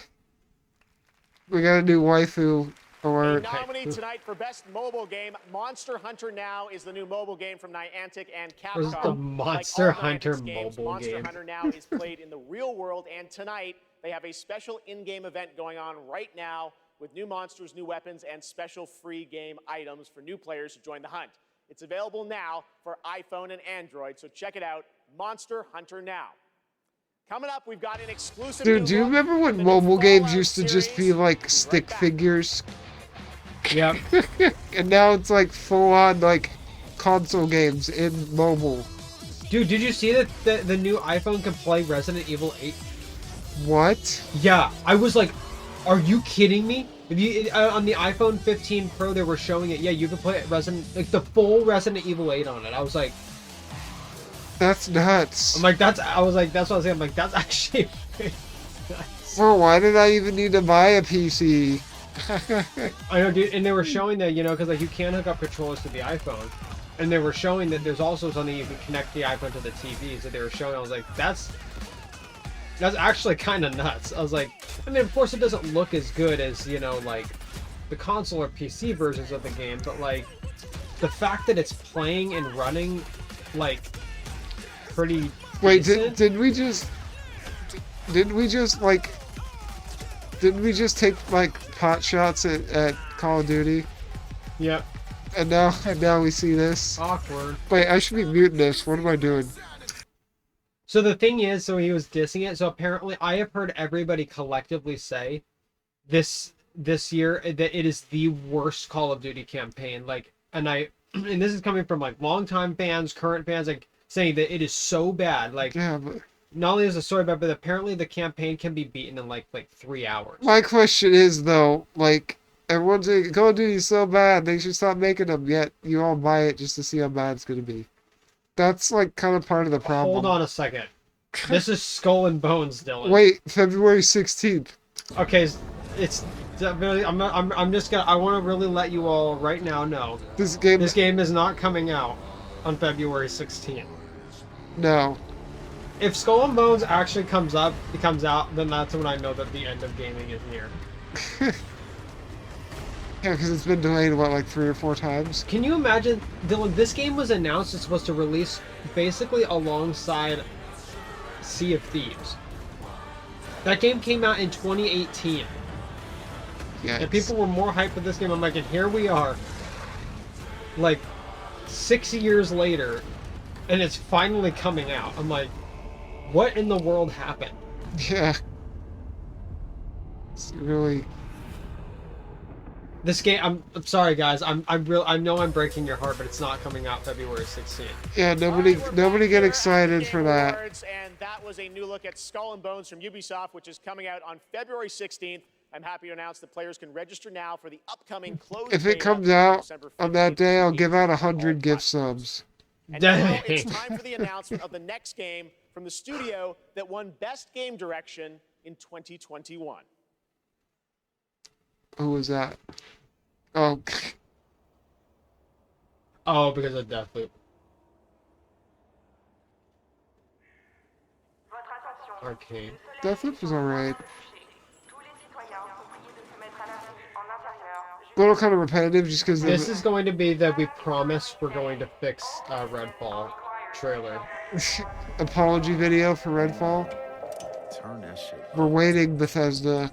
We got a new waifu Or
A nominee tonight for Best Mobile Game, Monster Hunter Now is the new mobile game from Niantic and Capcom.
Where's the Monster
Like all
Hunter
Niantic's games,
mobile
Monster
game?
Hunter Now is played in the real world, and tonight they have a special in-game event going on right now with new monsters, new weapons, and special free game items for new players who join the hunt. It's available now for iPhone and Android, so check it out, Monster Hunter Now. Coming up, we've got an exclusive
Dude,
new
do you
look
remember
at
when
the new
mobile games
Fallout
used to just be like stick figures?
Yep.
And now it's like full on like console games in mobile.
Dude, did you see that the new iPhone can play Resident Evil 8?
What?
Yeah, I was like, are you kidding me? If you on the iPhone 15 Pro, they were showing it. Yeah, you can play the full Resident Evil 8 on it. I was like,
that's nuts.
I'm like, that's what I was saying. I'm like, that's actually nuts.
Well, why did I even need to buy a PC?
I know, dude, and they were showing that, you know, because like you can hook up controllers to the iPhone, and they were showing that there's also something you can connect the iPhone to the TV. So they were showing. I was like, that's actually kind of nuts. I was like, I mean, of course, it doesn't look as good as, you know, like the console or PC versions of the game, but like the fact that it's playing and running like pretty.
Wait,
decent.
didn't we just take like pot shots at Call of Duty?
Yep.
And now we see this.
Awkward.
Wait, I should be muting this. What am I doing?
So the thing is, so he was dissing it. So apparently, I have heard everybody collectively say this year that it is the worst Call of Duty campaign. Like, and this is coming from like longtime fans, current fans, like saying that it is so bad. Like,
yeah, but
not only is the story bad, but apparently the campaign can be beaten in like 3 hours.
my question is though, like, everyone's saying Call of Duty is so bad, they should stop making them. Yet you all buy it just to see how bad it's gonna be. That's like kind of part of the problem.
Hold on a second. This is Skull and Bones, Dylan.
Wait, February 16th.
Okay, it's really. I'm just gonna. I want to really let you all right now know
This game
is not coming out on February 16th.
No.
If Skull and Bones actually comes out, then that's when I know that the end of gaming is near.
Yeah, because it's been delayed, what, like 3 or 4 times?
Can you imagine, Dylan, this game was announced it's supposed to release basically alongside Sea of Thieves. That game came out in 2018.
Yeah.
And people were more hyped with this game. I'm like, and here we are, like 6 years later, and it's finally coming out. I'm like, what in the world happened?
Yeah. It's really...
This game, I'm sorry guys, I know I'm breaking your heart, but it's not coming out February 16th.
Yeah, nobody get excited for that.
And that was a new look at Skull and Bones from Ubisoft, which is coming out on February 16th. I'm happy to announce that players can register now for the upcoming closed
If it
beta
comes out
December
on that
15th.
day, I'll give out 100 gift subs.
And now it's time for the announcement of the next game from the studio that won Best Game Direction in 2021.
Who was that? Oh.
Oh, because of Deathloop. Arcane.
Deathloop was alright. A little kind of repetitive just because...
This is going to be that we promise we're going to fix Redfall trailer.
Apology video for Redfall.
Turn that shit.
We're waiting, Bethesda.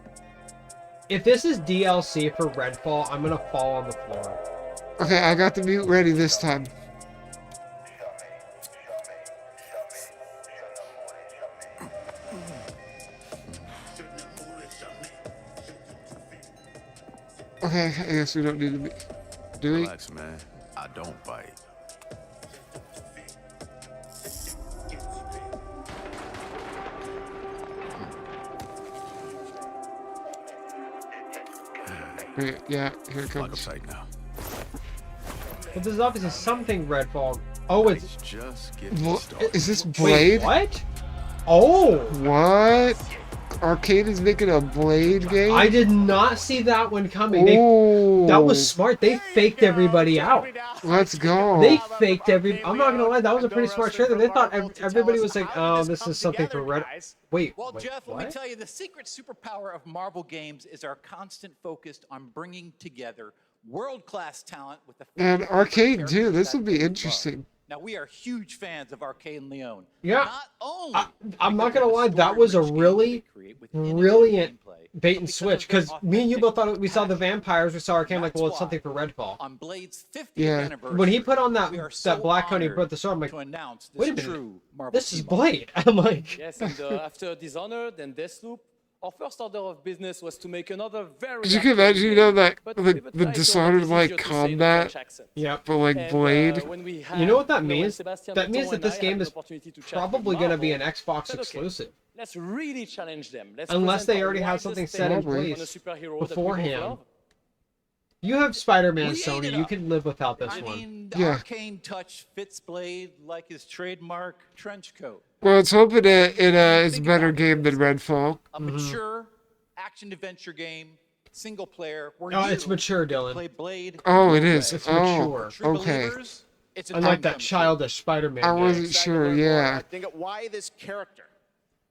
If this is DLC for Redfall, I'm gonna fall on the floor.
Okay, I got the mute ready this time. Okay, I guess we don't need to be... Do we?
Relax, man. I don't bite.
Wait, yeah, here it comes.
Sight now.
But this is obviously something Redfall. Oh, it's
just
Is this Blade?
Wait, what? Oh!
What? Arcade is making a Blade game.
I did not see that one coming.
Ooh.
That was smart. They faked everybody out.
Let's go.
They faked I'm not gonna lie, that was a pretty smart trailer. They thought everybody was like, "Oh, this is something for Red." Wait,
Well,
wait,
Jeff,
what?
let me tell you, the secret superpower of Marvel Games is our constant focus on bringing together world-class talent with the
And Arcade too. This will be interesting.
Now, we are huge fans of Arcade and Leon.
Yeah,
Not only
I'm not gonna lie, that was a really brilliant bait and switch. Because me and you both thought we saw the vampires, we saw Arcane, like, well, it's something for Redfall.
on Blade's 50th
Yeah.
anniversary,
When he put on that
we are so
black coat, he
honored
put the sword. I'm like,
to announce this
wait a minute,
true Marvel
this is
team-up.
Blade. I'm like,
Yes, and after Dishonored and Deathloop, our first order of business was to make another very.
Did you can imagine, you know, that
but
the
with title,
Dishonored
it's
like
easier to say in
combat,
French accent.
Yep.
but like
And,
Blade.
when we
you know what that
had, when
means?
Sebastian
That means
Vettel
that
and
this
I had
game
the
is
opportunity to chat with
probably going to be an
Marvel,
Xbox
said, okay,
exclusive.
Let's really challenge them. Let's
Unless
present
they
our
already have
widest
something
take
set in
on a
place
superhero that we both
beforehand.
love.
You have Spider-Man,
Create
Sony.
it
You
up.
can live without this
I
one.
mean, the
Yeah.
Arcane touch fits Blade like his trademark trench coat.
Well, let's hope it is a better game than Redfall.
A mature action-adventure game, single player. Where
Oh,
you
it's mature, Dylan.
play Blade.
Oh, it is.
It's
Oh,
mature.
True
okay.
believers, it's a
Unlike
dream
that
come true.
childish Spider-Man
I
game.
wasn't
Excited to
sure.
learn more.
Yeah,
I think why this character?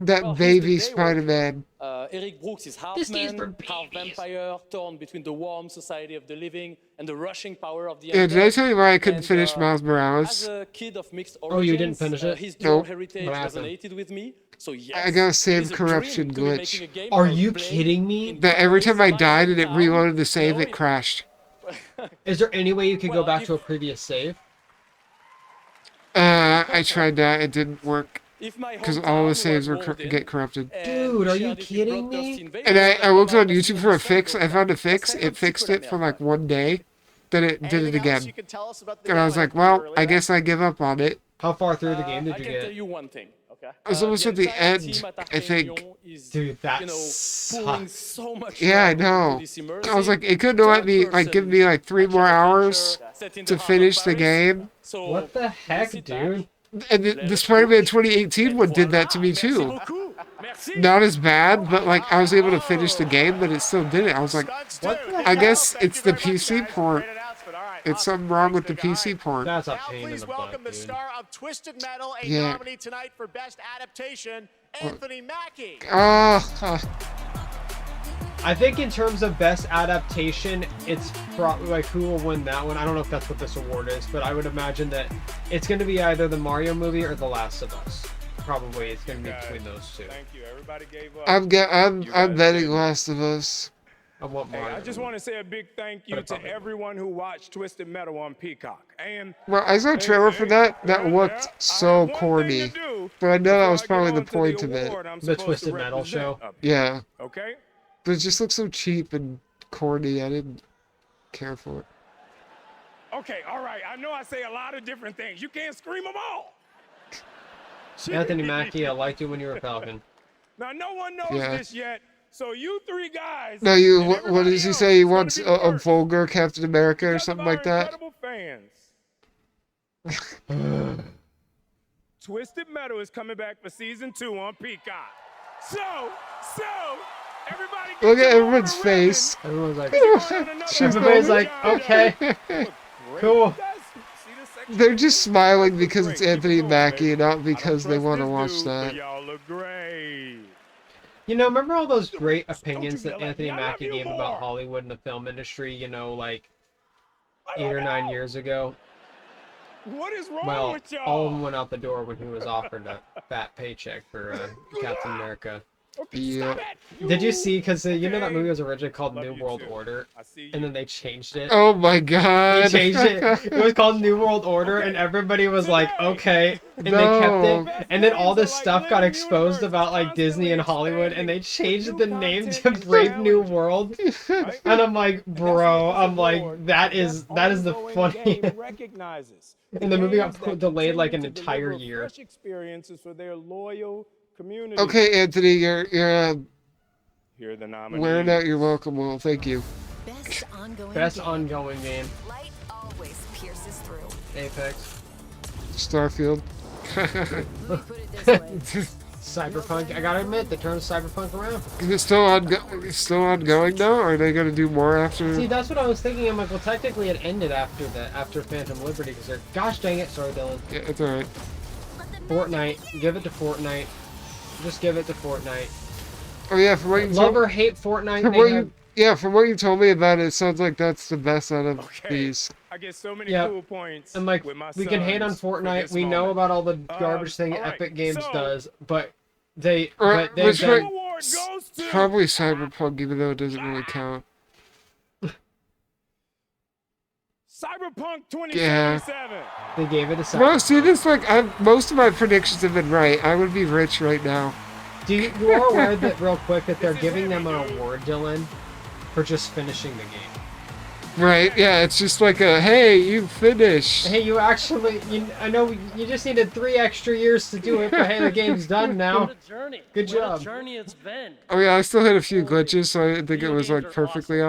that
Well, he's
baby
the day
Spider-Man.
Eric Brooks is half
This game's
man,
for
half
babies.
vampire, torn between the warm society of the living and the rushing power of the
Yeah, did I
undead.
tell you why I couldn't
And,
finish Miles
As
Morales?
a kid of mixed
Oh, you didn't
origins,
finish it?
his dual
Nope.
heritage
What happened?
resonated with me. So yes,
I got a
it
save
is a
corruption
dream to be
glitch.
making a game
Are
about
you
Blade
kidding me?
in
That every time I
Paris,
died and it
town,
reloaded the save,
knowing-
it crashed.
Is there any way you could go
Well,
back
if-
to a previous save?
I tried that. It didn't work
If my
because
hometown
all the
was
saves
Walden,
get corrupted.
and
Dude, are you
shared it with
kidding
bloodthirsty
me?
invaders,
And I looked on
then
YouTube for a fix. I
That's
found a fix.
kind
It
of
fixed
secret
it for like one day. Then it did it
Anything else
again.
you can tell us about the
And I
game?
was like,
think we
well,
earlier.
I guess I give up on it.
How far through the game did
I
you
can tell
get?
you one thing.
Okay.
I was almost at the
entire
end,
team at
I
Arcane
think.
Lyon is,
Dude, that
you know, pouring so much
Yeah, I
love into
know.
this
I was
immersive,
like, it couldn't have let me, like, give me like 3 more hours
set in
to
the heart of
finish the
Paris.
game.
So,
What the heck,
sit back,
dude?
And the Spider-Man 2018 one did that to me
Merci
too.
beaucoup. Merci.
Not as bad, but like I was able to finish the game, but it still didn't. I was like,
What
I guess it's the PC port. It's something wrong with the PC port.
That's a
Now
pain in
please
the
welcome
butt,
the
dude.
star of Twisted Metal, a
Yeah.
nominee tonight for Best Adaptation, Anthony Mackie.
I think in terms of best adaptation, it's probably like who will win that one. I don't know if that's what this award is, but I would imagine that it's going to be either the Mario movie or The Last of Us. Probably it's going to be between those two.
Thank you. Everybody gave up.
I'm betting Last of Us.
I want
Hey,
Mario.
I just want to say a big thank you
But
to
probably-
everyone who watched Twisted Metal on Peacock. And
Well, I saw a trailer for that. That looked so corny, but I know that was probably the point of it.
The Twisted Metal show.
Yeah,
okay.
but it just looks so cheap and corny. I didn't care for it.
Okay, all right. I know I say a lot of different things. You can't scream them all.
Anthony Mackie, I liked you when you were a Falcon.
Now, no one knows
Yeah.
this yet. So you three guys.
No,
and
what
everybody
does he
else
say? He
is gonna
wants
be
a
first.
vulgar Captain America or
Because
something
of our
like that.
incredible fans. Twisted Metal is coming back for season 2 on Peacock. So, everybody.
Look
get
at
your
everyone's
honor
face.
Everyone's like,
She's
everybody's
going-
like, okay, cool.
They're just smiling because it's Anthony Mackie, not because they want to watch that.
Y'all look great.
You know, remember all those great opinions that Anthony Mackie gave about Hollywood and the film industry, you know, like 8 or 9 years ago?
What is wrong
Well,
with y'all?
all of them went out the door when he was offered a fat paycheck for Captain America.
Yeah.
Did you see? Because you know that movie was originally called New World Order, and then they changed it.
Oh my god.
They changed it. It was called New World Order, and everybody was like, okay. And they kept it. And then all this stuff got exposed about like Disney and Hollywood, and they changed the name to Brave New World. And I'm like, bro, I'm like, that is the funniest.
Recognizes
And the movie got delayed like an entire year.
fresh experiences for their loyal community.
Okay, Anthony, you're
Here are the nominees.
wearing out your welcome will. Thank you.
Best ongoing game.
Light always pierces through.
Apex.
Starfield.
Let me put it this way.
Cyberpunk. I gotta admit, they turned Cyberpunk around.
Is it still ongoing though? Or are they gonna do more after?
See, that's what I was thinking. I'm like, well, technically it ended after Phantom Liberty, because they're. Gosh dang it! Sorry, Dylan.
Yeah, it's alright.
Fortnite. Give it to Fortnite. Just give it to Fortnite.
Oh yeah, from what you
Love or hate Fortnite.
From
they
what
have-
you, yeah, from what you told me about it, it sounds like that's the best out of these.
I get so many
Yeah.
cool points.
And like,
with my
we can hate on
sons for
Fortnite.
this
We know
moment.
about all the garbage thing
all right,
Epic Games
so-
does, but they've
Which
done.
way- Probably Cyberpunk, even though it doesn't really count.
Cyberpunk
Yeah.
2077.
They gave it a second.
Well, see, this like most of my predictions have been right. I would be rich right now.
You are aware that real quick that they're giving them an award, Dylan, for just finishing the game.
Right? Yeah, it's just like a hey, you finished.
Hey, you actually, I know you just needed 3 extra years to do it, but hey, the game's done now.
What a journey.
Good
What
job.
a journey it's been.
Oh yeah, I still hit a few glitches, so I didn't think it was like
games are
perfectly
This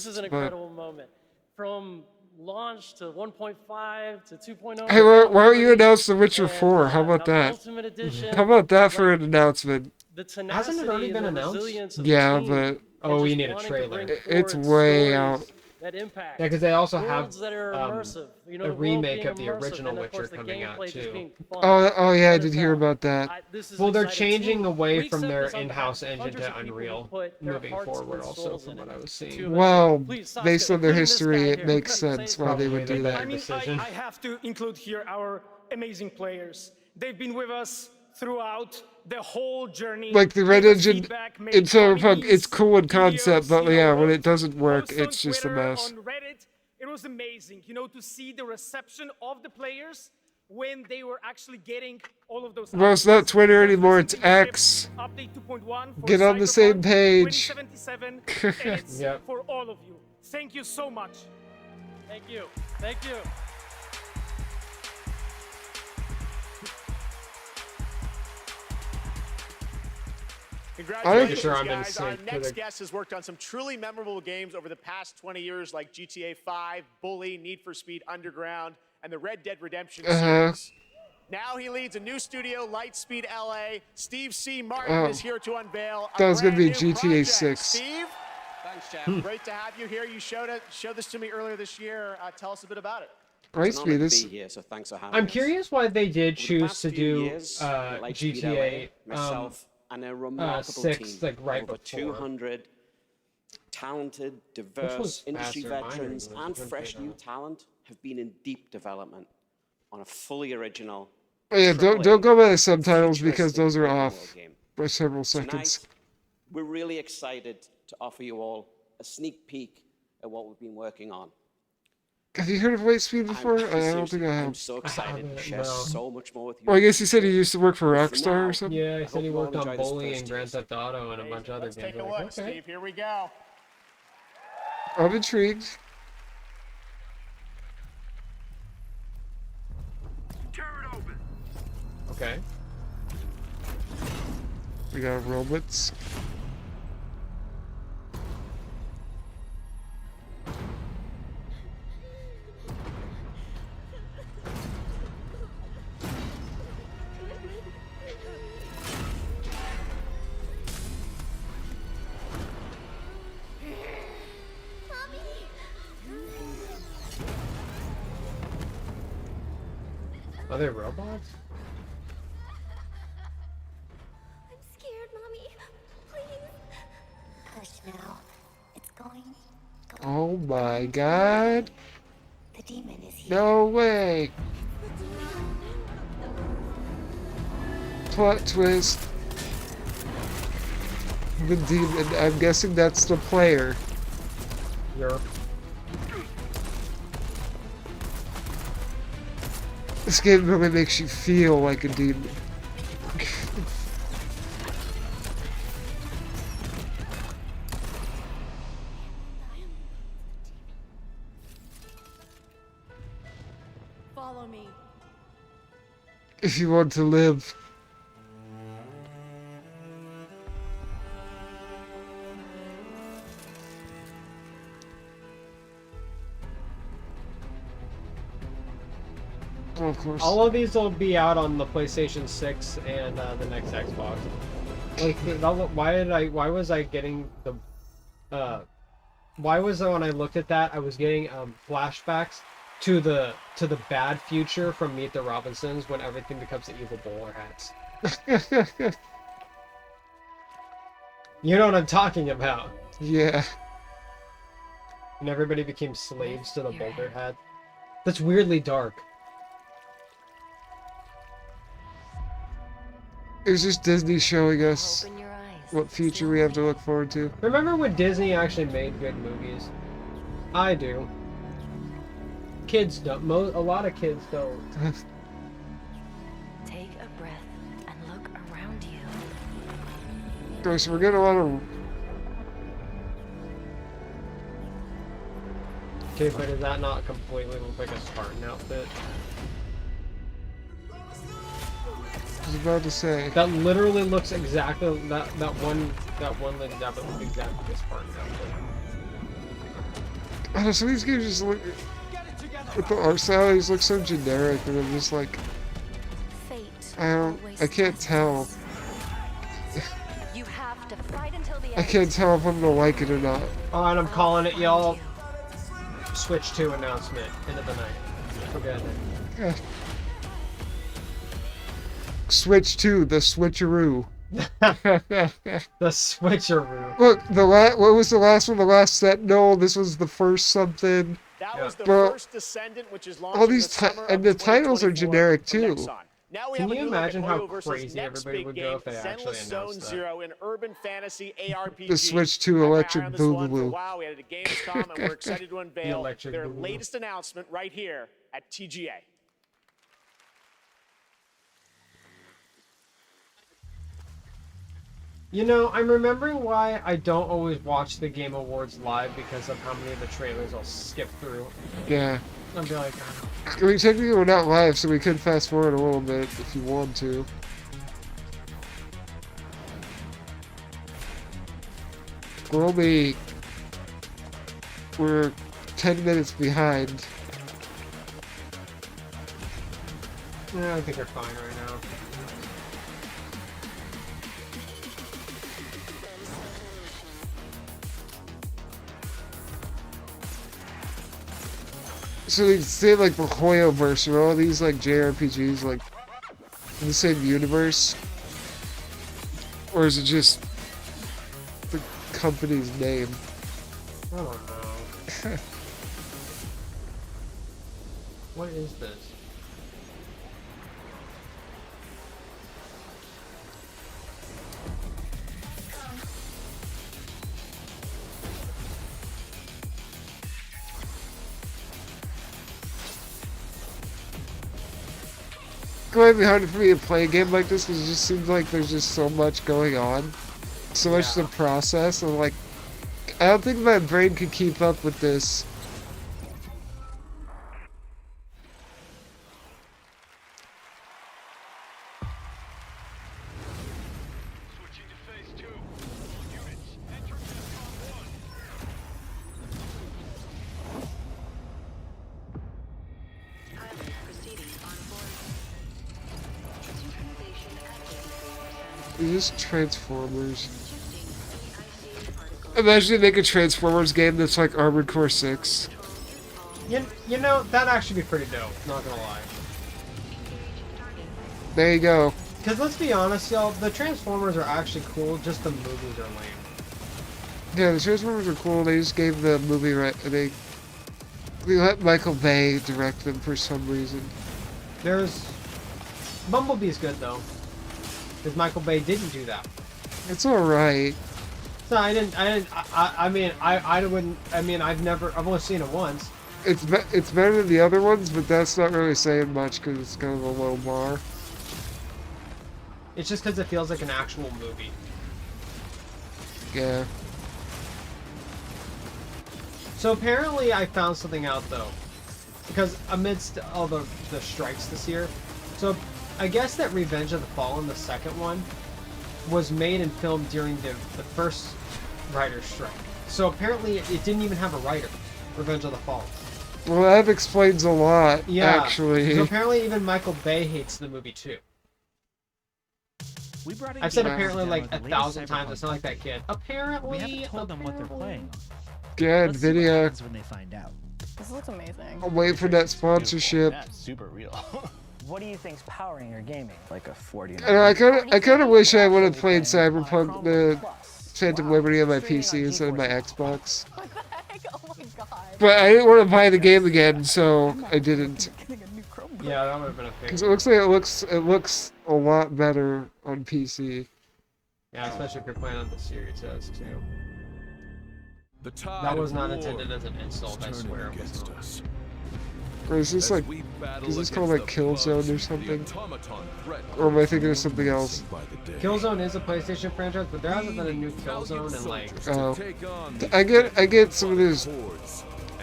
is
optimized.
an
But
incredible moment. From launch to 1.5 to 2.0.
hey, why don't you announce The Witcher 4? How about that?
Ultimate Edition.
How about that for an announcement?
The tenacity
Hasn't it already
and
been
the
announced?
resilience of
Yeah,
the team,
but
and
Oh, we
just
need a
wanting to
trailer.
bring
It's
forward
way
stories
out.
that impact.
Yeah, because they also have
Worlds that are immersive. You know,
a
the world
remake
being
of the
immersive,
original
and of
Witcher
course the
coming out
gameplay just
too.
being fun.
Oh yeah, I did hear about that.
This is
Well, they're
exciting.
changing
Team
away
Weeks
from
up
their
is on
in-house
hundreds
engine
of
to
people who
Unreal
put their
moving
hearts and
forward also,
souls
from
in
what
it.
I was seeing.
Well,
Please, Saskia,
based on their
including this
history,
guy
it
here.
makes sense why they would do that.
I mean, I have to include here our amazing players. They've been with us throughout the whole journey.
Like the Red
Gave us
Engine
feedback, made
in Cyberpunk,
funny
it's cool in
videos,
concept, but
you know,
yeah, when
wrote
it doesn't work,
posts on
it's just a
Twitter,
mess.
On Reddit, it was amazing, you know, to see the reception of the players when they were actually getting all of those.
Well, it's not Twitter anymore, it's X.
Update 2.1 for
Get on the same
Cyberpunk
page.
2077, and it's
Yep.
for all of you. Thank you so much.
Thank you. Thank you.
Congratulations,
sure I'm in
guys. Our
sync for
next
the-
guest has worked on some truly memorable games over the past 20 years, like GTA 5, Bully, Need for Speed Underground, and the Red Dead Redemption series. Now he leads a new studio, Lightspeed LA. Steve C. Martin
Oh.
is here to unveil a
That was gonna be
brand new
GTA
project.
6.
Steve,
Thanks, Jeff.
great to have you here. You showed this to me earlier this year. Tell us a bit about it.
Right, Speed, this.
Here, so thanks for having
I'm
us.
curious why they did
Over the
choose
past
to
few
do
years, Lightspeed
GTA
LA, myself, and a remarkable
6
team
like right
over
before.
200 talented,
was
diverse industry
faster, mine
veterans
was
and
good
fresh
data.
new talent have been in deep development on a fully original.
Oh yeah, don't go by the subtitles because those are
open world
off
game.
by several seconds.
Tonight, we're really excited to offer you all a sneak peek at what we've been working on.
Have you heard of Lightspeed before? I don't
Seriously,
think I
I'm
have.
so excited to share so much more with you.
Well, I guess he said he used to work for
For
Rockstar
now,
or something.
Yeah, he
I
said he
hope you all
worked on
enjoy this
Bully
first
and Grand Theft Auto and a bunch of other
Let's
games.
take a
I'm
look,
like, okay.
Steve. Here we go.
I'm intrigued.
Okay.
We got robots.
Are they robots?
I'm scared, Mommy. Please. Hush now. It's going.
Oh my god.
The demon is here.
No way. Plot twist. The demon. I'm guessing that's the player.
You're
This game really makes you feel like a demon.
Follow me.
If you want to live. Well, of course.
All of these will be out on the PlayStation 6 and the next Xbox. Like, why was I getting the, why was I, when I looked at that, I was getting flashbacks to the bad future from Meet the Robinsons when everything becomes the evil bowler hats. You know what I'm talking about.
Yeah.
And everybody became slaves to the boulder hat. That's weirdly dark.
It was just Disney showing us what future we have to look forward to.
Remember when Disney actually made good movies? I do. Kids don't. A lot of kids don't.
Take a breath and look around you.
Okay, so we're getting a lot of...
Okay, but does that not completely look like a Spartan outfit?
I was about to say.
That literally looks exactly that one looks exactly like a Spartan outfit.
I don't know, some of these games just look... With the art style, these look so generic, and I'm just like... I can't tell.
You have to fight until the end.
I can't tell if I'm gonna like it or not.
Alright, I'm calling it, y'all. Switch 2 announcement. End of the night. Forget it.
Yeah. Switch 2, the switcheroo.
The switcheroo.
Look, what was the last one? The last Sentinel. This was the first something.
That was the
Well,
first Descendant, which is
all
launching
these
the summer
and
of
the titles are
2024
generic
from
too.
Nexon. Now we
Can
have a
you
new look at
imagine how
Hoyo versus
crazy
next
everybody
big
would
game,
go if they actually
Zenless Zone
announced that?
Zero, an urban fantasy ARPG.
The Switch 2
I've been
Electric
on this one for a
Boogaloo.
while. We had it at Gamescom, and we're excited to unveil
Electric
their
Boogaloo.
latest announcement right here at TGA.
You know, I'm remembering why I don't always watch the Game Awards live because of how many of the trailers I'll skip through.
Yeah.
I'll be like,
I mean, technically we're not live, so we could fast forward a little bit if you want to. We're 10 minutes behind.
I think they're fine right now.
So they say like the Hoyoverse, are all these like JRPGs like in the same universe? Or is it just the company's name?
I don't know. What is this?
It might be hard for me to play a game like this because it just seems like there's just so much going on. So much to process, and like, I don't think my brain could keep up with this. Is this Transformers? Imagine they make a Transformers game that's like Armored Core 6.
You know, that'd actually be pretty dope, not gonna lie.
There you go.
Because let's be honest, y'all, the Transformers are actually cool, just the movies are lame.
Yeah, the Transformers are cool. They just gave the movie right. They let Michael Bay direct them for some reason.
There's Bumblebee's good though, because Michael Bay didn't do that.
It's all right.
So I mean, I wouldn't. I mean, I've only seen it once.
It's better than the other ones, but that's not really saying much because it's kind of a low bar.
It's just because it feels like an actual movie.
Yeah.
So apparently I found something out though, because amidst all the strikes this year, so I guess that Revenge of the Fallen, the second one, was made and filmed during the first writer's strike. So apparently it didn't even have a writer, Revenge of the Fallen.
Well, that explains a lot,
Yeah.
actually.
So apparently even Michael Bay hates the movie too. I've said apparently like 1,000 times. It's not like that kid. Apparently.
We haven't told them what they're playing.
Good
Let's see what
video.
happens when they find out.
This looks amazing.
I'm waiting for that sponsorship.
That's super real. What do you think's powering your gaming? Like a 40.
And I kind of wish I would have played Cyberpunk the Phantom Liberty on my PC instead of my Xbox. But I didn't want to buy the game again, so I didn't.
Yeah, that would have been a thing.
Because it looks like it looks a lot better on PC.
Yeah, especially if you're playing on the Series S too.
The tide
That was
of
not
war
intended as an insult, I
is turning
swear. It was
against
not.
us.
Or is this
As
like,
we battle
is this called
against
like
the
Killzone or
bugs,
something?
the automaton threat
Or am I thinking of something else?
by the day.
Killzone is a PlayStation franchise, but there hasn't been a new Killzone in like.
Oh, I get some of those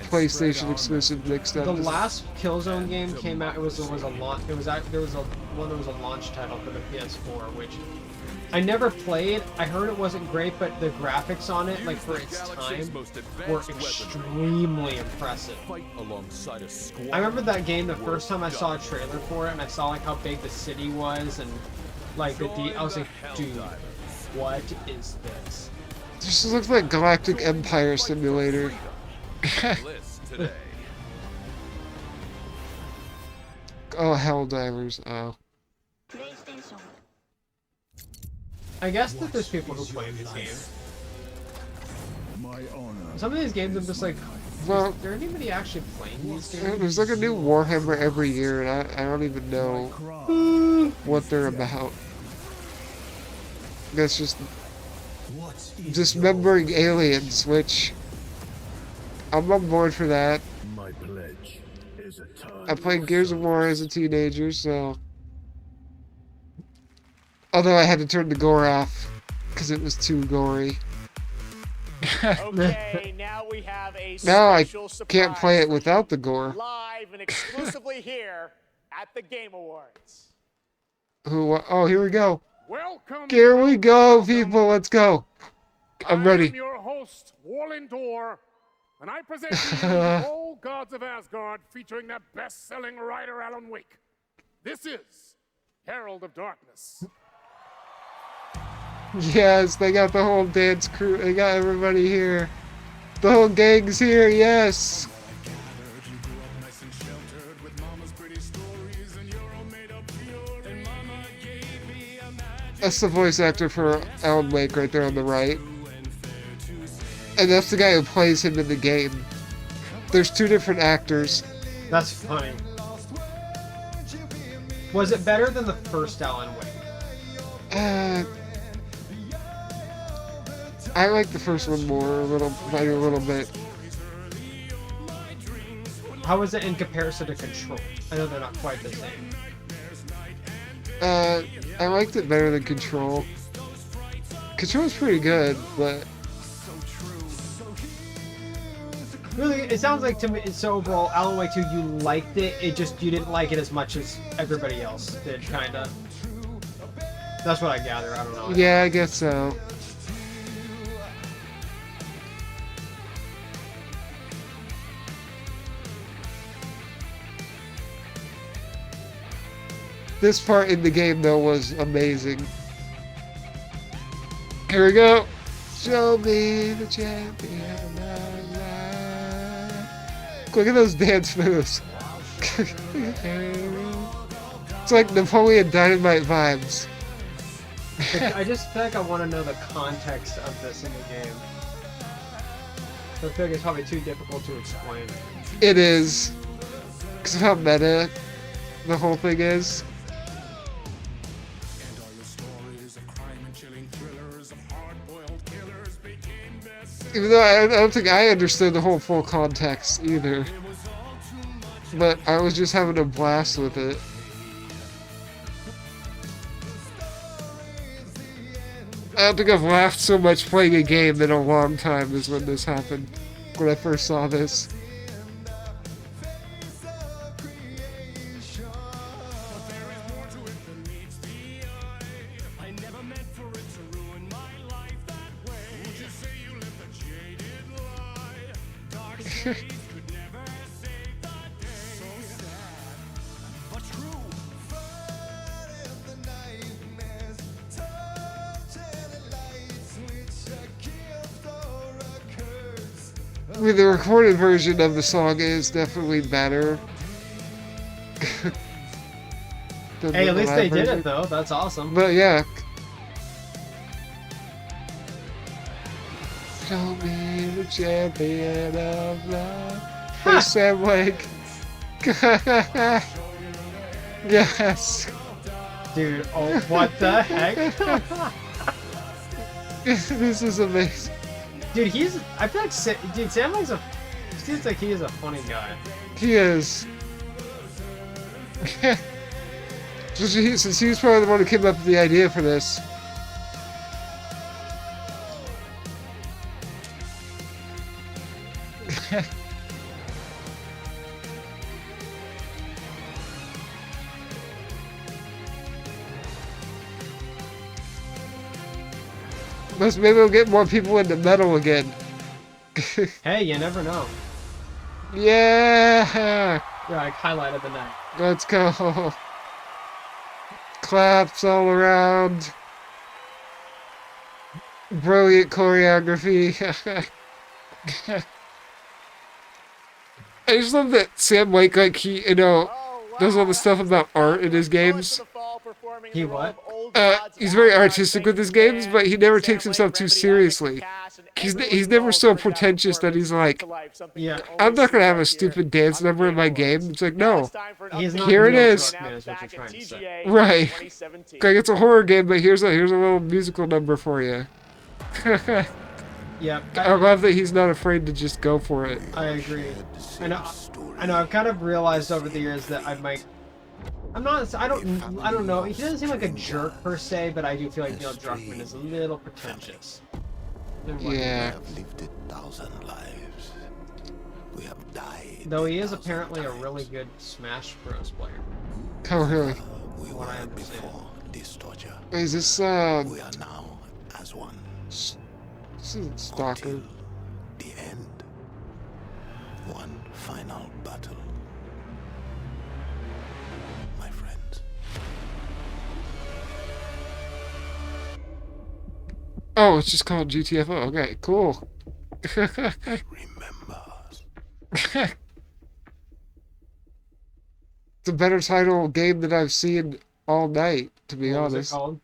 PlayStation exclusive mixed up.
The last Killzone game came out. It was a launch. There was one that was a launch title for the PS4, which I never played. I heard it wasn't great, but the graphics on it, like for its time, were extremely impressive. I remember that game the first time I saw a trailer for it, and I saw like how big the city was, and like I was like, dude, what is this?
This looks like Galactic Empire Simulator. Oh, Helldivers. Oh.
I guess that there's people who play these games. Some of these games I'm just like,
Well,
is there anybody actually playing these games?
There's like a new Warhammer every year, and I don't even know what they're about. That's just dismembering aliens, which I'm on board for that.
My pledge is a time.
I played Gears of War as a teenager, so. Although I had to turn the gore off because it was too gory.
Okay, now we have a
Now I
special
can't play it without the gore.
live and exclusively here at the Game Awards.
Oh, here we go.
Welcome.
Here we go, people. Let's go. I'm
I
ready.
am your host, Warlin Door, and I present to you Old Gods of Asgard featuring that best-selling writer Alan Wake. This is Herald of Darkness.
Yes, they got the whole dance crew. They got everybody here. The whole gang's here, yes. That's the voice actor for Alan Wake right there on the right. And that's the guy who plays him in the game. There's two different actors.
That's funny. Was it better than the first Alan Wake?
I like the first one more, a little bit.
How was it in comparison to Control? I know they're not quite the same.
I liked it better than Control. Control's pretty good, but
really, it sounds like to me. So overall, Alan Wake 2, you liked it. It just you didn't like it as much as everybody else did, kinda. That's what I gather. I don't know.
yeah, I guess so. This part in the game, though, was amazing. Here we go. Show me the champion of my life. Look at those dance moves. It's like Napoleon Dynamite vibes.
I just feel like I want to know the context of this in the game. So I feel like it's probably too difficult to explain.
It is. Because of how meta the whole thing is. Even though I don't think I understood the whole full context either. But I was just having a blast with it. I don't think I've laughed so much playing a game in a long time as when this happened. When I first saw this. I mean, the recorded version of the song is definitely better. than
Hey,
the
at least
live
they did
version.
it though. That's awesome.
But yeah. Show me the champion of love. Hey, Sam Lake. Yes.
Dude, oh, what the heck?
This is amazing.
Dude, I feel like, dude, Sam Lake's seems like he is a funny guy.
He is. Since he was probably the one who came up with the idea for this. Maybe we'll get more people into metal again.
Hey, you never know.
Yeah!
You're like highlight of the night.
Let's go. Claps all around. Brilliant choreography. I just love that Sam Lake, like, he, does all the stuff about art in his games.
He what?
He's very artistic with his games, but he never takes himself too seriously. He's never so pretentious that he's like,
yeah,
I'm not gonna have a stupid dance number in my game. It's like, no,
He's not
here it
Neil
is.
Druckmann is what you're trying to say.
Right. Like, it's a horror game, but here's a little musical number for you.
Yeah.
I love that he's not afraid to just go for it.
I agree. I know. I've kind of realized over the years that I don't know. He doesn't seem like a jerk per se, but I do feel like Neil Druckmann is a little pretentious.
Yeah.
Though he is apparently a really good Smash Bros. Player.
Oh, really?
From what I understand.
Is this,
We are now as one.
This isn't Stalker.
The end. One final battle. My friends.
Oh, it's just called GTFO. Okay, cool.
Remember.
It's a better title game than I've seen all night, to be
What was it
honest.
called?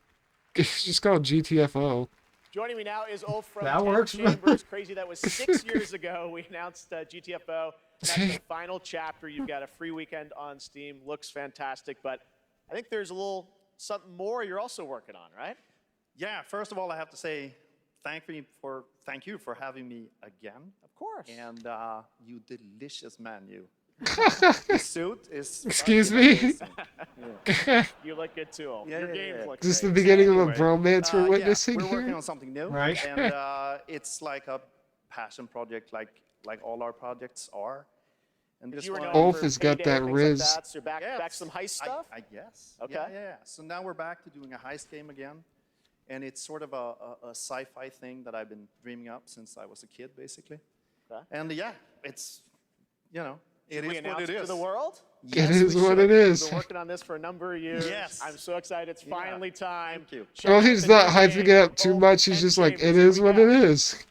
It's just called GTFO.
Joining me now is Ulf from
That
10
works.
Chambers. Crazy, that was 6 years ago. We announced GTFO. That's the final chapter. You've got a free weekend on Steam. Looks fantastic, but I think there's a little something more you're also working on, right?
Yeah, first of all, I have to say thank you for having me again.
Of course.
And you delicious menu. The suit is...
Excuse me?
Yeah. You look good too, Ulf.
Yeah,
Your
yeah,
games
yeah.
look
Is this the
great.
beginning of a
Anyway,
bromance we're
yeah,
witnessing
we're working
here?
on something new.
Right.
And it's like a passion project like all our projects are. And this
You were
one...
known
Ulf
for
has got
Payday
that
and things
riz.
Like that, so you're back to some heist stuff?
I guess.
Okay.
Yeah. So now we're back to doing a heist game again. And it's sort of a sci-fi thing that I've been dreaming up since I was a kid, basically.
Okay.
And yeah, it's, it
Did
is
we
what
announce
it
it
is.
to the world?
It is what it is.
We've been working on this for a number of years.
Yes.
I'm so excited. It's finally time.
Thank you.
Well, he's not hyping it up too much. He's just like, it is what it is.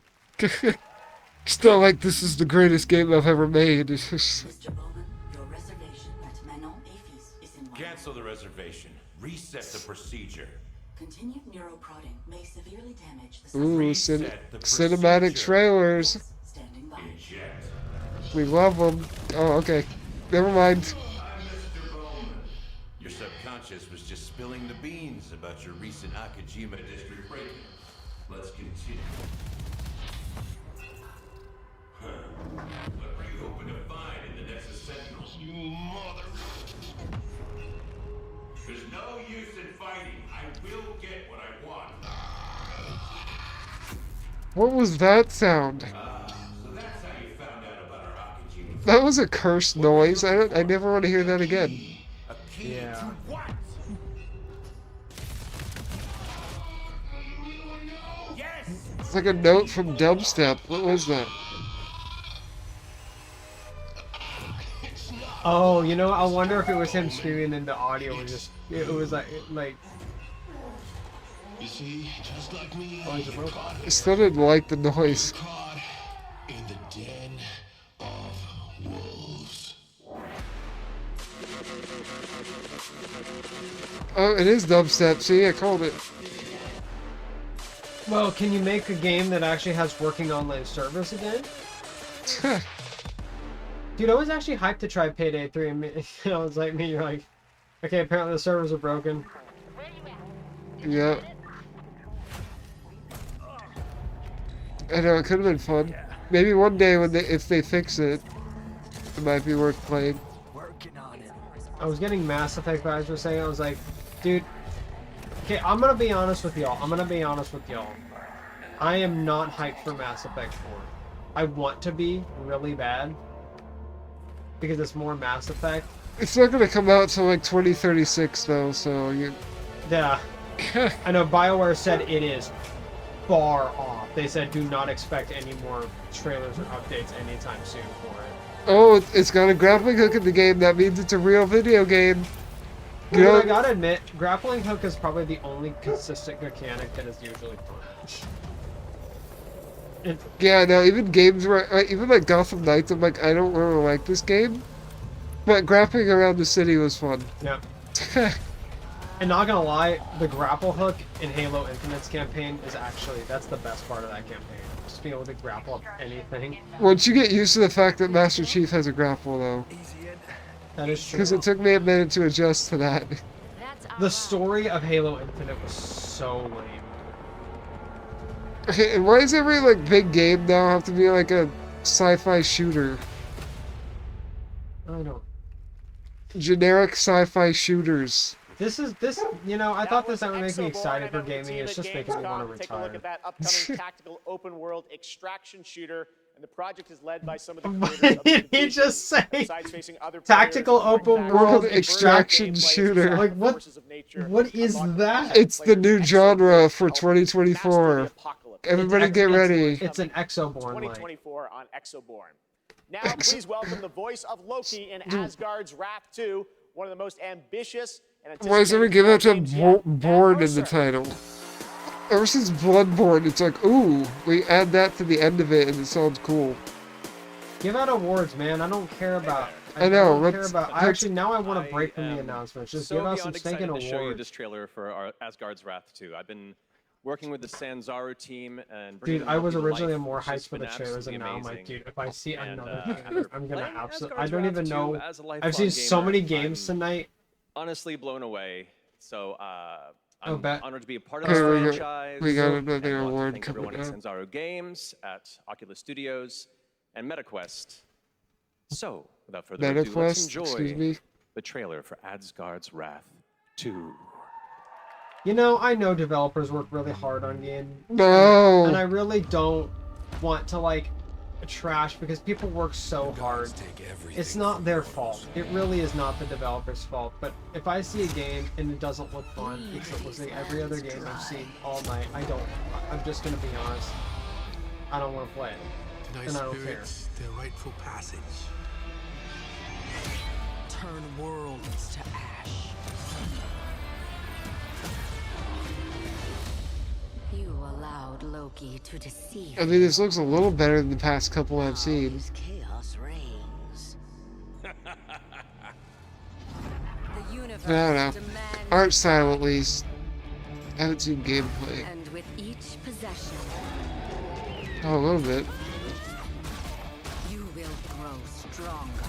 Still like, this is the greatest game I've ever made. It's just...
Cancel the reservation. Reset the procedure.
Continued neuroprodding may severely damage the
Ooh,
Reset the
cinematic
procedure.
trailers.
standing by.
Eject.
We love them. Oh, okay. Never mind.
Your subconscious was just spilling the beans about your recent Akajima district break-in. Let's continue. Huh. What are you hoping to find in the Nexus Sentinel? You mother... There's no use in fighting. I will get what I want.
What was that sound?
So that's how you found out about our Akajima.
That was a cursed noise. I never want to hear that again.
A key to what? Yes!
It's like a note from Dubstep. What was that?
Oh, you know, I wonder if it was him screaming and the audio was just, it was like.
You see, just like me,
Oh, he's a robot.
I still didn't like the noise.
caught in the Den of wolves.
Oh, it is dubstep. See, I called it.
Well, can you make a game that actually has working online servers again? Dude, I was actually hyped to try Payday 3, and I was like, you're like, okay, apparently the servers are broken.
Yeah. I know, it could have been fun. Maybe one day when if they fix it, it might be worth playing.
I was getting Mass Effect vibes were saying, I was like, dude, okay, I'm gonna be honest with y'all. I am not hyped for Mass Effect 4. I want to be really bad. Because it's more Mass Effect.
It's not gonna come out till like 2036 though, so you...
Yeah. I know BioWare said it is far off. They said do not expect any more trailers or updates anytime soon for it.
Oh, it's got a grappling hook in the game. That means it's a real video game.
You know, I gotta admit, grappling hook is probably the only consistent mechanic that is usually fun.
Yeah, no, even games where, even like Gotham Knights, I'm like, I don't really like this game. But grappling around the city was fun.
Yeah. And not gonna lie, the grapple hook in Halo Infinite's campaign is actually, that's the best part of that campaign. Just being able to grapple up anything.
Once you get used to the fact that Master Chief has a grapple, though.
That is true.
Because it took me a minute to adjust to that.
The story of Halo Infinite was so lame.
Okay, and why does every like big game now have to be like a sci-fi shooter?
I don't.
Generic sci-fi shooters.
This, you know, I thought this would make me excited for gaming. It's just making me want to
Take a look
retire.
at that upcoming tactical open world extraction shooter, and the project is led by some of the creators of
Did he just say
besides facing other
tactical open world
extraction shooter?
Like what? What is that?
It's the new genre for 2024. Everybody get ready.
It's an Exoborn.
2024 on Exoborn. Now, please welcome the voice of Loki in Asgard's Wrath 2, one of the most ambitious and
Why is everyone giving up to Born in the title? Ever since Bloodborne, it's like, ooh, we add that to the end of it and it sounds cool.
Give out awards, man. I don't care about.
I know.
Don't care about. Actually, now I want to break from the announcements. Just give out some stinking
to show you
awards.
this trailer for our Asgard's Wrath 2. I've been working with the Sanzaru team and bringing
Dude, I was
Loki to
originally
life,
more
which has
hyped for the
been
trailers, and now I'm
absolutely
like, dude, if I see
And,
another
after
trailer, I'm gonna
playing
absolutely. I
Asgard's
don't
Wrath
even
2
know.
as a lifelong
I've seen so
gamer,
many games
I'm
tonight.
honestly blown away. So
Oh,
I'm
bet.
honored to be a part of
Okay,
this franchise.
we got
and
another
want to
award
thank
coming
everyone at
up.
Sanzaru Games, at Oculus Studios, and MetaQuest. So, without further ado, let's
MetaQuest,
enjoy
excuse me.
the trailer for Asgard's Wrath 2.
You know, I know developers work really hard on games.
No.
And I really don't want to like trash because people work so hard. It's not their fault. It really is not the developer's fault. But if I see a game and it doesn't look fun, because it looks like every other game I've seen all night, I'm just gonna be honest. I don't want to play it.
Thy
And I don't care.
spirits their rightful passage.
Turn worlds to ash. You allowed Loki to deceive.
I mean, this looks a little better than the past couple I've seen.
Chaos reigns. The universe
I don't know.
demands
Art style, at least. I haven't seen gameplay.
and with each possession,
Oh, a little bit.
you will grow stronger.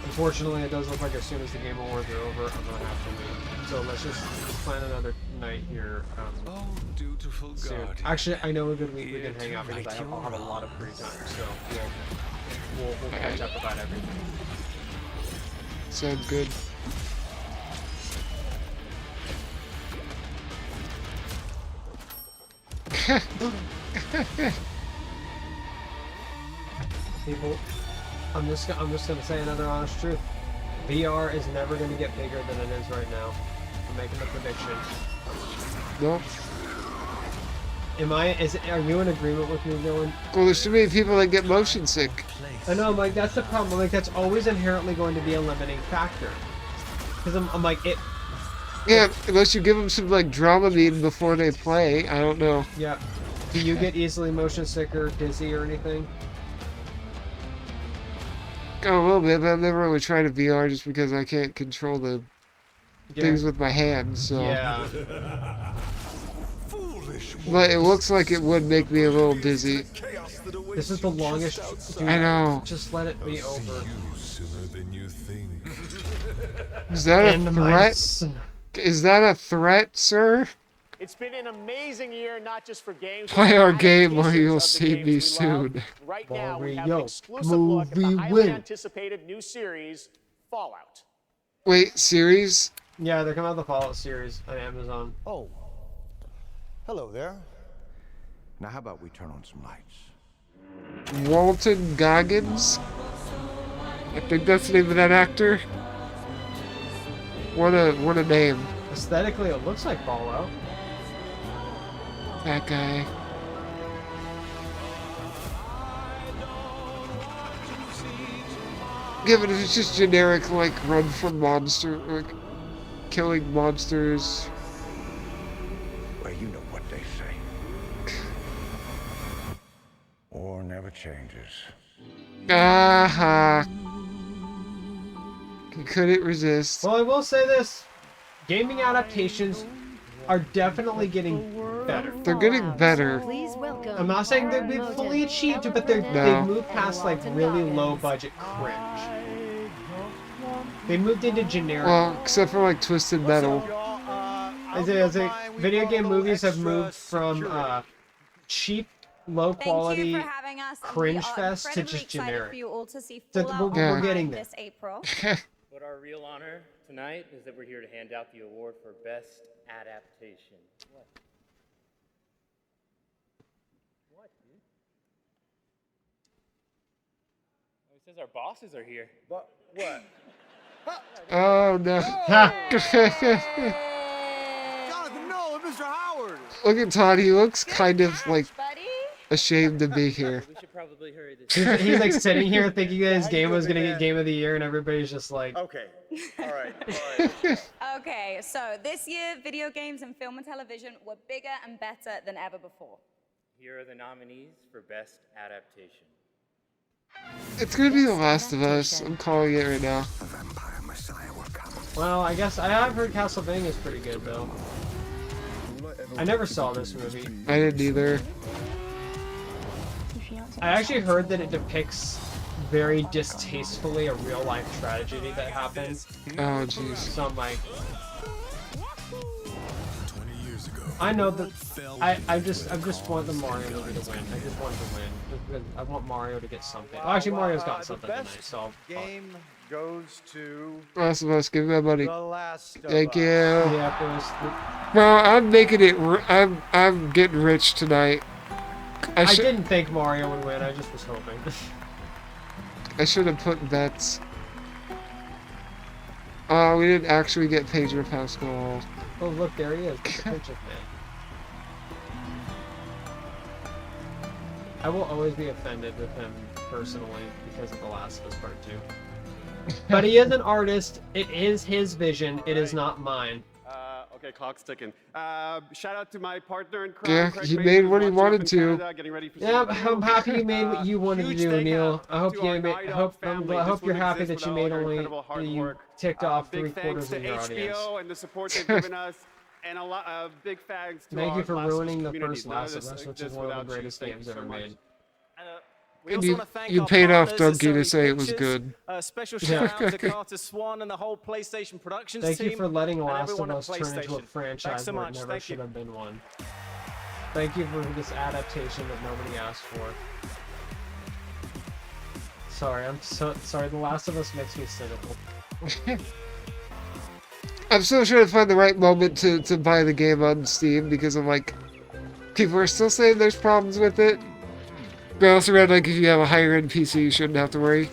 Unfortunately, it does look like as soon as the Game Awards are over, I'm gonna have to leave. So let's plan another night here.
Oh, dutiful
soon.
God.
Actually, I know a good week we can hang out because I'll have a lot of free time. So we'll catch up about everything.
Sounds good.
People, I'm just gonna say another honest truth. VR is never gonna get bigger than it is right now. I'm making the prediction.
Nope.
Are you in agreement with me, Dylan?
Well, there's too many people that get motion sick.
I know, I'm like, that's the problem. Like, that's always inherently going to be a limiting factor. Because I'm like, it...
Yeah, unless you give them some, like, Dramamine before they play. I don't know.
Yeah. Do you get easily motion sick or dizzy or anything?
A little bit, but I've never really tried a VR just because I can't control the things with my hands. So.
Yeah.
But it looks like it would make me a little dizzy.
This is the longest. Dude,
I know.
Just let it be over.
Is that a threat? Is that a threat, sir?
It's been an amazing year, not just for games.
Play our game or
adaptations
you'll
of the
see
games
me
we
soon.
love. Right now, we have an
Mario
exclusive look at the
movie
highly
win.
anticipated new series, Fallout.
Wait, series?
Yeah, they're coming out with the Fallout series on Amazon.
Oh. Hello there. Now how about we turn on some lights?
Walton Goggins? I think that's the name of that actor. What a name.
Aesthetically, it looks like Fallout.
That guy. Yeah, but it's just generic, like, run from monster, like, killing monsters.
Well, you know what they say. War never changes.
Aha. He couldn't resist.
Well, I will say this. Gaming adaptations are definitely getting better.
They're getting better.
I'm not saying that we've fully achieved it, but they've moved past like really low budget cringe. They moved into generic.
Well, except for like Twisted Metal.
Video game movies have moved from cheap, low quality cringe fest to just generic.
For you all to see
So
Fallout
we're
Online
getting there.
this April.
But our real honor tonight is that we're here to hand out the award for Best Adaptation. What? What, dude? Oh, it says our bosses are here. But what?
Oh no.
Jonathan Nolan, Mr. Howard!
Look at Todd, he looks kind of like ashamed to be here.
We should probably hurry this.
He's like sitting here thinking that his game was gonna get Game of the Year, and everybody's just like,
okay, all right.
Okay, so this year, video games and film and television were bigger and better than ever before.
Here are the nominees for Best Adaptation.
It's gonna be The Last of Us. I'm calling it right now.
well, I guess I have heard Castlevania's pretty good though. I never saw this movie.
I didn't either.
I actually heard that it depicts very distastefully a real life tragedy that happened.
Oh jeez.
So I'm like, I know that I just want the Mario movie to win. I just want to win. I want Mario to get something. Well, actually, Mario's got something tonight, so.
Game goes to
Last of Us, give me that money.
The Last of
Thank you.
Yeah, it was
Well, I'm making it. I'm getting rich tonight.
I didn't think Mario would win. I just was hoping.
I should have put bets. Oh, we didn't actually get Pedro Pascal.
Oh, look, there he is. The Picture Man. I will always be offended with him personally because of The Last of Us Part 2. But he is an artist. It is his vision. It is not mine.
Okay, clock's ticking. Shout out to my partner in crime.
Yeah,
Craig
he
Mason,
made
who's
what he
watching up
wanted
in
to.
Canada, getting ready for
Yeah,
Super
I'm
Bowl.
happy you made what you wanted to
Huge
do,
thank
Neil.
out
I hope
to
you
our
made.
Night
I
Out
hope
family.
I
This
hope you're
wouldn't
happy
exist
that you
without
made
all their
only
incredible hard
you
work.
ticked off
Big
3/4
thanks
of your
to
audience.
HBO and the support they've given us, and a lot big thanks to
Thank
our
you for
Last of Us
ruining the
community.
first
None of
Last of
this
Us, which is
exists
one of
without
the
you.
greatest
Thank
games
you so
ever
much.
made.
We
And
also
you,
want to thank
you
our
paid off
partners,
Donkey to
Sony
say it was
Pictures.
good.
Special shout out to Carter Swan and the whole PlayStation Productions
Thank
team.
you for letting
and
Last
everyone
of
at
Us turn into a
PlayStation.
franchise
Thanks so
where
much.
it never
Thank
should
you.
have been one. Thank you for this adaptation that nobody asked for. Sorry, I'm so sorry. The Last of Us makes me cynical.
I'm still trying to find the right moment to buy the game on Steam because I'm like, people are still saying there's problems with it. But I also read like if you have a higher end PC, you shouldn't have to worry.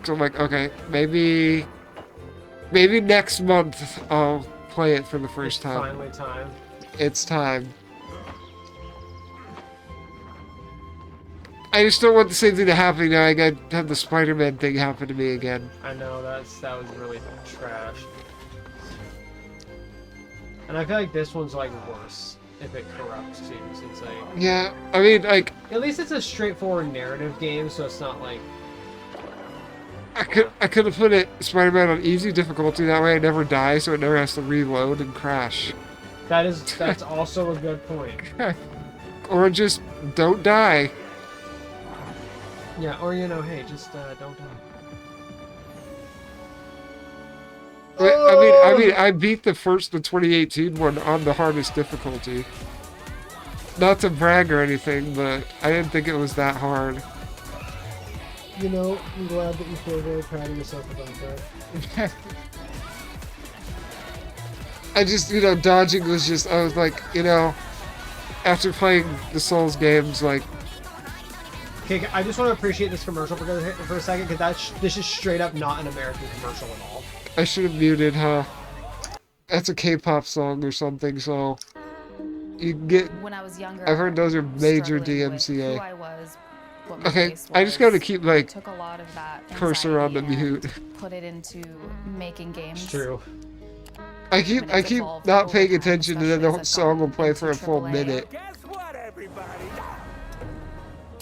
So I'm like, okay, maybe next month I'll play it for the first time.
Finally, time.
It's time. I just don't want the same thing to happen now. I got have the Spider-Man thing happen to me again.
I know that was really trash. And I feel like this one's like worse. if it corrupts too, since like.
Yeah, I mean, like.
At least it's a straightforward narrative game, so it's not like.
I could have put it Spider-Man on easy difficulty. That way, I never die, so it never has to reload and crash.
That's also a good point.
Or just don't die.
Yeah, or hey, just don't die.
I mean, I beat the 2018 one on the hardest difficulty. Not to brag or anything, but I didn't think it was that hard.
I'm glad that you feel very proud of yourself about that.
I just, dodging was just, I was like, after playing the Souls games, like...
Okay, I just want to appreciate this commercial for a second, because this is straight up not an American commercial at all.
I should have muted, huh? That's a K-pop song or something, so... You can get...
When I was younger,
I've heard those are major DMCA.
Who I was, what my
Okay,
face
I just
was.
gotta keep, like,
took a lot of that
cursor on the
anxiety
mute.
and put it into making games.
It's true.
I keep not paying attention, and then the song will play for a full minute.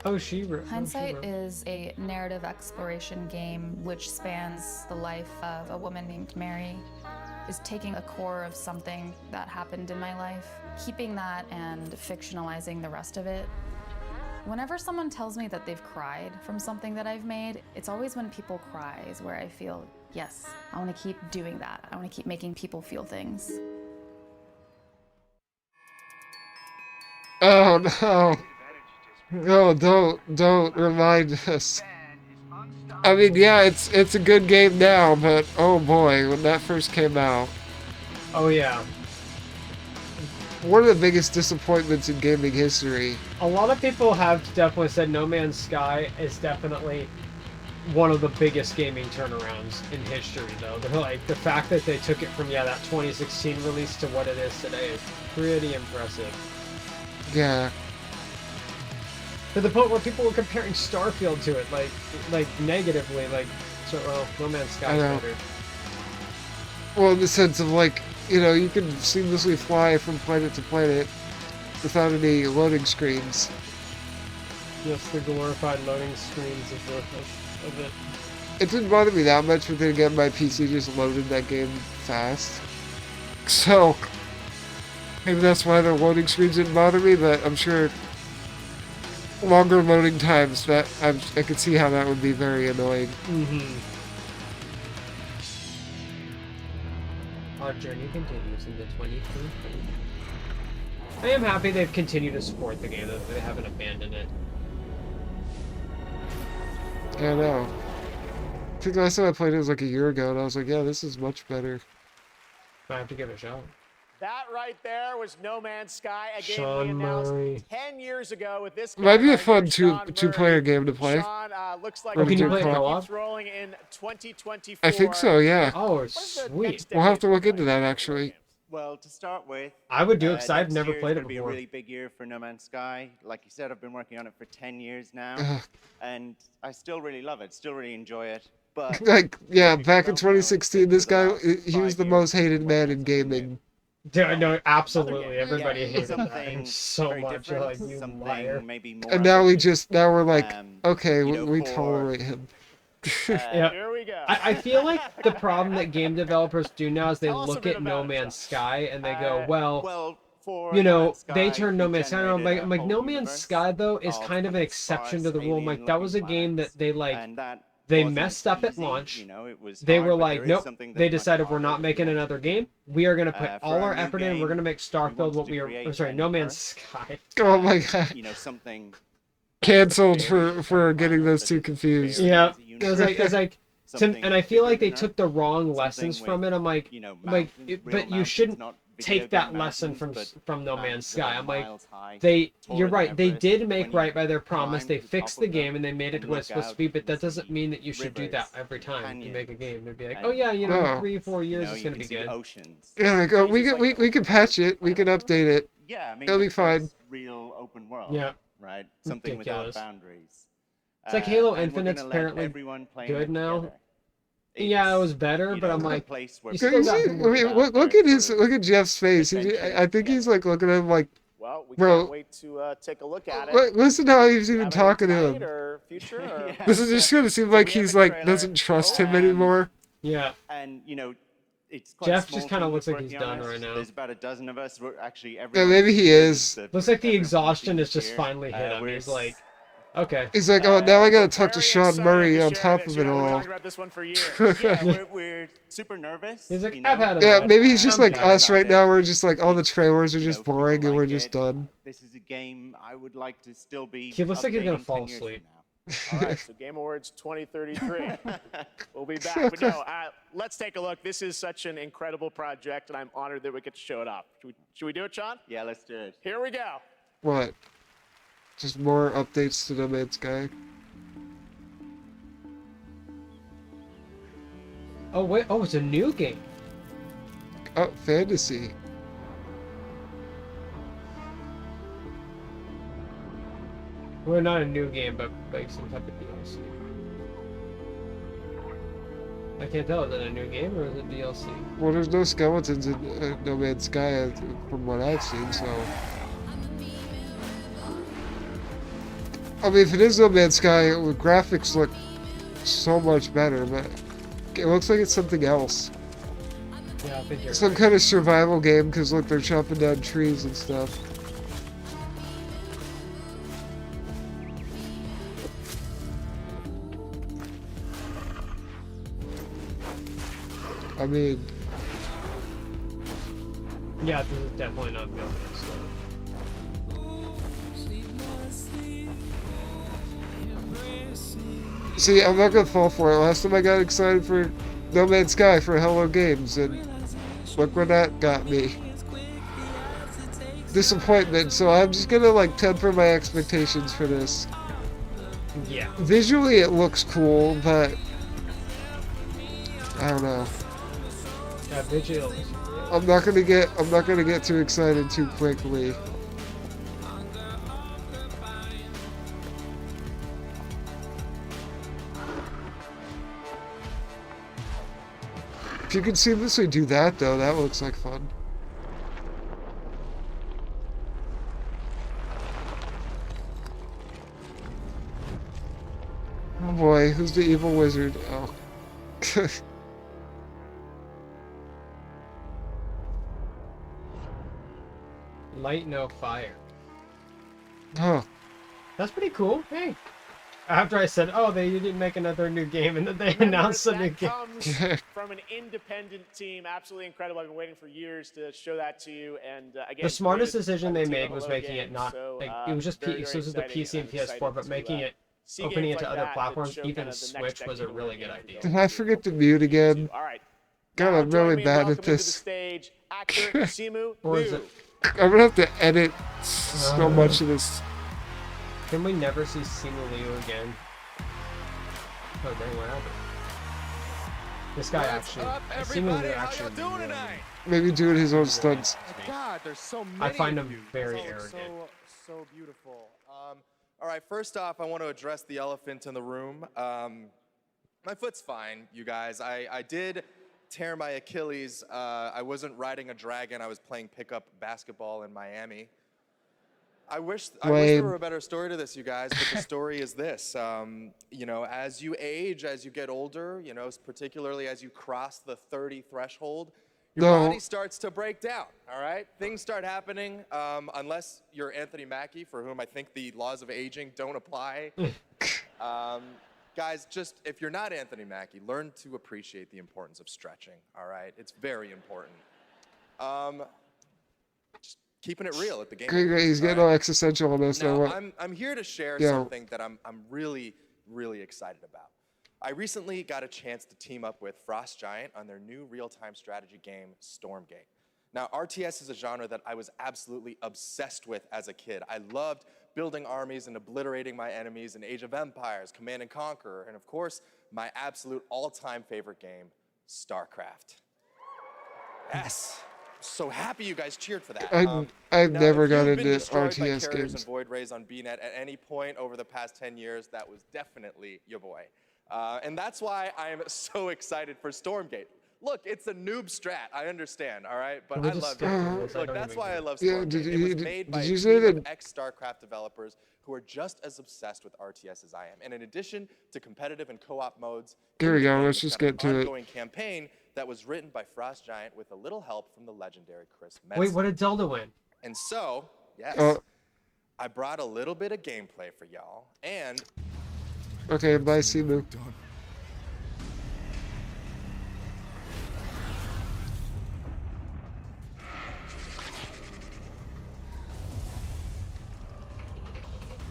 Hindsight is a narrative exploration game which spans the life of a woman named Mary, is taking a core of something that happened in my life, keeping that and fictionalizing the rest of it. Whenever someone tells me that they've cried from something that I've made, it's always when people cry is where I feel, yes, I want to keep doing that. I want to keep making people feel things.
Oh no. No, don't remind us. I mean, yeah, it's a good game now, but oh boy, when that first came out.
Oh yeah.
One of the biggest disappointments in gaming history.
A lot of people have definitely said No Man's Sky is definitely one of the biggest gaming turnarounds in history, though. They're like, the fact that they took it from, that 2016 release to what it is today is pretty impressive.
Yeah.
To the point where people were comparing Starfield to it, like negatively, No Man's Sky is better.
Well, in the sense of like, you can seamlessly fly from planet to planet without any loading screens.
Just the glorified loading screens of it.
It didn't bother me that much, but then again, my PC just loaded that game fast. So, maybe that's why the loading screens didn't bother me, but I'm sure longer loading times, that I could see how that would be very annoying.
Our journey continues into 2023. I am happy they've continued to support the game, that they haven't abandoned it.
Yeah, I know. I think the last time I played it was like a year ago, and I was like, yeah, this is much better.
I have to give it a shot.
That right there was No Man's Sky, a game
Sean
we announced
Murray.
10 years ago with this.
It might be a fun two-player game to play.
Sean, looks like
can you play co-op?
keeps rolling in 2024.
I think so, yeah.
Oh, sweet.
We'll have to look into that, actually.
Well, to start with,
I would do it because I've
next
never
year
played
is
it
gonna be a
before.
really big year for No Man's Sky. Like you said, I've been working on it for 10 years now,
Ugh.
and I still really love it. Still really enjoy it. But
Like, yeah, back in 2016, this guy, he was the most hated man in gaming.
Yeah, no, absolutely. Everybody hated that
something
so
very
much. You're
different,
like, you
something
liar.
maybe more.
And now we're like, okay,
you know,
we
for-
tolerate him.
Yeah.
Here we go.
I feel like the problem that game developers do now is they
Tell us a
look
bit
at No
about
Man's Sky and they go,
well, for
you
No
know,
Man's
they
Sky,
turned No
we
Man's Sky around.
generated
I'm like,
a
No
whole
Man's
universe
Sky though is
of
kind of an exception to the rule. I'm like, that was a game that they
and that
they
wasn't
messed up at
easy,
launch.
you know, it was
They
hard,
were
but
like,
there is
nope.
something
They
that's much
decided we're
harder
not
to
making
do.
another game. We are going to put
For
all
our
our
new
effort in. We're
game,
going to make Starfield
wanted
what
to
we
create
are. Sorry,
an
No Man's
universe.
Sky.
Oh my god.
You know, something
Canceled for getting those two confused.
Yeah, it was like,
Something
and I feel like they
bigger,
took the wrong lessons
with,
from it. I'm like,
you know,
but
mountains,
you
real
shouldn't
mountains, not video
take that
game
lesson
mountains,
from No
but
Man's
mountains that
Sky.
are
I'm like,
miles high,
you're
taller
right.
than
They
Everest.
did make
When
right
you
by their promise.
climb
They
to the
fixed
top
the
of
game
them
and they made it
and
to what it's
look
supposed to
out
be. But that
and
doesn't
see
mean that you should do that
rivers,
every time you
canyons,
make a game. It'd be like,
and,
oh yeah,
Oh.
3-4 years
you know,
it's
you
gonna
can
be
see
good.
oceans.
Yeah, like, oh, we can patch it. We can update it.
Yeah, I mean,
It'll be
it's
fine.
real open world.
Yeah.
Right. Something
Ridiculous.
without boundaries.
It's like Halo
and we're
Infinite's
gonna let
apparently
everyone play
good
it
now.
together.
Yeah, it was
It's,
better,
you
but
know,
I'm
a
like,
place where
you
Can
still
you
got
see?
more
I mean,
stuff.
look at Jeff's face. I think he's like looking at him like
Well, we
Bro.
can't wait to take a look at it.
Listen to how he's even
Have it
talking to
tonight
him.
Or future, or...
This is just gonna seem like he's like doesn't trust him anymore.
Yeah.
And you know, it's quite
Jeff
a small
just kind of
team
looks like
working
he's
on
done
this.
right now.
There's about a dozen of us. We're actually
Yeah,
everyone.
maybe he is.
Looks like the exhaustion has just finally hit him. He's like, okay.
He's like, oh, now I gotta talk to Sean Murray on top of it
We've
all.
talked about this one for years.
Yeah, we're super nervous.
He's like,
you know?
I've had
Yeah,
enough.
maybe he's just like
I'm
us right
excited.
now. We're just like all the trailers are just boring and we're just done.
This is a game I would like to still be.
He looks like he's gonna
updating
fall
10 years from
asleep.
now.
All right, so Game Awards 2033. We'll be back. But no, let's take a look. This is such an incredible project, and I'm honored that we get to show it off. Should we do it, Sean?
Yeah, let's do it.
Here we go.
What? Just more updates to No Man's Sky.
Oh wait, oh, it's a new game.
Oh, fantasy.
Well, not a new game, but like some type of DLC. I can't tell. Is it a new game or is it DLC?
Well, there's no skeletons in No Man's Sky from what I've seen, so. I mean, if it is No Man's Sky, the graphics look so much better, but it looks like it's something else.
Yeah, I think you're
Some
right.
kind of survival game, because look, they're chopping down trees and stuff. I mean,
Yeah, this is definitely not building stuff.
see, I'm not gonna fall for it. Last time I got excited for No Man's Sky for Hello Games, and look where that got me. Disappointment, so I'm just gonna like temper my expectations for this.
Yeah.
Visually it looks cool, but I don't know.
Yeah, Vigil.
I'm not gonna get too excited too quickly. If you could seamlessly do that though, that looks like fun. Oh boy, who's the evil wizard? Oh.
Light no fire.
Huh.
That's pretty cool. Hey. After I said, oh, they didn't make another new game, and then they announced a new game.
Comes from an independent team. Absolutely incredible. I've been waiting for years to show that to you. And again,
The smartest
created
decision
by
they
the team
made
at
was
Hello
making it
Games.
not
So,
like it was just
very,
exclusive to
exciting,
PC and
I'm excited
PS4, but
to,
making it
see
opening
games
it to
like
other
that
platforms,
show
even
kind of the next
Switch, was a
decade
really
of
good
gaming
idea.
Did I forget to mute again?
All right.
God, I'm
Join
really
me in
bad at
welcoming to the
this.
stage actor Simu
Or is
Liu.
it?
I'm gonna have to edit so much of this.
Can we never see Simu Liu again? Oh dang, what happened? This guy actually, Simu Liu actually.
Maybe doing his own stunts.
God, there's so many
I find
of
him
you.
very
It's all
arrogant.
So beautiful. All right, first off, I want to address the elephant in the room. My foot's fine, you guys. I did tear my Achilles. I wasn't riding a dragon. I was playing pickup basketball in Miami. I wish there were a better story to this, you guys, but the story is this. You know, as you age, as you get older, you know, particularly as you cross the 30 threshold, your body starts to break down, all right? Things start happening, unless you're Anthony Mackie, for whom I think the laws of aging don't apply. Guys, just, if you're not Anthony Mackie, learn to appreciate the importance of stretching, all right? It's very important. Just keeping it real at the game.
Great, he's getting all existential on this.
Now,
Now,
I'm here to share
Yo.
something that I'm really, really excited about. I recently got a chance to team up with Frost Giant on their new real-time strategy game, Stormgate. Now, RTS is a genre that I was absolutely obsessed with as a kid. I loved building armies and obliterating my enemies in Age of Empires, Command and Conquer, and of course, my absolute all-time favorite game, StarCraft. Yes. So happy you guys cheered for that.
I've
Now,
never
if
got
you've been
into
destroyed by
RTS
carriers
games.
and Void Rays on BNet at any point over the past 10 years, that was definitely your boy. And that's why I am so excited for Stormgate. Look, it's a noob strat. I understand, all right? But
We
I
just
love
skipped
it.
this, I
Look,
don't
that's
even
why I
get it.
love
Yeah,
Stormgate.
did
It
you-
was
did-
made
did
by
you
a
say
team of
that-
ex-StarCraft developers who are just as obsessed with RTS as I am. And in addition to competitive and co-op modes,
Here
in
we
the
go,
game,
let's
it's
just
got an
get to it.
ongoing campaign that was written by Frost Giant with a little help from the legendary Chris Metzen.
Wait, what did Zelda win?
And so, yes, I brought a little bit of gameplay for y'all, and
Okay, bye, Simu.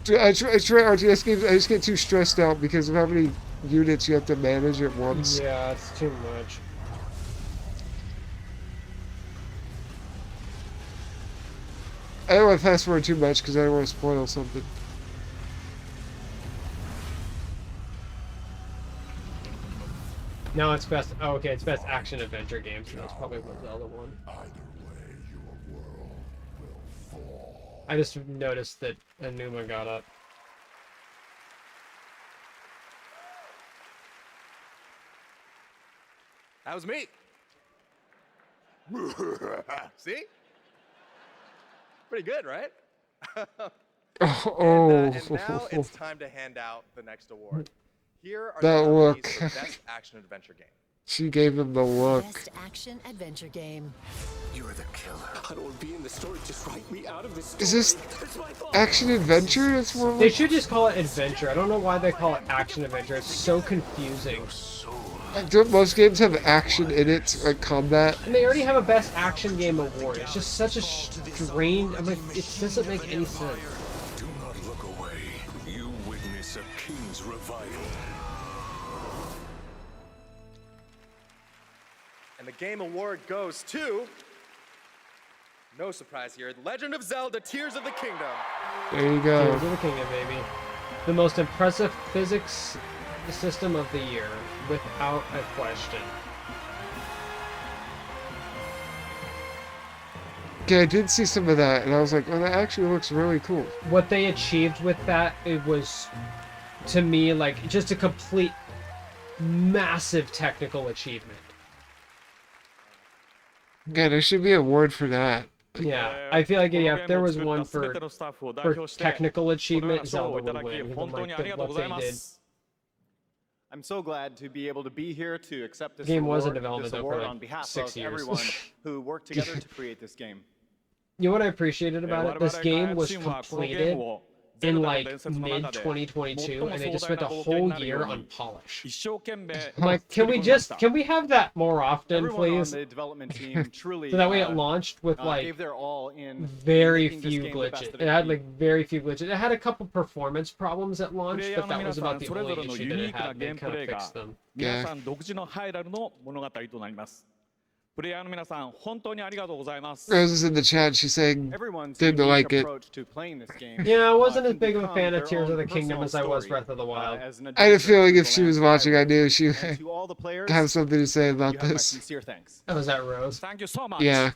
I try RTS games, I just get too stressed out because of how many units you have to manage at once.
Yeah, it's too much.
I don't want to fast forward too much because I don't want to spoil something.
No, it's best. Oh, okay, it's best action adventure game. So that's probably what Zelda won. I just noticed that Enuma got up.
that was me. See? Pretty good, right? And now it's time to hand out the next award. Here are
That
the nominees
look.
for Best Action Adventure Game.
She gave him the look.
Best action adventure game.
You're the killer. I don't want to be in the story. Just write me out of this story.
Is this action adventure? It's more
They
like...
should just call it adventure. I don't know why they call it action adventure. It's so confusing.
Don't most games have action in it, like combat?
And they already have a best action game award. It's just such a strange. I'm like, it doesn't make any sense.
Do not look away. You witness a king's revival.
And the game award goes to, no surprise here, Legend of Zelda Tears of the Kingdom.
There you go.
Tears of the Kingdom, baby. The most impressive physics system of the year, without a question.
Okay, I did see some of that, and I was like, oh, that actually looks really cool.
What they achieved with that, it was, to me, like, just a complete massive technical achievement.
Yeah, there should be an award for that.
Yeah, I feel like if there was one for technical achievement, Zelda would win. Given, like, what they did.
I'm so glad to be able to be here to accept this
Game was in
award,
development,
this
though, for,
award
like,
on behalf
6
of
years.
everyone who worked together to create this game.
You know what I appreciated about it? This game was completed in like mid-2022, and they just spent a whole year on polish. I'm like, can we have that more often,
Everyone
please?
on the development team truly
So that way it launched with like
gave their all in
very
making this
few
game the best
glitches.
that
It had like very few glitches. It had a couple performance problems at launch,
プレイヤ
but
ーの
that
皆
was
さん
about the
それぞ
only
れの
issue
ユ
that
ニ
it
ークな
had.
ゲ
They
ームプ
kind
レ
of
イが
fixed them.
皆さん独自のハイラルの物語となります。プレイヤーの皆さん本当にありがとうございます。
Rose is in the chat, she's saying,
Everyone's
didn't
unique
like it.
approach to playing this game
Yeah, I wasn't as
can
big of a
become
fan
their
of Tears of
own
the Kingdom
personal
as I was
story,
Breath of the Wild.
as an
I had a
adventure
feeling
to
if she
the
was
land
watching, I
of
knew she
And to all the players,
have something to say about
you have my
this.
sincere thanks.
Oh, was that Rose?
Thank you so much.
Yeah.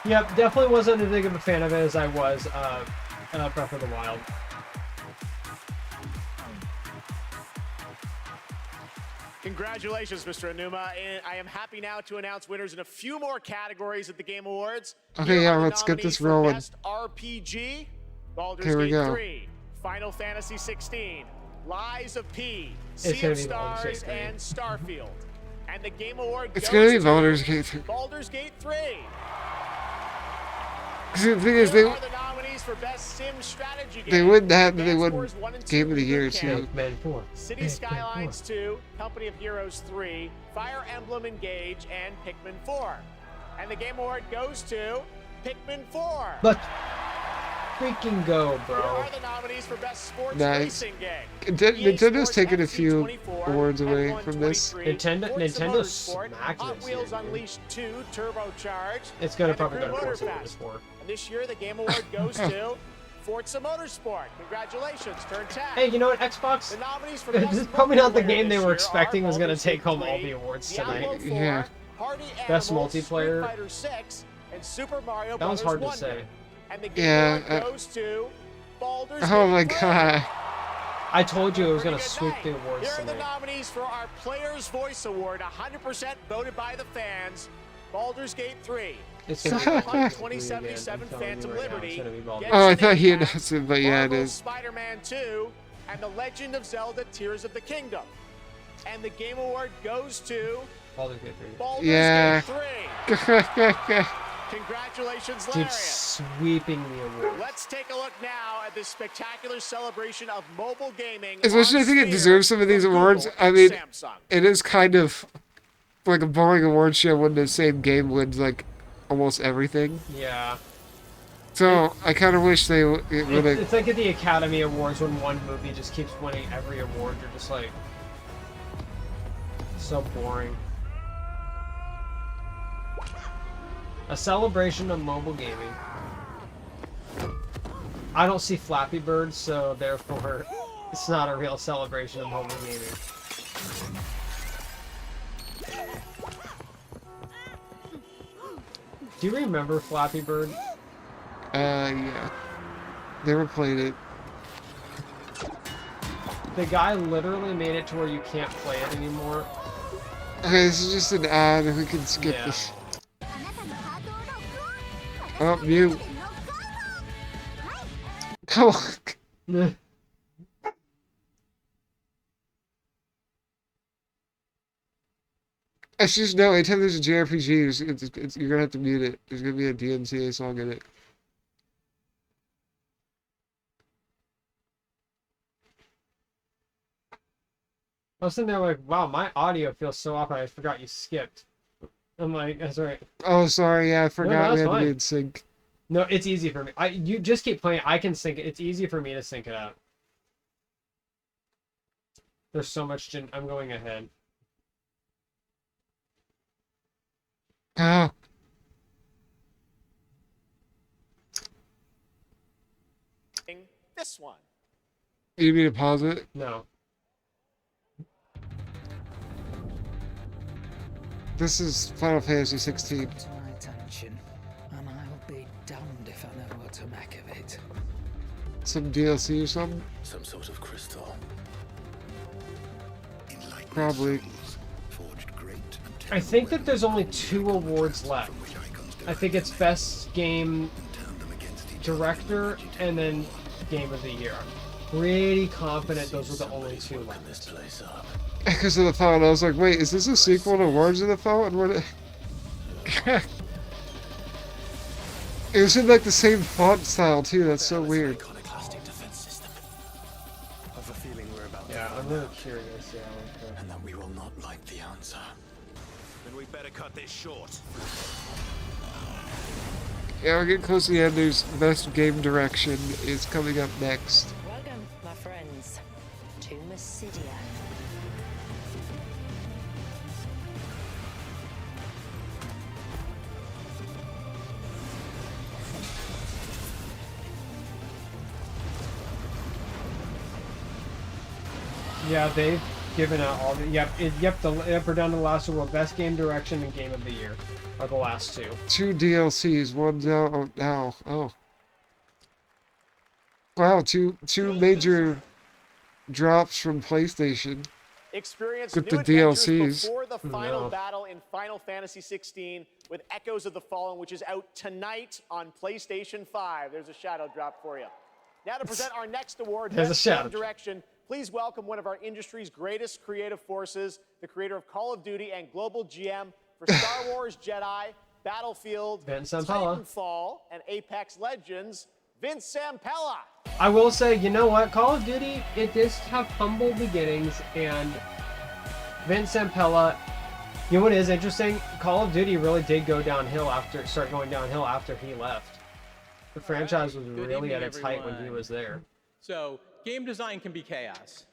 Yep, definitely wasn't as big of a fan of it as I was Breath of the Wild.
Congratulations, Mr. Enuma. And I am happy now to announce winners in a few more categories at the Game Awards.
Okay,
Here
yeah,
are the
let's get
nominees
this
for
rolling.
Best RPG, Baldur's
Here we
Gate
go.
3, Final Fantasy 16, Lies of P,
It's
Sea of
gonna be Baldur's
Stars,
Gate 3.
and Starfield. And the Game Award
It's
goes
gonna be
to
Baldur's Gate 3.
Baldur's Gate 3.
See, the thing is, they
Are the nominees for Best Sim Strategy Game.
they win that, and they
Advance
win
Wars 1 and 2
Game of the Year
Camp,
too.
City Skylines 2, Company of Heroes 3, Fire Emblem Engage, and Pikmin 4. And the Game Award goes to Pikmin 4.
Let's freaking go,
Here
bro.
are the nominees for Best Sports
Nice.
Racing Game.
Nintendo's taken a few awards away from this.
Nintendo
Motorsport,
smacked
Hot
this year,
Wheels
dude.
Unleashed 2 Turbocharged.
It's gonna
and the
probably
Crew
go to Forza
Motorfest.
Motorsport.
And this year, the Game Award goes to Forza Motorsport. Congratulations, turn 10.
Hey, you know what, Xbox?
The nominees for
This
Best
is probably not the
Multiplayer
game they
this
were
year
expecting
are
was going to
Baldur's
take home
Gate
all
3,
the awards
Diablo
tonight.
4,
Yeah.
Party
Best
Animals,
multiplayer.
Street Fighter 6, and Super Mario
That was
Brothers
hard to
Wonder.
say.
And the Game
Yeah,
Award goes to Baldur's
Oh
Gate
my
3.
god.
I told you it was gonna sweep the awards
Here are the
tonight.
nominees for our Players' Voice Award, 100% voted by the fans. Baldur's Gate 3.
It's
Cyberpunk 2077 Phantom Liberty.
Oh, I thought he announced it, but yeah, it
Marvel's
is.
Spider-Man 2, and The Legend of Zelda: Tears of the Kingdom. And the Game Award goes to
Baldur's Gate 3.
Baldur's
Yeah.
Gate 3. Congratulations,
Dude,
Larian.
sweeping the award.
Let's take a look now at this spectacular celebration of mobile gaming.
As much as I think it deserves some of these awards, I mean, it is kind of like a boring award show when the same game wins like almost everything.
Yeah.
So I kind of wish they would have.
It's like at the Academy Awards when one movie just keeps winning every award. You're just like, so boring. A celebration of mobile gaming. I don't see Flappy Bird, so therefore it's not a real celebration of mobile gaming. Do you remember Flappy Bird?
Yeah. Never played it.
The guy literally made it to where you can't play it anymore.
Okay, this is just an ad. We can skip
Yeah.
this. Oh, mute. Come on. It's just, no, anytime there's a JRPG, you're gonna have to mute it. There's gonna be a DMCA song in it.
I was sitting there like, wow, my audio feels so off. I forgot you skipped. I'm like, that's right.
Oh, sorry, yeah, I forgot we
that's
had to
fine.
be in sync.
No, it's easy for me. You just keep playing. I can sync it. It's easy for me to sync it up. There's so much. I'm going ahead.
Oh.
This one.
You need to pause it?
No.
This is Final Fantasy 16.
To my attention, and I'll be damned if I know what to make of it.
Some DLC or something?
Some sort of crystal.
Probably.
I think that there's only 2 awards left. I think it's Best Game Director and then Game of the Year. I'm pretty confident those are the only 2 left.
Because of the phone, I was like, wait, is this a sequel to Words of the Phone? What? It was in like the same font style too. That's so weird.
Yeah, I'm really curious. Yeah.
And that we will not like the answer. Then we better cut this short.
Yeah, we're getting close to the end. There's Best Game Direction is coming up next.
Welcome, my friends, to Mysidia.
Yeah, they've given out all the. Yep, we're down to the last award. Best Game Direction and Game of the Year are the last 2.
2 DLCs, one now. Oh. Wow, two major drops from PlayStation.
Experience
With
new
the
adventures
DLCs.
before the final
No.
battle in Final Fantasy 16 with Echoes of the Fallen, which is out tonight on PlayStation 5. There's a shadow drop for you. Now to present our next award,
There's a
Best
shadow
Game Direction. Please welcome one of our industry's greatest creative forces, the creator of Call of Duty and global GM for Star Wars Jedi, Battlefield,
Vince Zampella.
Titanfall, and Apex Legends, Vince Zampella.
I will say, you know what? Call of Duty, it does have humble beginnings, and Vince Zampella, you know what is interesting? Call of Duty really did go downhill start going downhill after he left. The franchise was
Good
really
evening,
at its height when he
everyone.
was there.
So, game design can be chaos.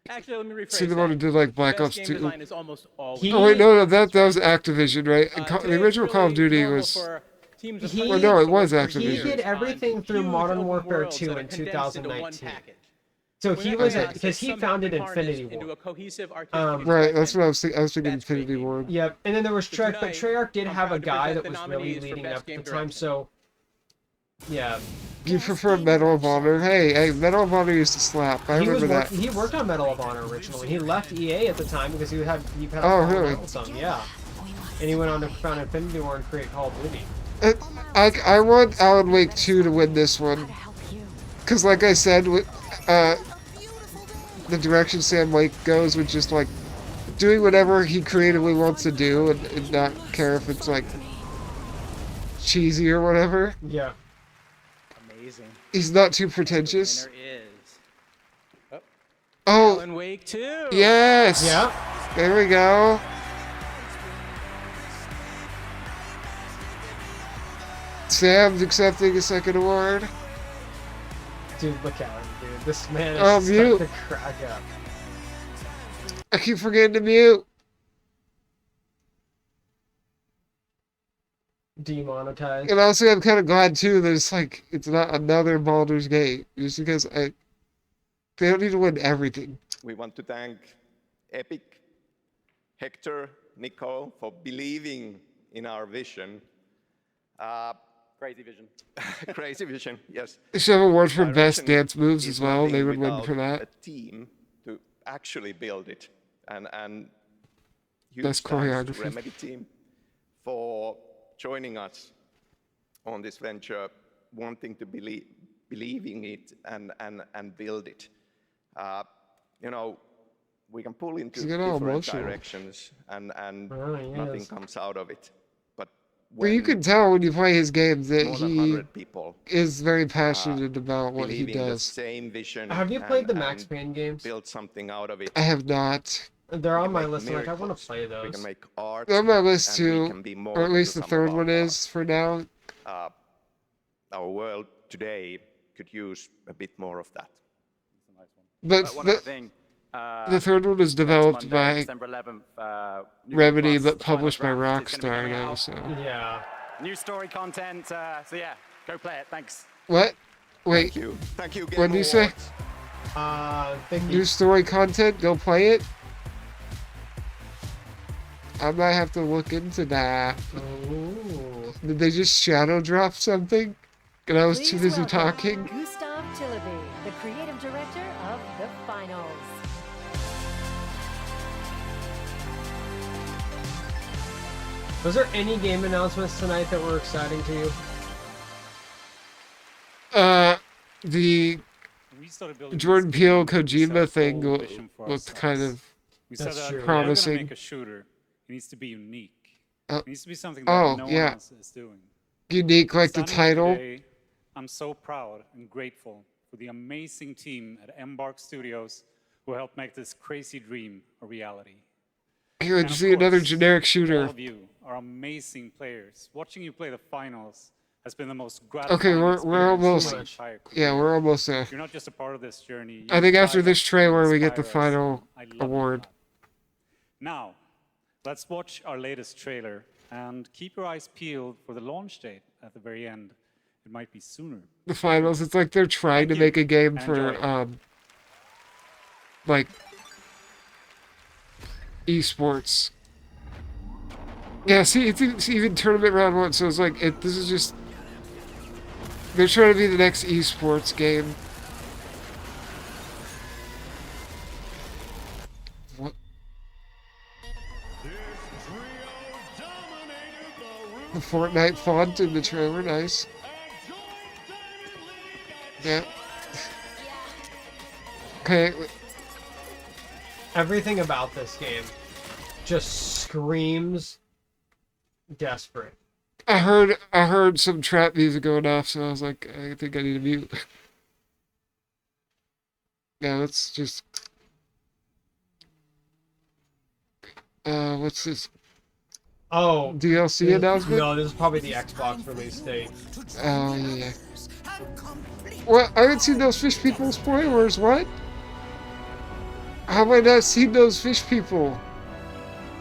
Actually, let me rephrase
See the one who
that.
did like Black
Best
Ops
game
2.
design is almost always
Oh wait, no, that was Activision, right? And
today
the
it's
original Call of
really
Duty
normal
was.
for teams of
Well, no, it was
He
Activision.
did everything through
huge
Modern
open
Warfare
worlds
2
that are
in
condensed into one
2019.
package.
So
When
he
that
was
chaos
because
is
he
somehow
founded
harnessed
Infinity
into
War.
a cohesive artistic
Right, that's what I was thinking. I was thinking Infinity Ward.
Yep, and then there was Treyarch, but
tonight,
Treyarch did
I'm
have a
proud to
guy
present
that
the
was really
nominees for
leading
Best
up at
Game
the time.
Direction.
So, yeah,
You prefer Medal of Honor? Hey, Medal of Honor used to slap. I remember that.
He worked on Medal of Honor originally. He left EA at the time because he had
Oh, really?
Yeah. And he went on to found Infinity War and create Call of Duty.
I want Alan Wake 2 to win this one. Because like I said, with the direction Sam Lake goes with just like doing whatever he creatively wants to do and not care if it's like cheesy or whatever.
Yeah.
Amazing.
He's not too pretentious.
The winner is
Oh.
Alan Wake 2.
Yes.
Yeah.
There we go. Sam's accepting a second award.
Dude, look at him, dude. This man is
Oh,
starting
mute.
to crack up.
I keep forgetting to mute.
Demonetized.
And also, I'm kind of glad too that it's like it's not another Baldur's Gate, just because they don't need to win everything.
We want to thank Epic, Hector, Nicole for believing in our vision.
Crazy vision.
Crazy vision, yes.
They should have awards for
Our
best
vision
dance moves
is
as well. They
nothing
would win
without
for that.
A team to actually build it, and huge
Best
thanks to
choreography.
Remedy team for joining us on this venture, wanting to believe in it and build it. You know, we can pull into
He's getting all
different
emotional.
directions, and
Oh,
nothing
yes.
comes out of it. But
Well, you can tell when you play his games that
more than
he
100 people
is very passionate about what he
believing the
does.
same vision.
Have you played the
and
Max Payne games?
Build something out of it.
I have not.
They're
We
on
can
my
make
list. Like, I want
miracles.
to play
We
those.
can make art.
They're on my list
and we
too,
can be more
or at least
to
the
some
third
of
one
our
is for now.
Our world today could use a bit more of that.
But
one
the,
other thing.
the third one was developed
Monday,
by
December 11th. New
Remedy,
Game Plus
but published by
Final Draft is gonna be
Rockstar
coming
now.
out.
So
Yeah.
New story content. So yeah, go play it. Thanks.
what? Wait,
Thank you.
what did you say? New story content? Go play it. I might have to look into that.
Ooh.
Did they just shadow drop something? And I was too
Please
busy
welcome
talking.
Gustav Tillaby, the creative director of The Finals.
Was there any game announcements tonight that were exciting to you?
The Jordan Peele Kojima thing looked kind of
We said that if we're
promising.
gonna make a shooter, it needs to be unique.
Oh.
It needs to be something that
Oh,
no
yeah.
one else is doing.
Unique like the
Standing here
title.
today, I'm so proud and grateful for the amazing team at Embark Studios who helped make this crazy dream a reality.
Here,
And
let's
of
see another
course,
generic
all
shooter.
of you are amazing players. Watching you play the finals has been the most gratifying
Okay, we're
experience of
almost
my entire career.
yeah, we're almost there.
You're not just a part of this journey.
I
you
think after
guide
this
us,
trailer we get the
inspire us.
final
I love you.
award.
Now, let's watch our latest trailer and keep your eyes peeled for the launch date at the very end. It might be sooner.
The finals. It's like they're trying to make a game for
Enjoy.
like esports. Yeah, see, it's even tournament round one, so it's like this is just they're trying to be the next esports game. What? The Fortnite font in the trailer, nice. Yeah. Okay.
Everything about this game just screams desperate.
I heard some trap music going off, so I was like, I think I need to mute. Yeah, let's just. What's this?
Oh.
DLC announcement?
No, this is probably the Xbox release date.
Oh yeah. What? I haven't seen those fish people spoilers. What? How have I not seen those fish people?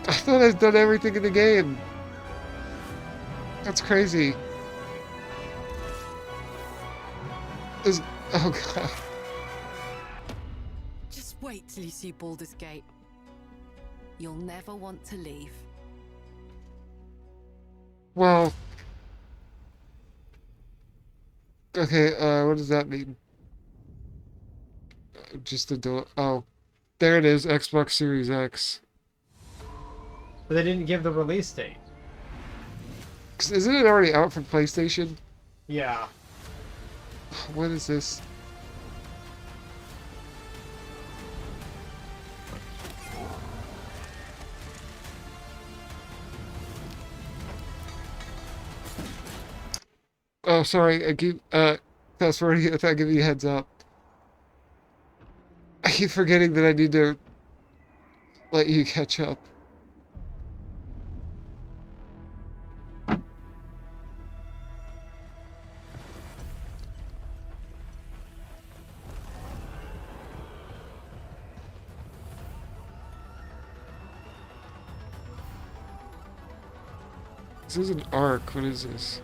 I thought I'd done everything in the game. That's crazy. Oh god.
Just wait till you see Baldur's Gate. You'll never want to leave.
Well, Okay, what does that mean? Just a do. Oh, there it is. Xbox Series X.
But they didn't give the release date.
'Cause isn't it already out for PlayStation?
Yeah.
What is this? Oh, sorry. I keep fast forwarding if I give you a heads up. I keep forgetting that I need to let you catch up. This is an arc. What is this?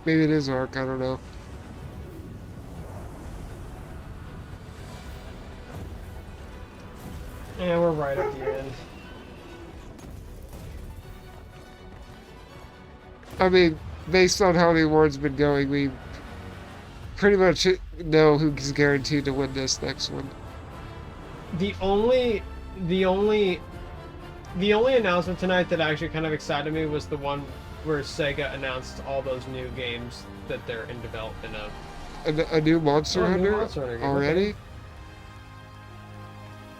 Maybe it is arc. I don't know.
Yeah, we're right at the end.
I mean, based on how the award's been going, we pretty much know who's guaranteed to win this next one.
The only announcement tonight that actually kind of excited me was the one where Sega announced all those new games that they're in development of.
A new Monster Hunter
game,
already?
okay.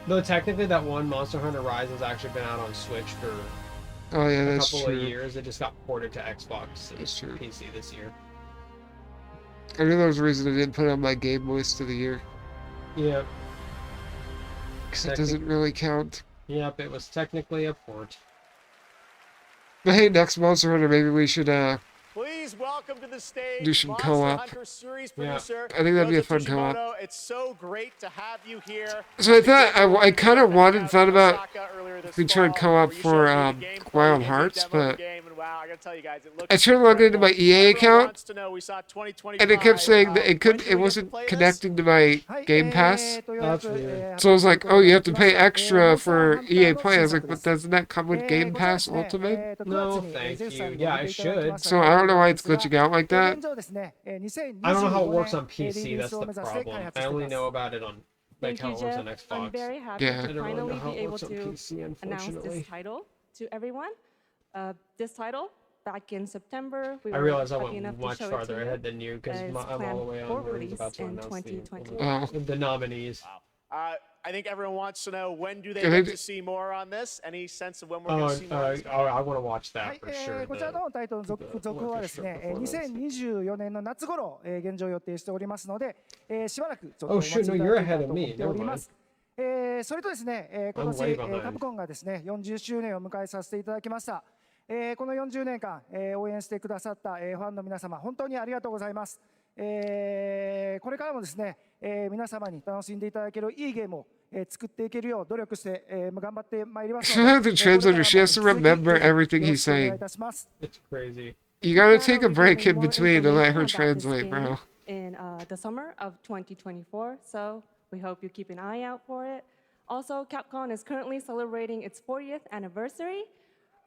Though technically that one Monster Hunter Rise has actually been out on Switch for
Oh yeah,
a
that's
couple
true.
of years. It just got ported to Xbox and PC this year.
I knew there was a reason I didn't put it on my game list of the year.
Yeah.
Because it doesn't really count.
Yep, it was technically a port.
But hey, next Monster Hunter, maybe we should
Please welcome to the stage
do some
Monster
co-op.
Hunter series
Yeah.
producer.
I think that'd be a
Joseph
fun co-op.
Tsushimoto. It's so great to have you here.
So I thought I kind of thought about if we tried co-op for Wild Hearts, but I tried logging into my EA account, and it kept saying that it wasn't connecting to my Game Pass.
That's weird.
So I was like, oh, you have to pay extra for EA Play. I was like, but doesn't that come with Game Pass Ultimate?
No, thank you. Yeah, I should.
So I don't know why it's glitching out like that.
I don't know how it works on PC, that's the problem. I only know about it on like how it works on Xbox.
I'm very happy
Yeah.
to
I don't really
finally
know how
be
it
able
works on
to
PC,
announce
unfortunately.
this title to everyone. This title, back in September, we
I
were
realized I
lucky
went
enough to
much
show it
farther
to you.
ahead than you because
It's
I'm all
planned
the way on
for
where he's
release
about to
in
announce
2020.
the nominees.
I think everyone wants to know, when do they
Yeah,
get
they-
to see more on this? Any sense of when we're going to see more?
I want to watch that for
は
sure.
い、こちらのタイトルの続報はですね、2024年の夏頃、現状予定しておりますので、しばらくちょっとお
Oh
待ちい
shoot,
た
no,
だ
you're
けた
ahead
と
of
思
me.
ってお
Never
りま
mind.
す。それとですね、今
I'm
年
way behind.
カプコンがですね40周年を迎えさせていただきました。この40年間、応援してくださった、ファンの皆様、本当にありがとうございます。これからもですね、皆様に楽しんでいただけるいいゲームを、作っていけるよう努力して、頑張ってまいりますの
The
で、
translator, she has to remember everything
よろ
he's
しくお願い
saying.
いたします。
It's crazy.
You gotta take a break in between to let her translate, bro.
In the summer of 2024, so we hope you keep an eye out for it. Also, Capcom is currently celebrating its 40th anniversary.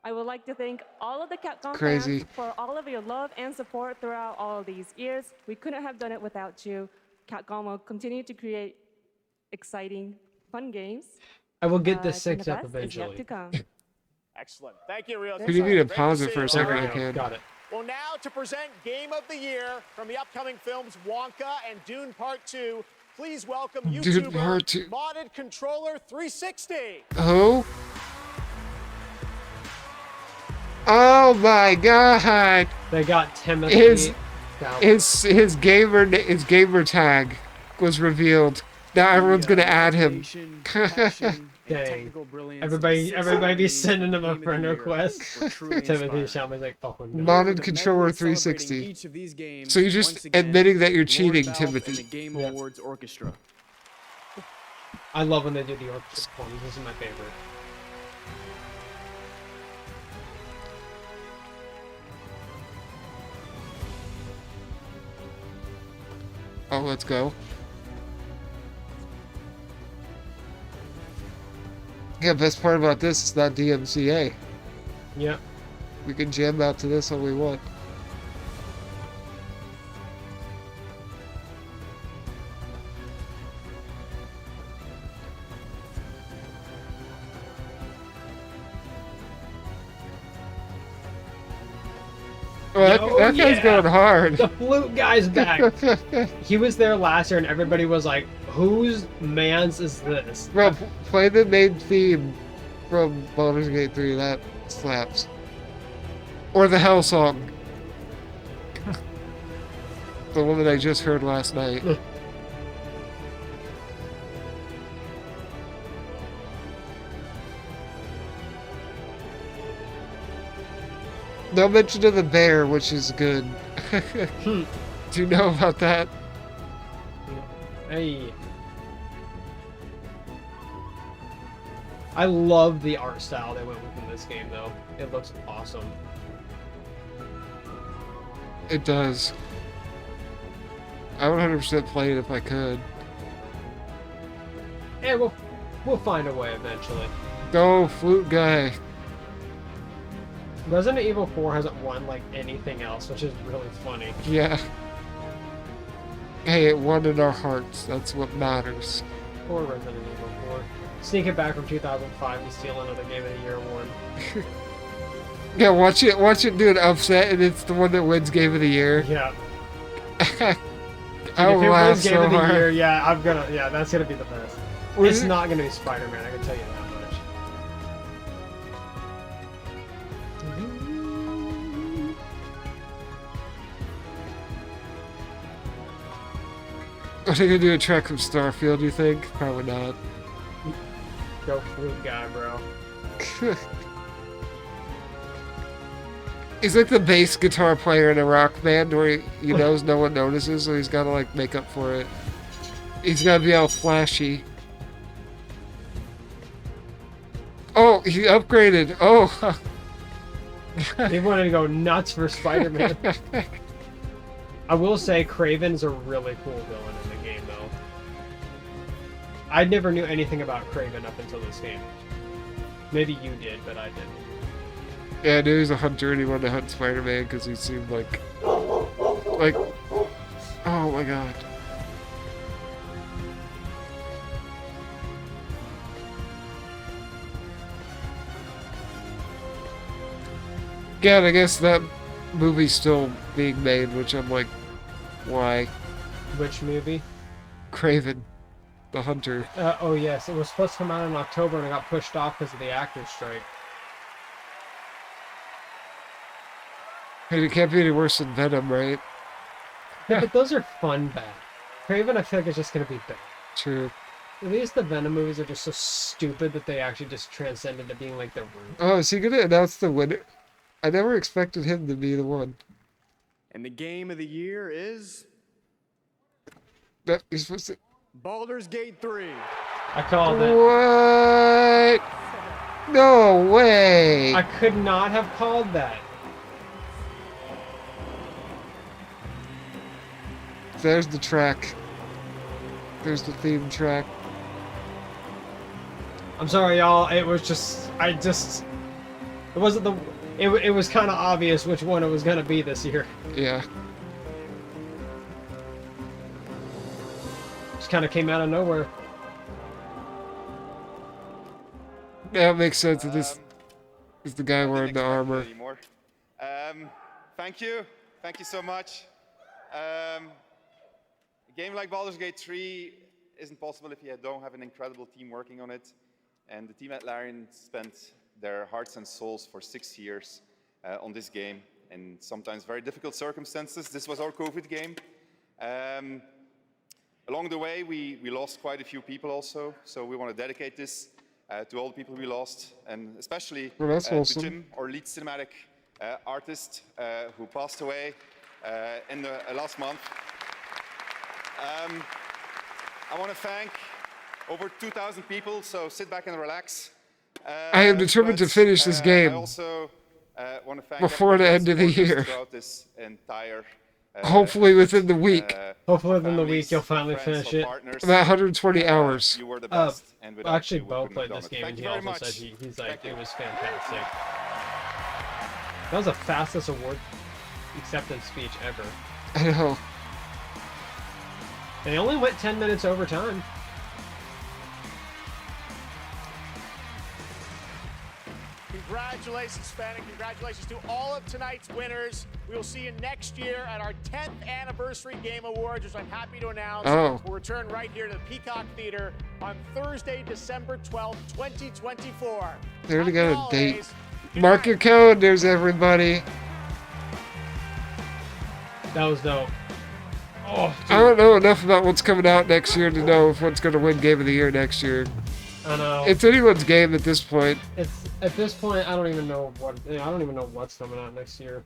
I would like to thank all of the Capcom
Crazy.
fans for all of your love and support throughout all of these years. We couldn't have done it without you. Capcom will continue to create exciting, fun games.
I will get this
and the
6 up
best is yet
eventually.
to come.
Excellent. Thank you, Rio.
If you need to pause it for a second, I can.
Got it.
Well, now to present Game of the Year from the upcoming films Wonka and Dune Part 2, please welcome
Dune
YouTuber
Part 2.
Modded Controller 360.
Oh? Oh my god!
They got Timothy.
His gamer tag was revealed. Now everyone's gonna add him.
Dang. Everybody be sending him a friend request. Timothy Chalamet's like, oh no.
Modded Controller 360. So you're just admitting that you're cheating, Timothy.
Game Awards Orchestra.
I love when they do the orchestra performance. This is my favorite.
Oh, let's go. Yeah, best part about this is not DMCA.
Yeah.
We can jam out to this all we want. Oh, that guy's going hard.
The flute guy's back. He was there last year, and everybody was like, "Whose man's is this?"
Bro, play the main theme from Baldur's Gate 3. That slaps. Or the Hell song. The one that I just heard last night. No mention of the bear, which is good. Do you know about that?
Hey. I love the art style they went with in this game, though. It looks awesome.
It does. I would 100% play it if I could.
Yeah, we'll find a way eventually.
Go, flute guy.
Resident Evil 4 hasn't won like anything else, which is really funny.
Yeah. Hey, it won in our hearts. That's what matters.
Poor Resident Evil 4. Sneak it back from 2005 and steal another Game of the Year award.
Yeah, watch it do an upset, and it's the one that wins Game of the Year.
Yeah.
I will
if it
laugh
wins Game
so
of the
hard.
Year, yeah, that's gonna be the best.
Was
It's
it-
not gonna be Spider-Man, I can tell you that much.
Are they gonna do a track from Starfield, you think? Probably not.
Go flute guy, bro.
He's like the bass guitar player in a rock band where he knows no one notices, so he's gotta like make up for it. He's gotta be all flashy. Oh, he upgraded. Oh.
They wanted to go nuts for Spider-Man. I will say Kraven's a really cool villain in the game, though. I never knew anything about Kraven up until this game. Maybe you did, but I didn't.
Yeah, I knew he was a hunter and he wanted to hunt Spider-Man because he seemed like, oh my god. Yeah, and I guess that movie's still being made, which I'm like, why?
Which movie?
Kraven, the hunter.
Oh yes, it was supposed to come out in October and it got pushed off because of the actors' strike.
Hey, it can't be any worse than Venom, right?
Yeah, but those are fun bad. Kraven, I feel like it's just gonna be bad.
True.
At least the Venom movies are just so stupid that they actually just transcend into being like their root.
Oh, is he gonna announce the winner? I never expected him to be the one.
And the game of the year is
That he's supposed to.
Baldur's Gate 3.
I called it.
What? No way.
I could not have called that.
There's the track. There's the theme track.
I'm sorry, y'all. It was just, it wasn't the, it was kind of obvious which one it was gonna be this year.
Yeah.
Just kind of came out of nowhere.
Yeah, it makes sense. This is the guy wearing the armor.
Anymore. Thank you so much. A game like Baldur's Gate 3 isn't possible if you don't have an incredible team working on it. And the team at Larian spent their hearts and souls for 6 years on this game in sometimes very difficult circumstances. This was our COVID game. Along the way, we lost quite a few people also, so we want to dedicate this to all the people we lost, and especially
Well, that's
to
awesome.
Jim, our lead cinematic artist, who passed away in the last month. I want to thank over 2,000 people, so sit back and relax.
I am determined to finish this game
I also want to thank
before the end of the
everyone who's
year.
throughout this entire
Hopefully within the week.
Hopefully within the week you'll finally finish it.
About 120 hours.
You were the best, and without
Actually,
you, we
Bo
couldn't
played
have
this
done
game
it.
and
Thank
he
you very
also
much.
said he's like, it was fantastic. That was the fastest award acceptance speech ever.
I know.
They only went 10 minutes over time.
Congratulations, Sven, and congratulations to all of tonight's winners. We will see you next year at our 10th Anniversary Game Awards, which I'm happy to announce will return right here to the Peacock Theater on Thursday, December 12th, 2024.
They already got a date. Mark your calendars, everybody.
That was dope. Oh,
I don't know enough about what's coming out next year to know if what's going to win Game of the Year next year.
I know.
It's anyone's game at this point.
It's at this point. I don't even know what's coming out next year.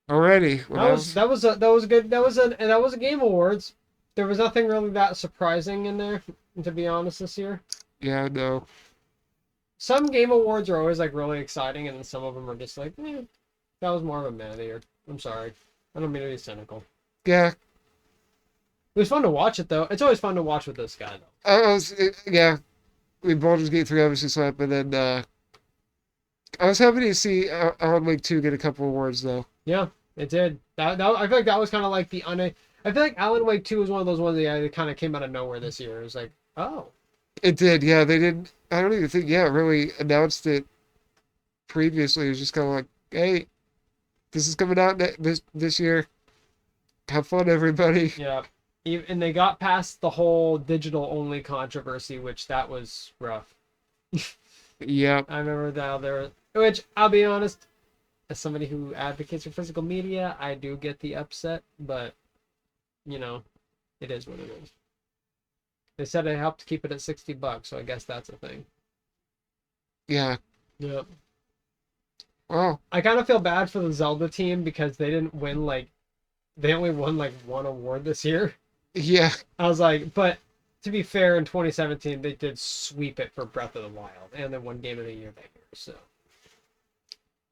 Already.
That was a good. That was a Game Awards. There was nothing really that surprising in there, to be honest, this year.
Yeah, no.
Some Game Awards are always like really exciting, and then some of them are just like, that was more of a meh year. I'm sorry. I don't mean to be cynical.
Yeah.
It was fun to watch it, though. It's always fun to watch with this guy, though.
Yeah. I mean, Baldur's Gate 3 obviously swept, but then I was happy to see Alan Wake 2 get a couple awards, though.
Yeah, it did. I feel like that was kind of like I feel like Alan Wake 2 was one of those ones that kind of came out of nowhere this year. It was like, oh.
It did, yeah. They didn't, I don't even think, really announced it previously. It was just kind of like, hey, this is coming out this year. Have fun, everybody.
Yeah. And they got past the whole digital-only controversy, which that was rough.
Yeah.
I remember that there, which, I'll be honest, as somebody who advocates for physical media, I do get the upset, but, it is what it is. They said it helped keep it at $60, so I guess that's a thing.
Yeah.
Yep.
Well,
I kind of feel bad for the Zelda team because they didn't win, they only won, one award this year.
Yeah.
I was like, but to be fair, in 2017, they did sweep it for Breath of the Wild, and they won Game of the Year that year, so.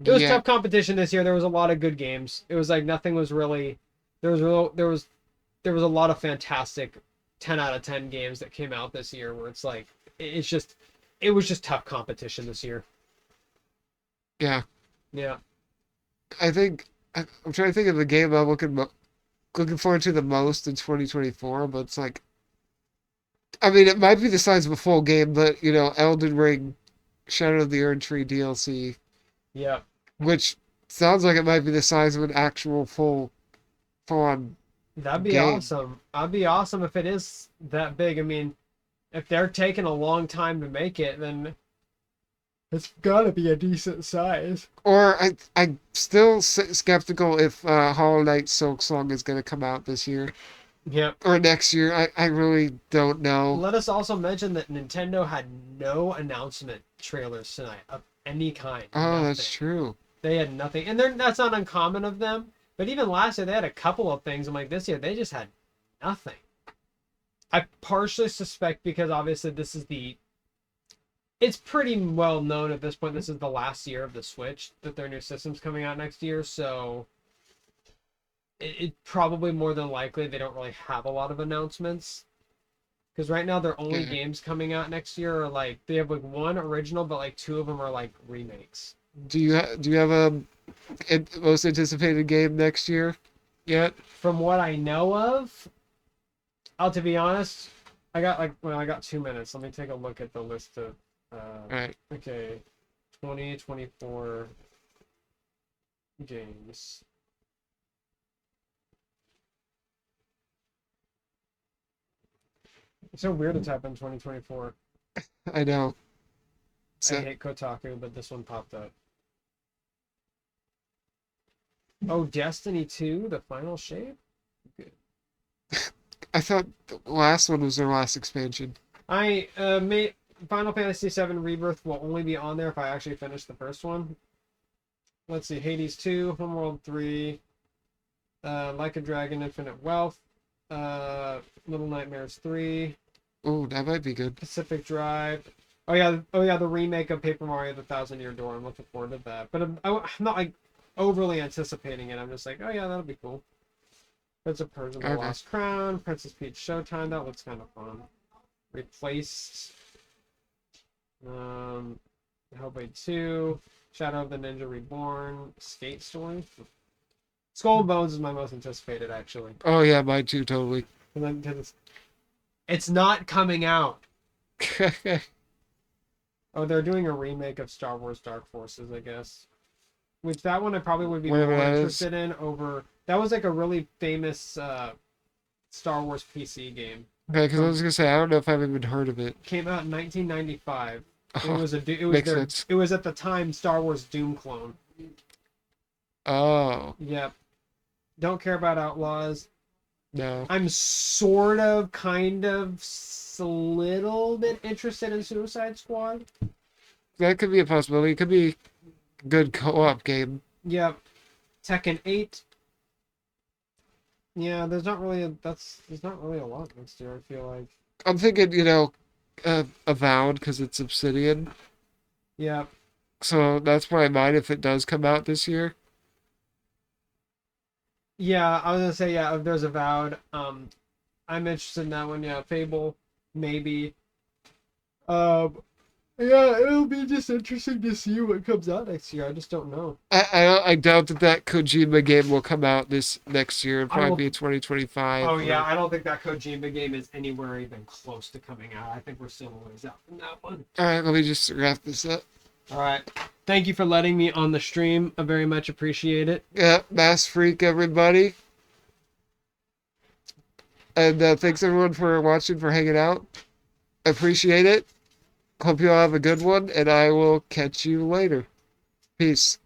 It was tough competition this year. There was a lot of good games. It was like nothing was really... There was a lot of fantastic 10 out of 10 games that came out this year where it's like, it was just tough competition this year.
Yeah.
Yeah.
I think, I'm trying to think of the game I'm looking forward to the most in 2024, but it's like, I mean, it might be the size of a full game, but, Elden Ring, Shadow of the Erdtree DLC.
Yeah.
Which sounds like it might be the size of an actual full-on
That'd be
game.
awesome. That'd be awesome if it is that big. I mean, if they're taking a long time to make it, then it's gotta be a decent size.
Or I'm still skeptical if Hollow Knight Silksong is going to come out this year.
Yep.
Or next year. I really don't know.
Let us also mention that Nintendo had no announcement trailers tonight of any kind.
Oh,
Nothing.
that's true.
They had nothing. And that's not uncommon of them. But even last year, they had a couple of things. I'm like, this year, they just had nothing. I partially suspect because obviously this is it's pretty well known at this point. This is the last year of the Switch, that their new system's coming out next year. So it probably more than likely they don't really have a lot of announcements. Because right now their only games coming out next year are they have one original, but two of them are remakes.
Do you have a most anticipated game next year yet?
From what I know of, to be honest, I got 2 minutes. Let me take a look at the list of
right.
Okay, 2024 games. It's so weird to type in 2024.
I know.
I hate Kotaku, but this one popped up. Oh, Destiny 2, the final shape? Good.
I thought the last one was their last expansion.
Final Fantasy VII Rebirth will only be on there if I actually finish the first one. Let's see, Hades 2, Homeworld 3, Like a Dragon, Infinite Wealth, Little Nightmares 3.
Oh, that might be good.
Pacific Drive. Oh yeah, the remake of Paper Mario: The Thousand Year Door. I'm looking forward to that. But I'm not overly anticipating it. I'm just like, oh yeah, that'll be cool. Prince of Persia: The Lost Crown, Princess Peach Showtime. That looks kind of fun. Replaced. Hellblade 2. Shadow of the Ninja Reborn, Skate Story. Skull and Bones is my most anticipated, actually.
Oh yeah, mine too, totally.
And then 'cause it's not coming out. Oh, they're doing a remake of Star Wars Dark Forces, I guess. Which that one I probably would be
Whatever
more
that is.
interested in over. That was like a really famous Star Wars PC game.
Okay, because I was gonna say I don't know if I've even heard of it.
Came out in 1995. It
Oh,
was
makes sense.
it was at the time Star Wars Doom clone.
Oh
Yep. Don't care about Outlaws.
no.
I'm sort of, kind of, a little bit interested in Suicide Squad.
That could be a possibility. It could be a good co-op game.
Yep. Tekken 8. Yeah, there's not really a lot next year, I feel like.
I'm thinking, Avowed because it's Obsidian.
Yep.
So that's why I might if it does come out this year.
Yeah, I was gonna say, yeah, if there's Avowed, I'm interested in that one, yeah. Fable, maybe. Yeah, it'll be just interesting to see what comes out next year. I just don't know.
I doubt that Kojima game will come out this next year. It'll
I
probably
will-
be 2025.
Oh yeah, I don't think that Kojima game is anywhere even close to coming out. I think we're still a ways out from that one.
All right, let me just wrap this up.
All right. Thank you for letting me on the stream. I very much appreciate it.
Yeah, Mass Freak, everybody. And thanks everyone for watching, for hanging out. Appreciate it. Hope you all have a good one, and I will catch you later. Peace.